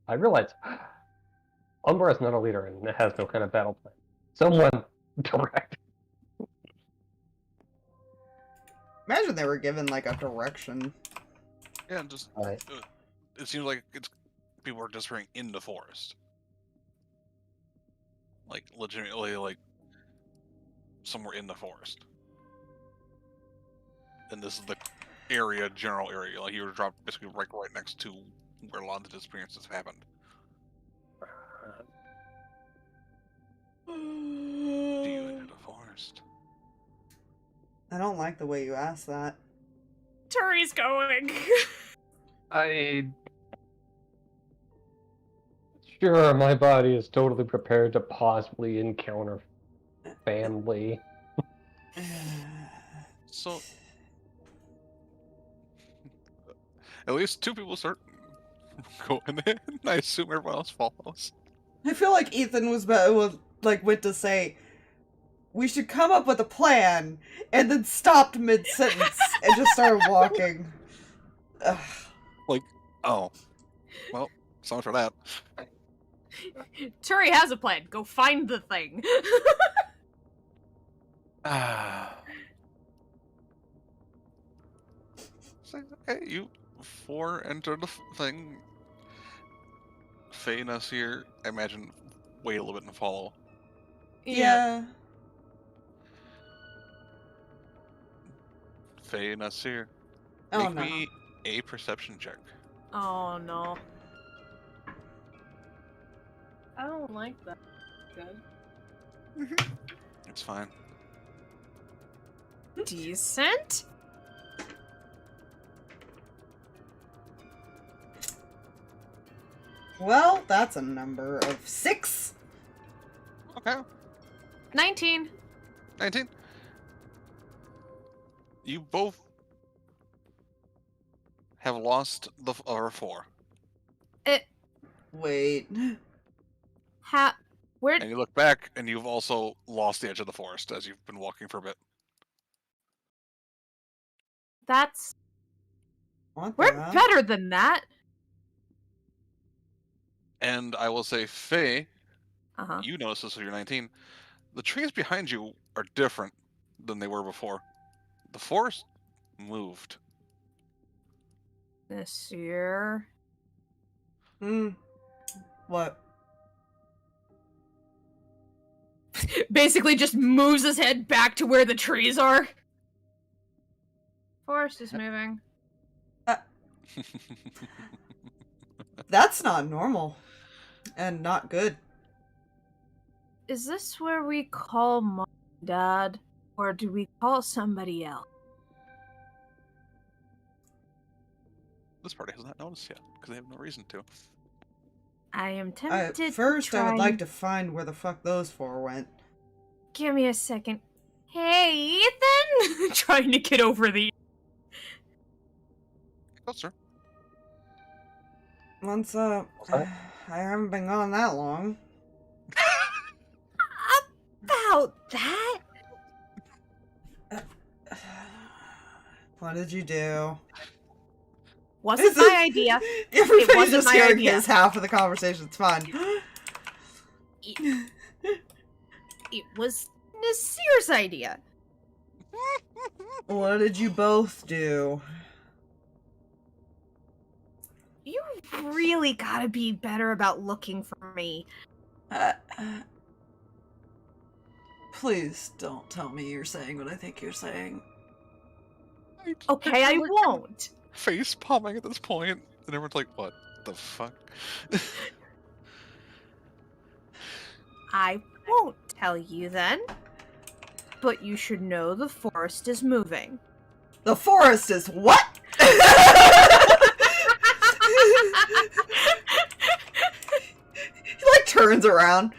I realize Umbra is not a leader and has no kind of battle plan. Someone direct. Imagine they were given like a direction. Yeah, just Right. it seems like people are disappearing in the forest. Like legitimately, like somewhere in the forest. And this is the general area. Like you were dropped basically right next to where a lot of the disappearances have happened. Do you enter the forest? I don't like the way you asked that. Turi's going. Sure, my body is totally prepared to possibly encounter family. So, at least 2 people start going in. I assume everyone else follows. I feel like Ethan went to say, we should come up with a plan, and then stopped mid-sentence and just started walking. Ugh. Like, oh. Well, so much for that. Turi has a plan. Go find the thing. So, okay, you 4 enter the thing. Faye and us here, I imagine, wait a little bit and follow. Yeah. Faye and us here. Oh, Make no. me a perception check. Oh no. I don't like that. Good. It's fine. Decent. Well, that's a number of 6. Okay. 19. 19. You both have lost the 4. Wait. Where? And you look back, and you've also lost the edge of the forest as you've been walking for a bit. That's. What the We're hell? better than that. And I will say, Faye, Uh-huh. you notice this when you're 19. The trees behind you are different than they were before. The forest moved. This year. What? Basically just moves his head back to where the trees are. Forest is moving. That's not normal. And not good. Is this where we call Mom and Dad? Or do we call somebody else? This party has not noticed yet, because they have no reason to. I am tempted First, to I would try like and- to find where the fuck those 4 went. Give me a second. Hey, Ethan! Trying to get over the... Closer. What's up? I haven't been gone that long. About that? What did you do? Wasn't my idea. Everybody's wasn't just my hearing idea. his half of the conversation. It's fine. It was Nasir's idea. What did you both do? You really gotta be better about looking for me. Please don't tell me you're saying what I think you're saying. Okay, I won't. Face palming at this point, and everyone's like, what the fuck? I won't tell you then. But you should know the forest is moving. The forest is what? He like turns around.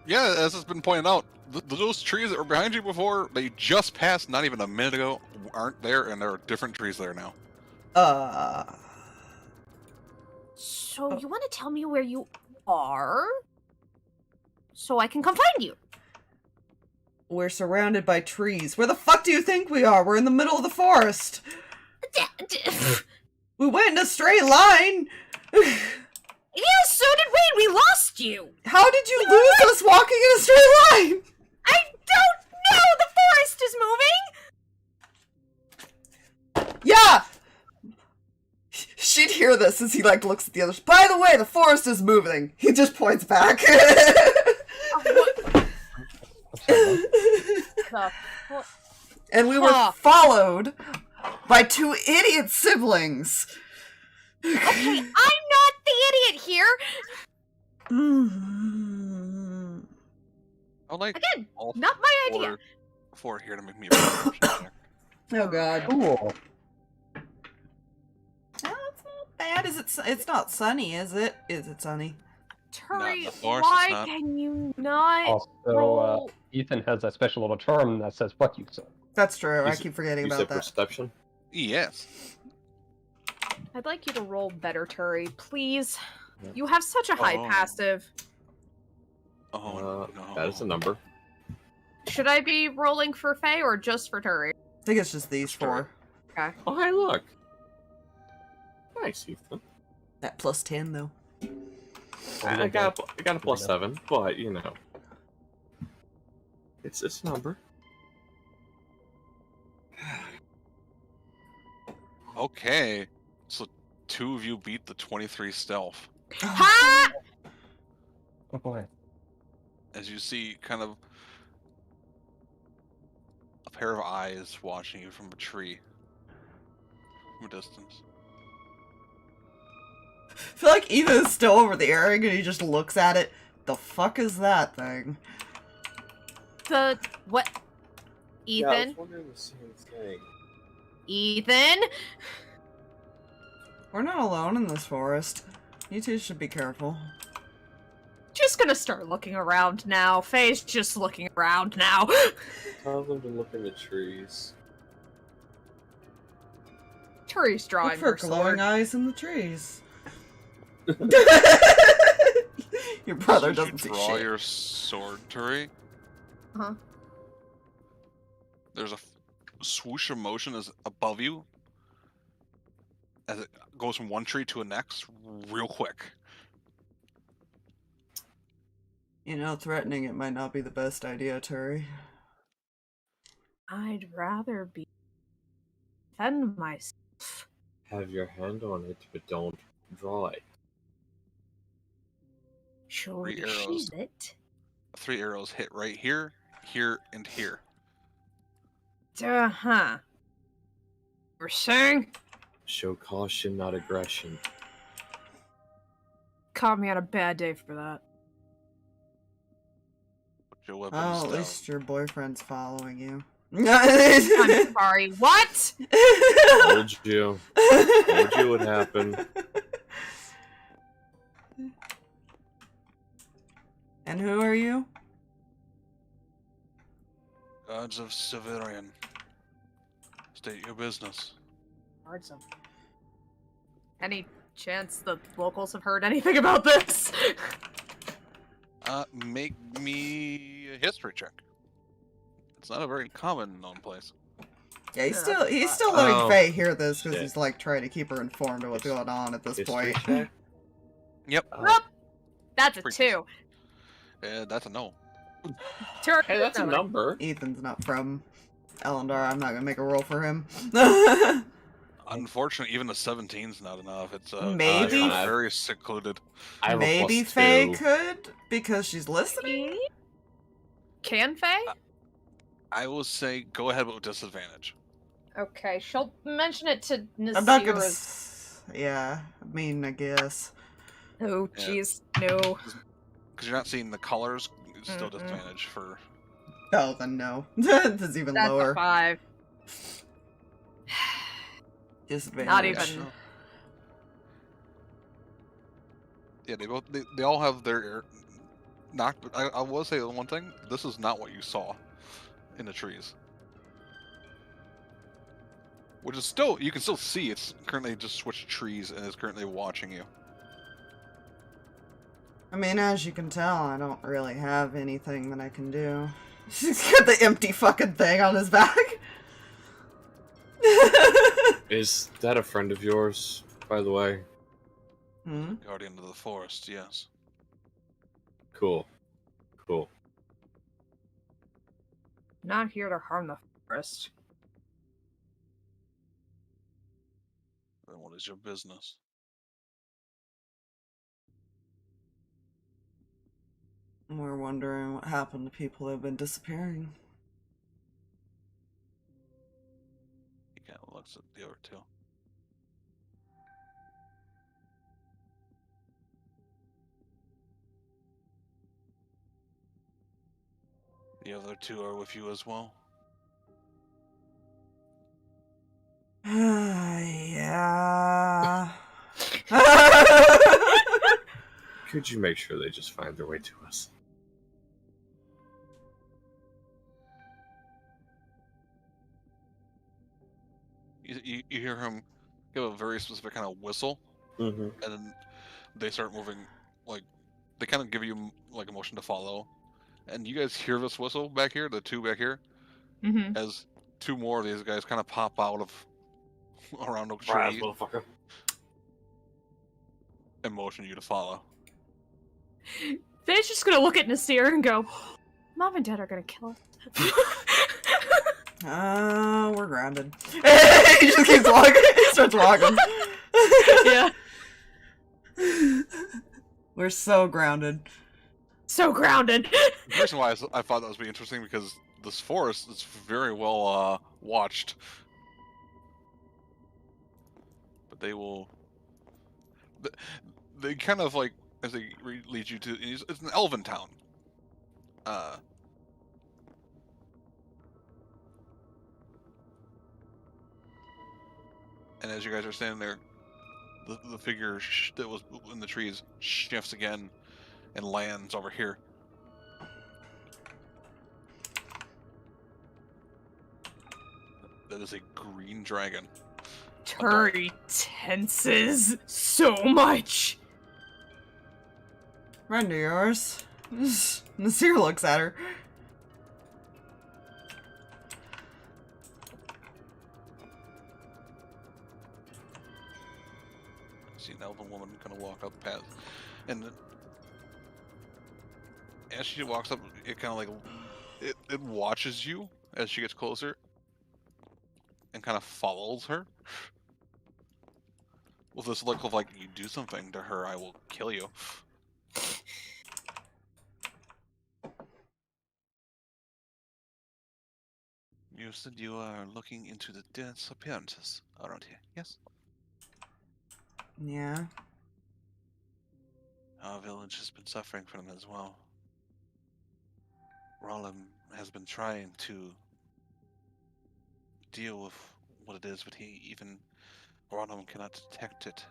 Yeah, as has been pointed out, those trees that were behind you before, they just passed not even a minute ago, aren't there, and there are different trees there now. So you want to tell me where you are? So I can come find you. We're surrounded by trees. Where the fuck do you think we are? We're in the middle of the forest. We went in a straight line. Yeah, so did we. We lost lost you. How did you lose us walking in a straight line? I don't know. The forest is moving. Yeah! She'd hear this as he, like, looks at the others. By the way, the forest is moving. He just points back. And we were followed by 2 idiot siblings. Okay, I'm not the idiot here. I'd like Again, all not my idea. four here to make me a perception check. Oh god. Cool. Oh, it's not bad. Is it? It's not sunny, is it? Is it sunny? Turi, the forest, why it's not. can you not Also, roll? Ethan has that special little charm that says what you said. That's true. I You keep forgetting You about said that. perception? Yes. I'd like you to roll better, Turi, please. You have such a high Oh. passive. Oh, no. That is a number. Should I be rolling for Faye or just for Turi? I think it's just these Sure. 4. Oh, hey, look. Nice, Ethan. That plus 10 though. I got a plus 7, but you know, it's a number. Okay. So 2 of you beat the 23 stealth. Ha! Oh boy. As you see kind of a pair of eyes watching you from a tree. From a distance. I feel like Ethan is still over the earring and he just looks at it. The fuck is that thing? The what? Yeah, I Ethan? was wondering the same thing. Ethan? We're not alone in this forest. You two should be careful. Just gonna start looking around now. Faye's just looking around now. Tell them to look in the trees. Turi's drawing Look for her glowing sword. eyes in the trees. Your brother As you doesn't see draw shit. your sword, Turi. Uh-huh. There's a swoosh of motion as above you as it goes from one tree to the next real quick. You know, threatening it might not be the best idea, Turi. I'd rather be defend myself. Have your hand on it, but don't draw it. Should 3 arrows. sheath it? 3 arrows hit right here, here, and here. Uh-huh. We're saying? Show caution, not aggression. Caught me on a bad day for that. Put your weapons Oh, at down. least your boyfriend's following you. I'm sorry. What? Told you. Told you would happen. And who are you? Gods of Severian. State your business. Any chance the locals have heard anything about this? Make me a history check. It's not a very common known place. Yeah, he's still letting Oh, Faye hear this because shit. he's like trying to keep her informed of what's going on at this History point. check? Yep. Nope. That's a Freaks. 2. That's a no. Turi, Hey, that's a number. Ethan's not from Elondar. I'm not gonna make a roll for him. Unfortunately, even a 17's not enough. It's Maybe- very secluded. I have a Maybe plus Faye 2. could because she's listening. Can Faye? I will say go ahead with disadvantage. Okay, she'll mention it to Nasira. I'm not gonna. Yeah, I mean, I guess. Oh, Yeah. jeez, no. Because you're not seeing the colors, it's still Mm-mm. disadvantage for. Oh, then no. That's even That's lower. a 5. Disadvantage. Not even. Yeah, they all have their knock. I will say the one thing. This is not what you saw in the trees. Which is still, you can still see it's currently just switched trees and is currently watching you. I mean, as you can tell, I don't really have anything that I can do. He's got the empty fucking thing on his back. Is that a friend of yours, by the way? Hmm? Guardian of the forest, yes. Cool. Cool. Not here to harm the forest. Then what is your business? We're wondering what happened to people that have been disappearing. He kind of looks at the other two. The other two are with you as well? Yeah. Could you make sure they just find their way to us? You hear him give a very specific kind of whistle, Mm-hmm. and then they start moving, like, they kind of give you, like, a motion to follow. And you guys hear this whistle back here, the two back here, Mm-hmm. as two more of these guys kind of pop out of around a Surprise, tree motherfucker. and motion you to follow. Faye's just gonna look at Nasir and go, Mom and Dad are gonna kill us. We're grounded. He just keeps walking. He starts walking. Yeah. We're so grounded. So grounded. The reason why I thought that was be interesting because this forest is very well watched. But they will. They kind of like as they lead you to. It's an elven town. And as you guys are standing there, the figure that was in the trees shifts again and lands over here. That is a green dragon. Turi tenses so much. Friend of yours. Nasir looks at her. See an elven woman kind of walk up the path, and as she walks up, it kind of like it watches you as she gets closer, and kind of follows her. With this look of like, you do something to her, I will kill you. You said you are looking into the disappearances around here, yes? Yeah. Our village has been suffering from them as well. Rollum has been trying to deal with what it is, but Rollum cannot detect it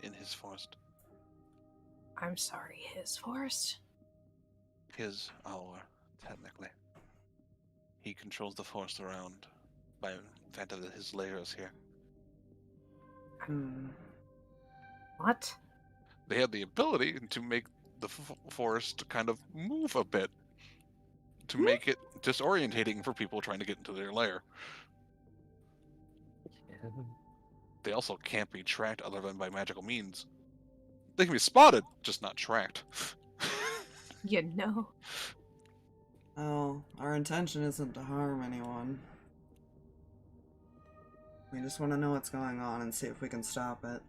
in his forest. I'm sorry, his forest? Our, technically. He controls the forest around by fact of his layers here. Hmm. What? They had the ability to make the forest kind of move a bit to make it disorientating for people trying to get into their lair. They also can't be tracked other than by magical means. They can be spotted, just not tracked. You know. Well, our intention isn't to harm anyone. We just want to know what's going on and see if we can stop it.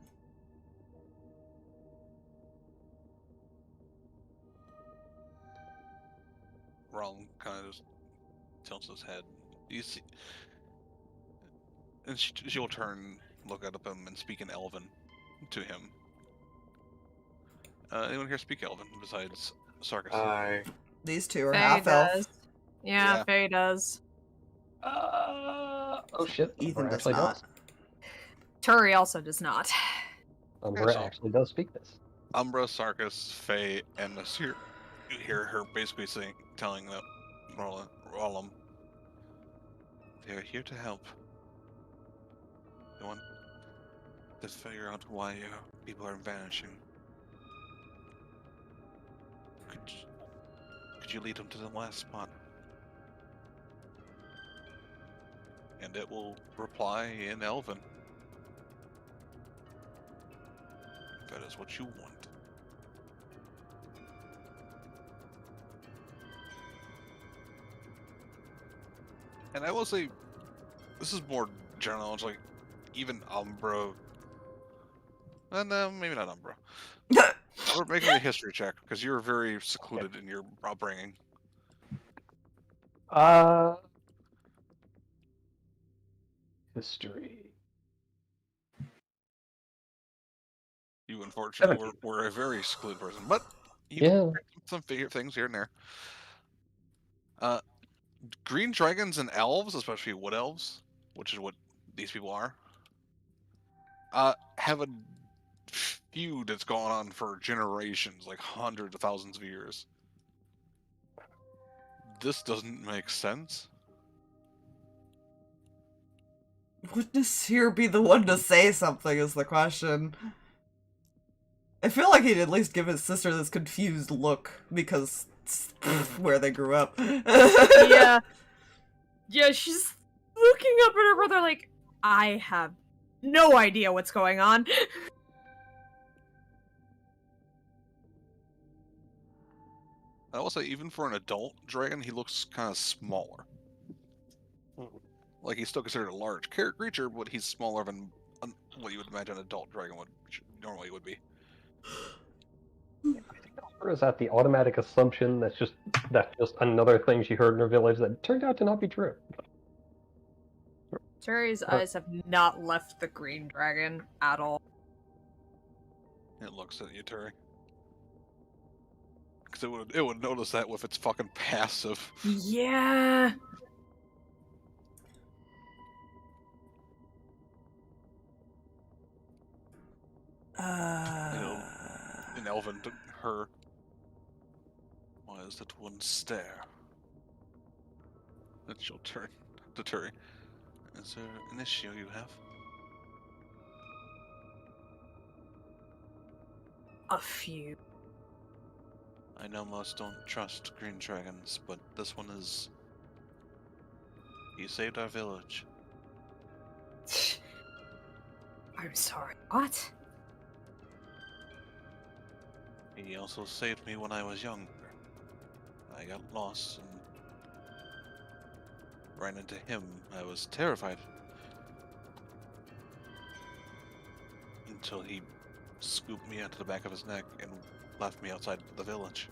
Rollum kind of just tilts his head. You see, and she'll turn, look at him, and speak in Elven to him. Anyone here speak Elven besides Sarkas? These two are Faye half elf. does. Yeah, Yeah. Faye does. Oh shit. Ethan Umbra does actually not. Turi also does not. Umbra so- actually does speak this. Umbra, Sarkas, Faye, and Nasir. You hear her basically telling that Rollum, they are here to help. They want to figure out why people are vanishing. Could you lead them to the last spot? And it will reply in Elven. If that is what you want. And I will say, this is more general. It's like even Umbra, and maybe not Umbra. We're making a history check because you're very secluded in your upbringing. History. You unfortunately 17. were a very secluded person, but you Yeah. some things here and there. Green dragons and elves, especially wood elves, which is what these people are, have a feud that's gone on for generations, like hundreds of thousands of years. This doesn't make sense. Wouldn't Nasir be the one to say something is the question. I feel like he'd at least give his sister this confused look, because it's where they grew up. Yeah. Yeah, she's looking up at her brother like, I have no idea what's going on. I will say, even for an adult dragon, he looks kind of smaller. Like, he's still considered a large creature, but he's smaller than what you would imagine an adult dragon would normally would be. I think Umbra is at the automatic assumption that's just another thing she heard in her village that turned out to not be true. Turi's eyes have not left the green dragon at all. It looks at you, Turi. Because it would notice that with its fucking passive. Yeah. In Elven, to her. Why is that one stare? Then she'll turn to Turi. Is there an issue you have? A few. I know most don't trust green dragons, but this one is... He saved our village. I'm sorry. What? He also saved me when I was younger. I got lost and ran into him. I was terrified. Until he scooped me onto the back of his neck and left me outside the village.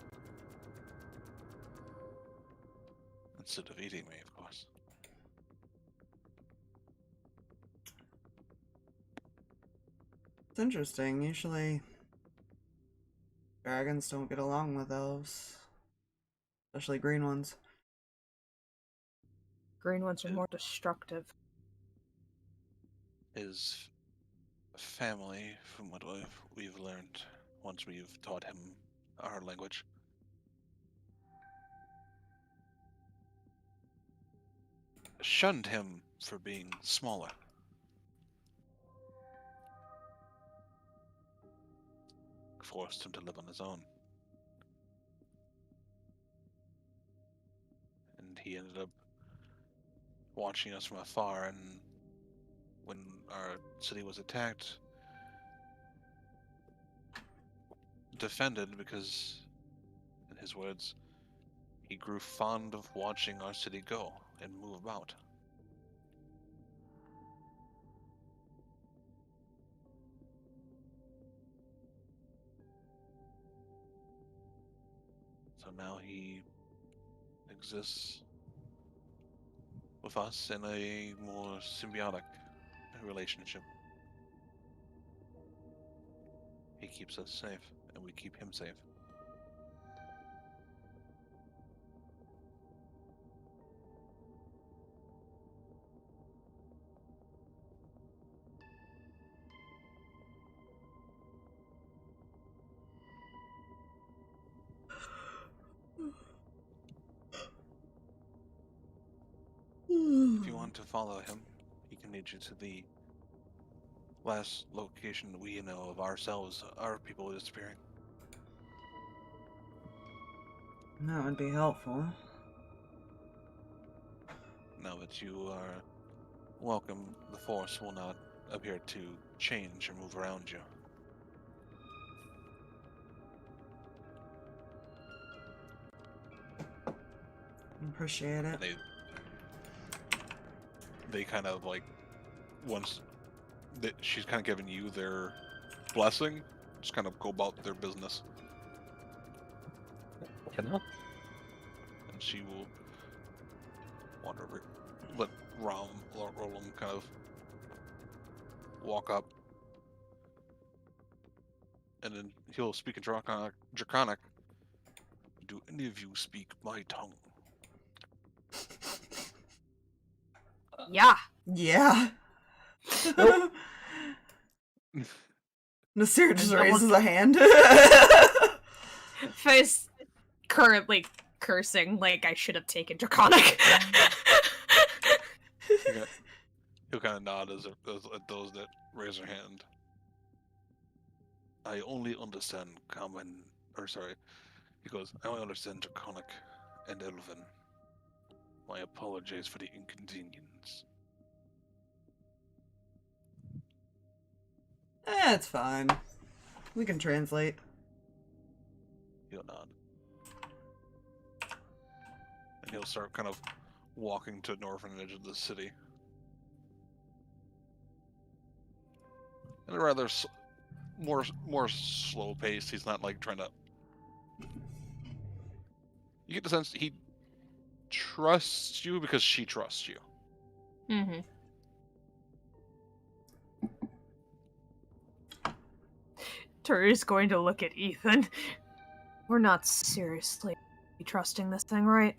Instead of eating me, of course. It's interesting. Usually, dragons don't get along with elves. Especially green ones. Green ones are more destructive. His family, from what we've learned once we've taught him our language, shunned him for being smaller. Forced him to live on his own. And he ended up watching us from afar, and when our city was attacked, defended because, in his words, he grew fond of watching our city go and move about. So now he exists with us in a more symbiotic relationship. He keeps us safe, and we keep him safe. If you want to follow him, he can lead you to the last location we know of ourselves, our people disappearing. That would be helpful. Now that you are welcome, the Force will not appear to change or move around you. Appreciate it. they kind of like, once that she's kind of given you their blessing, just kind of go about their business, You know? and she will wander over, let Roland kind of walk up, and then he'll speak in Draconic. Do any of you speak my tongue? Yeah. Yeah. Nope. Nasir just And raises a hand. Face currently cursing like I should have taken Draconic. He'll kind of nod as at those that raise their hand. I only understand common, or sorry, he goes, I only understand Draconic and Elven. My apologies for the inconvenience. It's fine. We can translate. He'll nod. And he'll start kind of walking to the northern edge of the city. And a rather more slow paced. He's not like trying to. You get the sense he trusts you because she trusts you. Mm-hmm. Turi's going to look at Ethan. We're not seriously trusting this thing, right?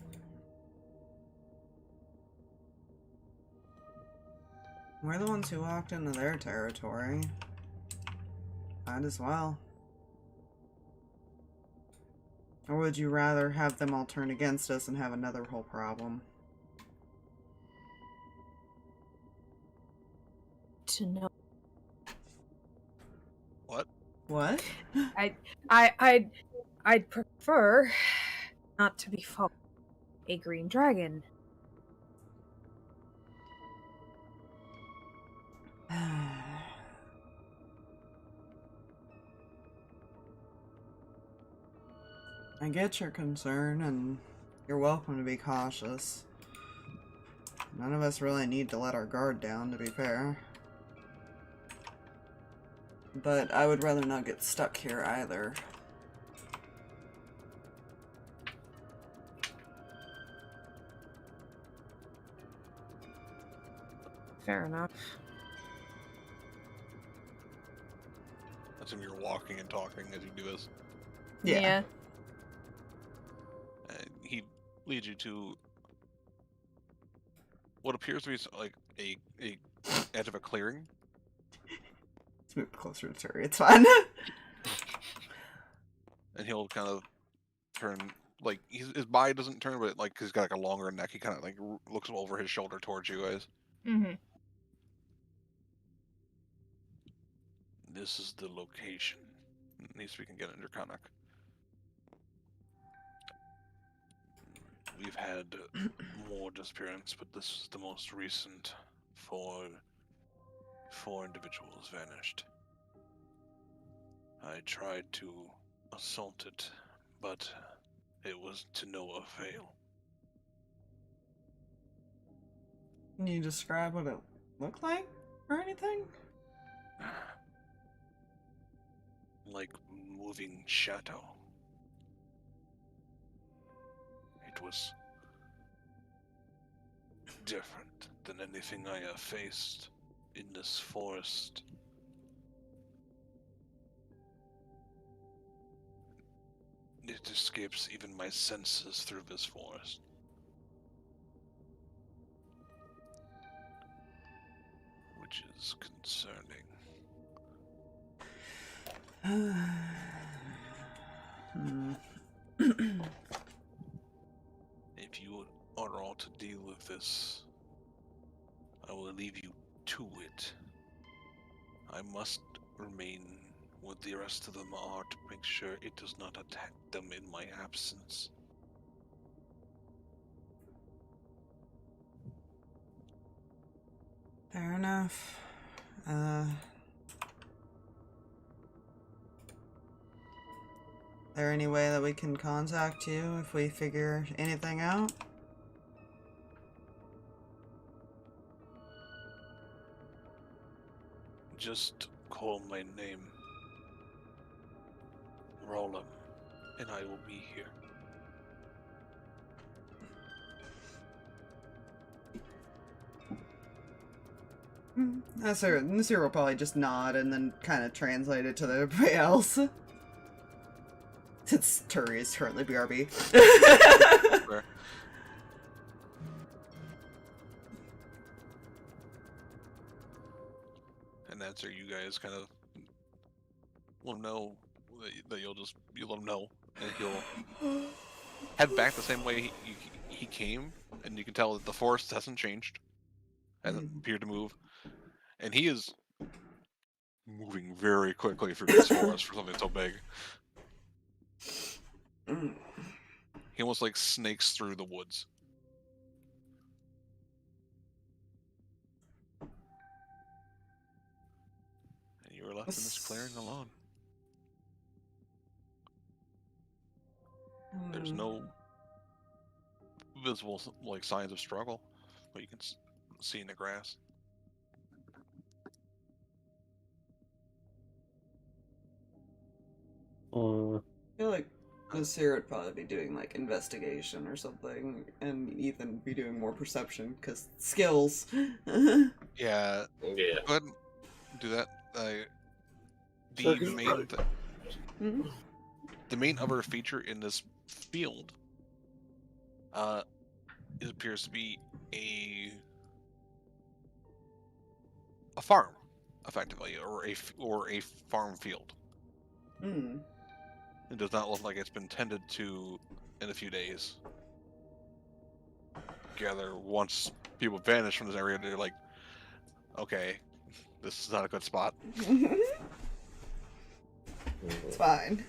We're the ones who walked into their territory. Might as well. Or would you rather have them all turn against us and have another whole problem? To know. What? I'd prefer not to be fought by a green dragon. I get your concern, and you're welcome to be cautious. None of us really need to let our guard down, to be fair. But I would rather not get stuck here either. Fair enough. That's when you're walking and talking as you do this. Yeah. He leads you to what appears to be like a edge of a clearing. Let's move closer to Turi, it's fine. And he'll kind of turn, like, his body doesn't turn, but like he's got like a longer neck. He kind of like looks over his shoulder towards you guys. Mm-hmm. This is the location. And he's speaking again in Draconic. We've had more disappearance, but this is the most recent. Four individuals vanished. I tried to assault it, but it was to no avail. Can you describe what it looked like or anything? Like moving shadow. It was different than anything I have faced in this forest. It escapes even my senses through this forest. Which is concerning. If you are all to deal with this, I will leave you to it. I must remain what the rest of them are to make sure it does not attack them in my absence. Fair enough. There any way that we can contact you if we figure anything out? Just call my name. Roland, and I will be here. Nasir will probably just nod and then kind of translate it to everybody else. Since Turi is currently BRB. Where? And that's where you guys kind of let him know that you'll let him know, and he'll head back the same way he came, and you can tell that the forest hasn't changed, hasn't appeared to move, and he is moving very quickly through this forest for something so big. He almost like snakes through the woods. And you were left in this clearing alone. There's no visible like signs of struggle, but you can see in the grass. I feel like Nasir would probably be doing like investigation or something, and Ethan be doing more perception because skills. Yeah. Yeah. Go ahead and do that. The main other feature in this field, it appears to be a farm, effectively, or a farm field. It does not look like it's been tended to in a few days. Gather once people vanish from this area, they're like, okay, this is not a good spot. It's fine.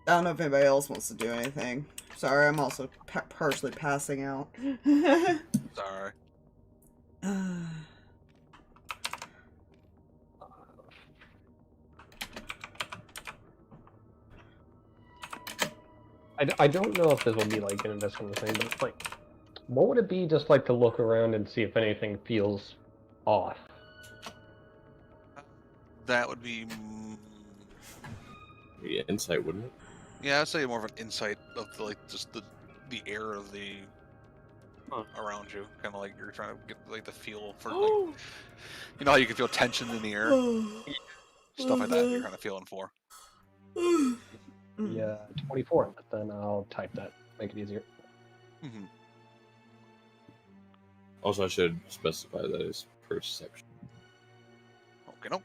I don't know if anybody else wants to do anything. Sorry, I'm also partially passing out. Sorry. I don't know if this will be like an investment thing, but it's like, what would it be just like to look around and see if anything feels off? That would be. Yeah, insight, wouldn't it? Yeah, I'd say more of an insight of just the air of the around you, kind of like you're trying to get like the feel for like, you know how you can feel tension in the air, stuff like that. You're kind of feeling for. Yeah, 24, but then I'll type that, make it easier. Mm-hmm. Also, I should specify that as perception. Okay, nope.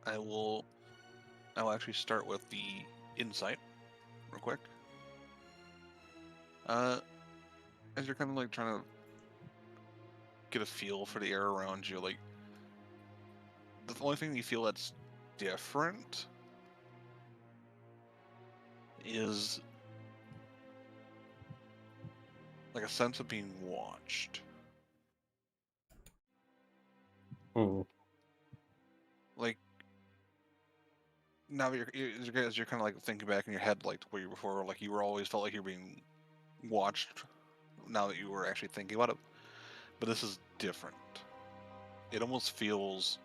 I will actually start with the insight, real quick. As you're kind of like trying to get a feel for the air around you, like the only thing you feel that's different is like a sense of being watched. Like now that as you're kind of like thinking back in your head, like where you were before, like you were always felt like you're being watched. Now that you were actually thinking about it, but this is different. It almost feels.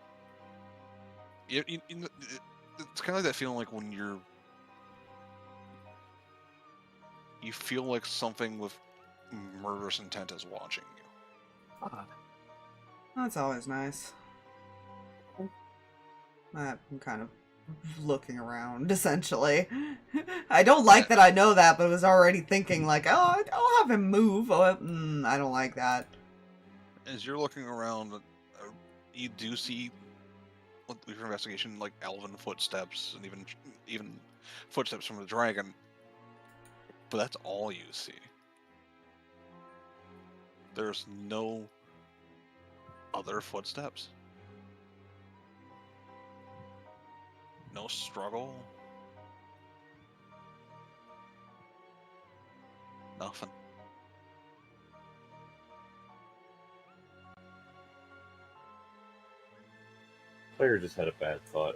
It's kind of like that feeling like when you feel like something with murderous intent is watching you. That's always nice. I'm kind of looking around, essentially. I don't like that I know that, but I was already thinking like, oh, I'll have him move. Oh, I don't like that. As you're looking around, you do see, with your investigation, like elven footsteps and even footsteps from the dragon. But that's all you see. There's no other footsteps. No struggle. Nothing. Player just had a bad thought.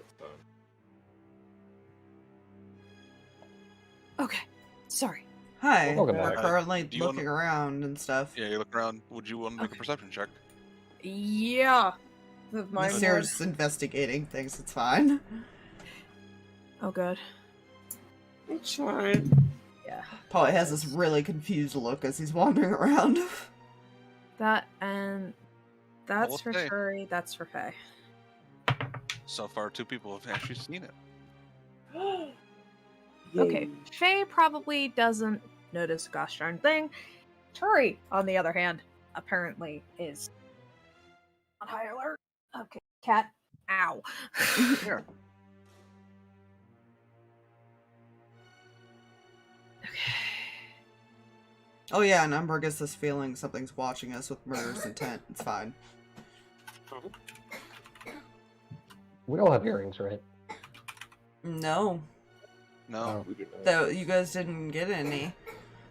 Okay. Hi. Welcome We're back. currently Do you looking around and stuff. Yeah, you look around. Would you want to make a perception check? Yeah. With my Nasir's investigating things. It's fine. Oh god. It's fine. Yeah. Probably has this really confused look as he's wandering around. That and that's Well, for okay. Turi, that's for Faye. So far, 2 people have actually seen it. Okay, Faye probably doesn't notice a gosh darn thing. Turi, on the other hand, apparently is on high alert. Okay, cat. Ow. Here. Oh yeah, and Umbra gets this feeling something's watching us with murderous intent. It's fine. We all have earrings, right? No. No. We do not. Though you guys didn't get any.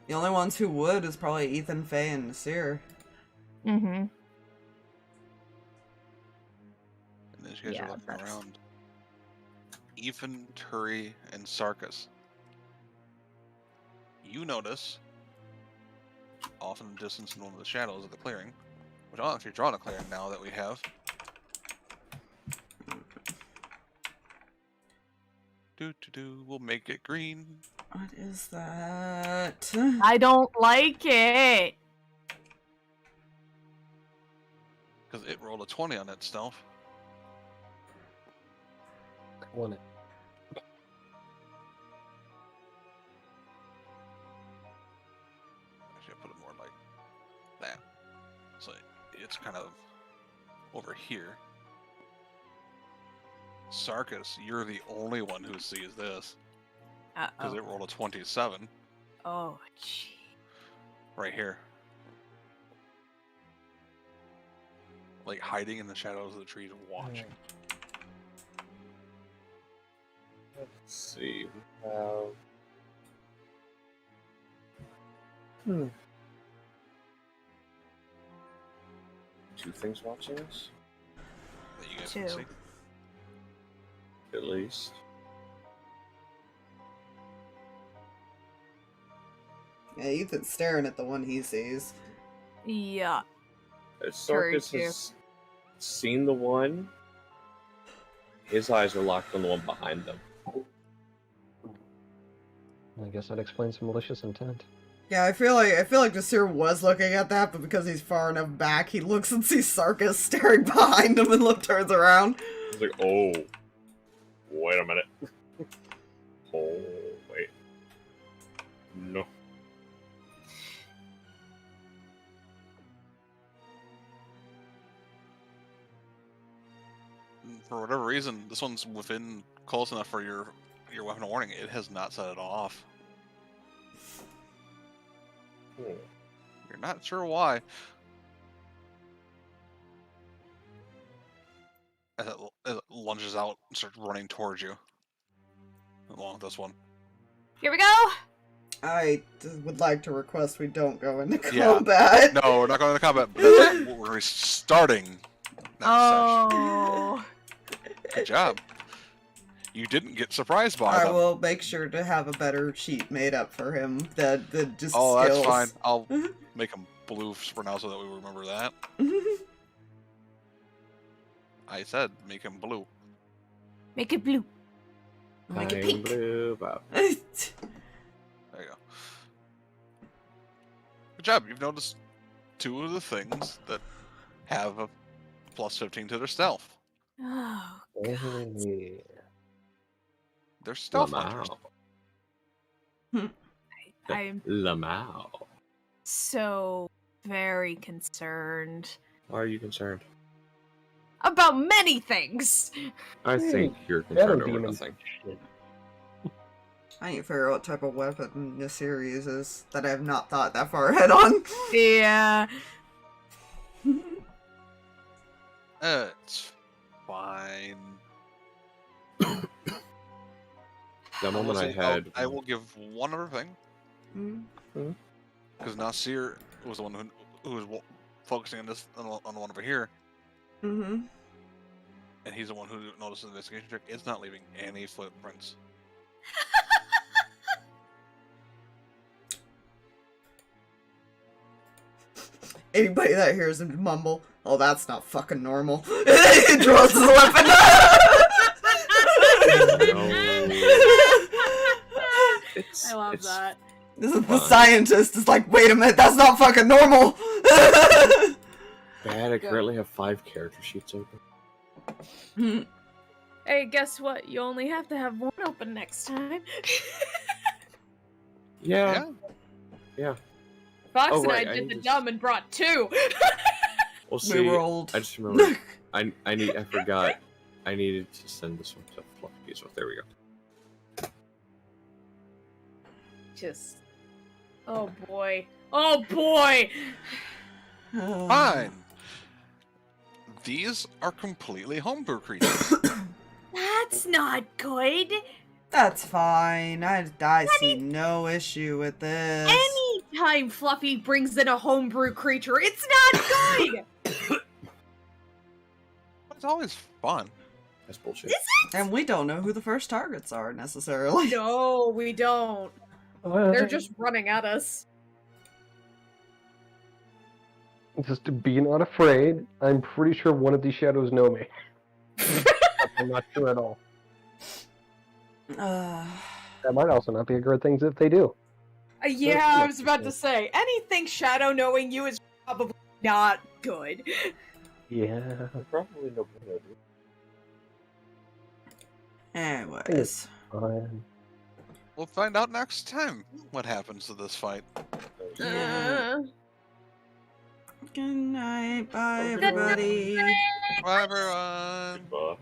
The only ones who would is probably Ethan, Faye, and Nasir. Mm-hmm. And as you guys Yeah, are looking that's- around, Ethan, Turi, and Sarkas, you notice off in the distance in one of the shadows of the clearing, which I'll actually draw a clearing now that we have. We'll make it green. What is that? I don't like it. Because it rolled a 20 on that stealth. Calling it. Actually, I put it more like that. So it's kind of over here. Sarkas, you're the only one who sees this. Because it rolled a 27 Oh, gee. right here. Like hiding in the shadows of the trees watching. Let's see. We have. Two things watching us, That you guys can Two. see. at least. Yeah, Ethan's staring at the one he sees. Yeah. Sarkas too. has seen the one. His eyes are locked on the one behind them. I guess that explains the malicious intent. Yeah, I feel like Nasir was looking at that, but because he's far enough back, he looks and sees Sarkas staring behind him and turns around. He's like, oh, wait a minute. Oh, wait. No. For whatever reason, this one's within close enough for your weapon of warning. It has not set it off. You're not sure why. As it lunges out and starts running towards you. Along with this one. Here we go. I would like to request we don't go into Yeah. combat. No, we're not going into combat, but that's what we're starting next Oh. session. Good job. You didn't get surprised by I them. will make sure to have a better sheet made up for him than just Oh, skills. that's fine. I'll make them blue for now so that we remember that. I said make him blue. Make it blue. Make it I'm pink. blue about- There you go. Good job. You've noticed 2 of the things that have a plus 15 to their stealth. Oh. Yeah. They're stealth hunters. Lamau. I'm Lamau. so very concerned Why are you concerned? about many things. I think you're Shadow concerned over demons. nothing. Shit. I need to figure out what type of weapon this series is that I have not thought that far ahead on. Yeah. It's fine. The moment I had. I will give one other thing, Mm. because Nasir was the one who was focusing on this on the one over here, Mm-hmm. and he's the one who noticed the investigation check. It's not leaving any footprints. Anybody that hears him mumble, "Oh, that's not fucking normal," he draws his weapon. It's, I love it's that. The scientist is like, "Wait a minute, that's not fucking normal." bad. I currently have 5 character sheets open. Hey, guess what? You only have to have one open next time. Yeah. Fox Oh, and right, I I did the just- dumb and brought 2. We'll see. We rolled. I just remembered. I forgot. I needed to send this one to Fluffy. So there we go. Just. Oh boy. Oh boy! Fine. These are completely homebrew creatures. That's not good. That's fine. I see no issue with this. Anytime Fluffy brings in a homebrew creature, it's not good! It's always fun. That's bullshit. And we don't know who the first targets are necessarily. No, we don't. They're just running at us. Just be not afraid. I'm pretty sure one of these shadows know me. I'm not sure at all. That might also not be a good thing if they do. Yeah, I was about to say, anything shadow knowing you is probably not good. Yeah. Probably no better. Anyways. Fine. We'll find out next time what happens to this fight. Yeah. Good night. Bye, Good everybody. Bye, everyone. Bye.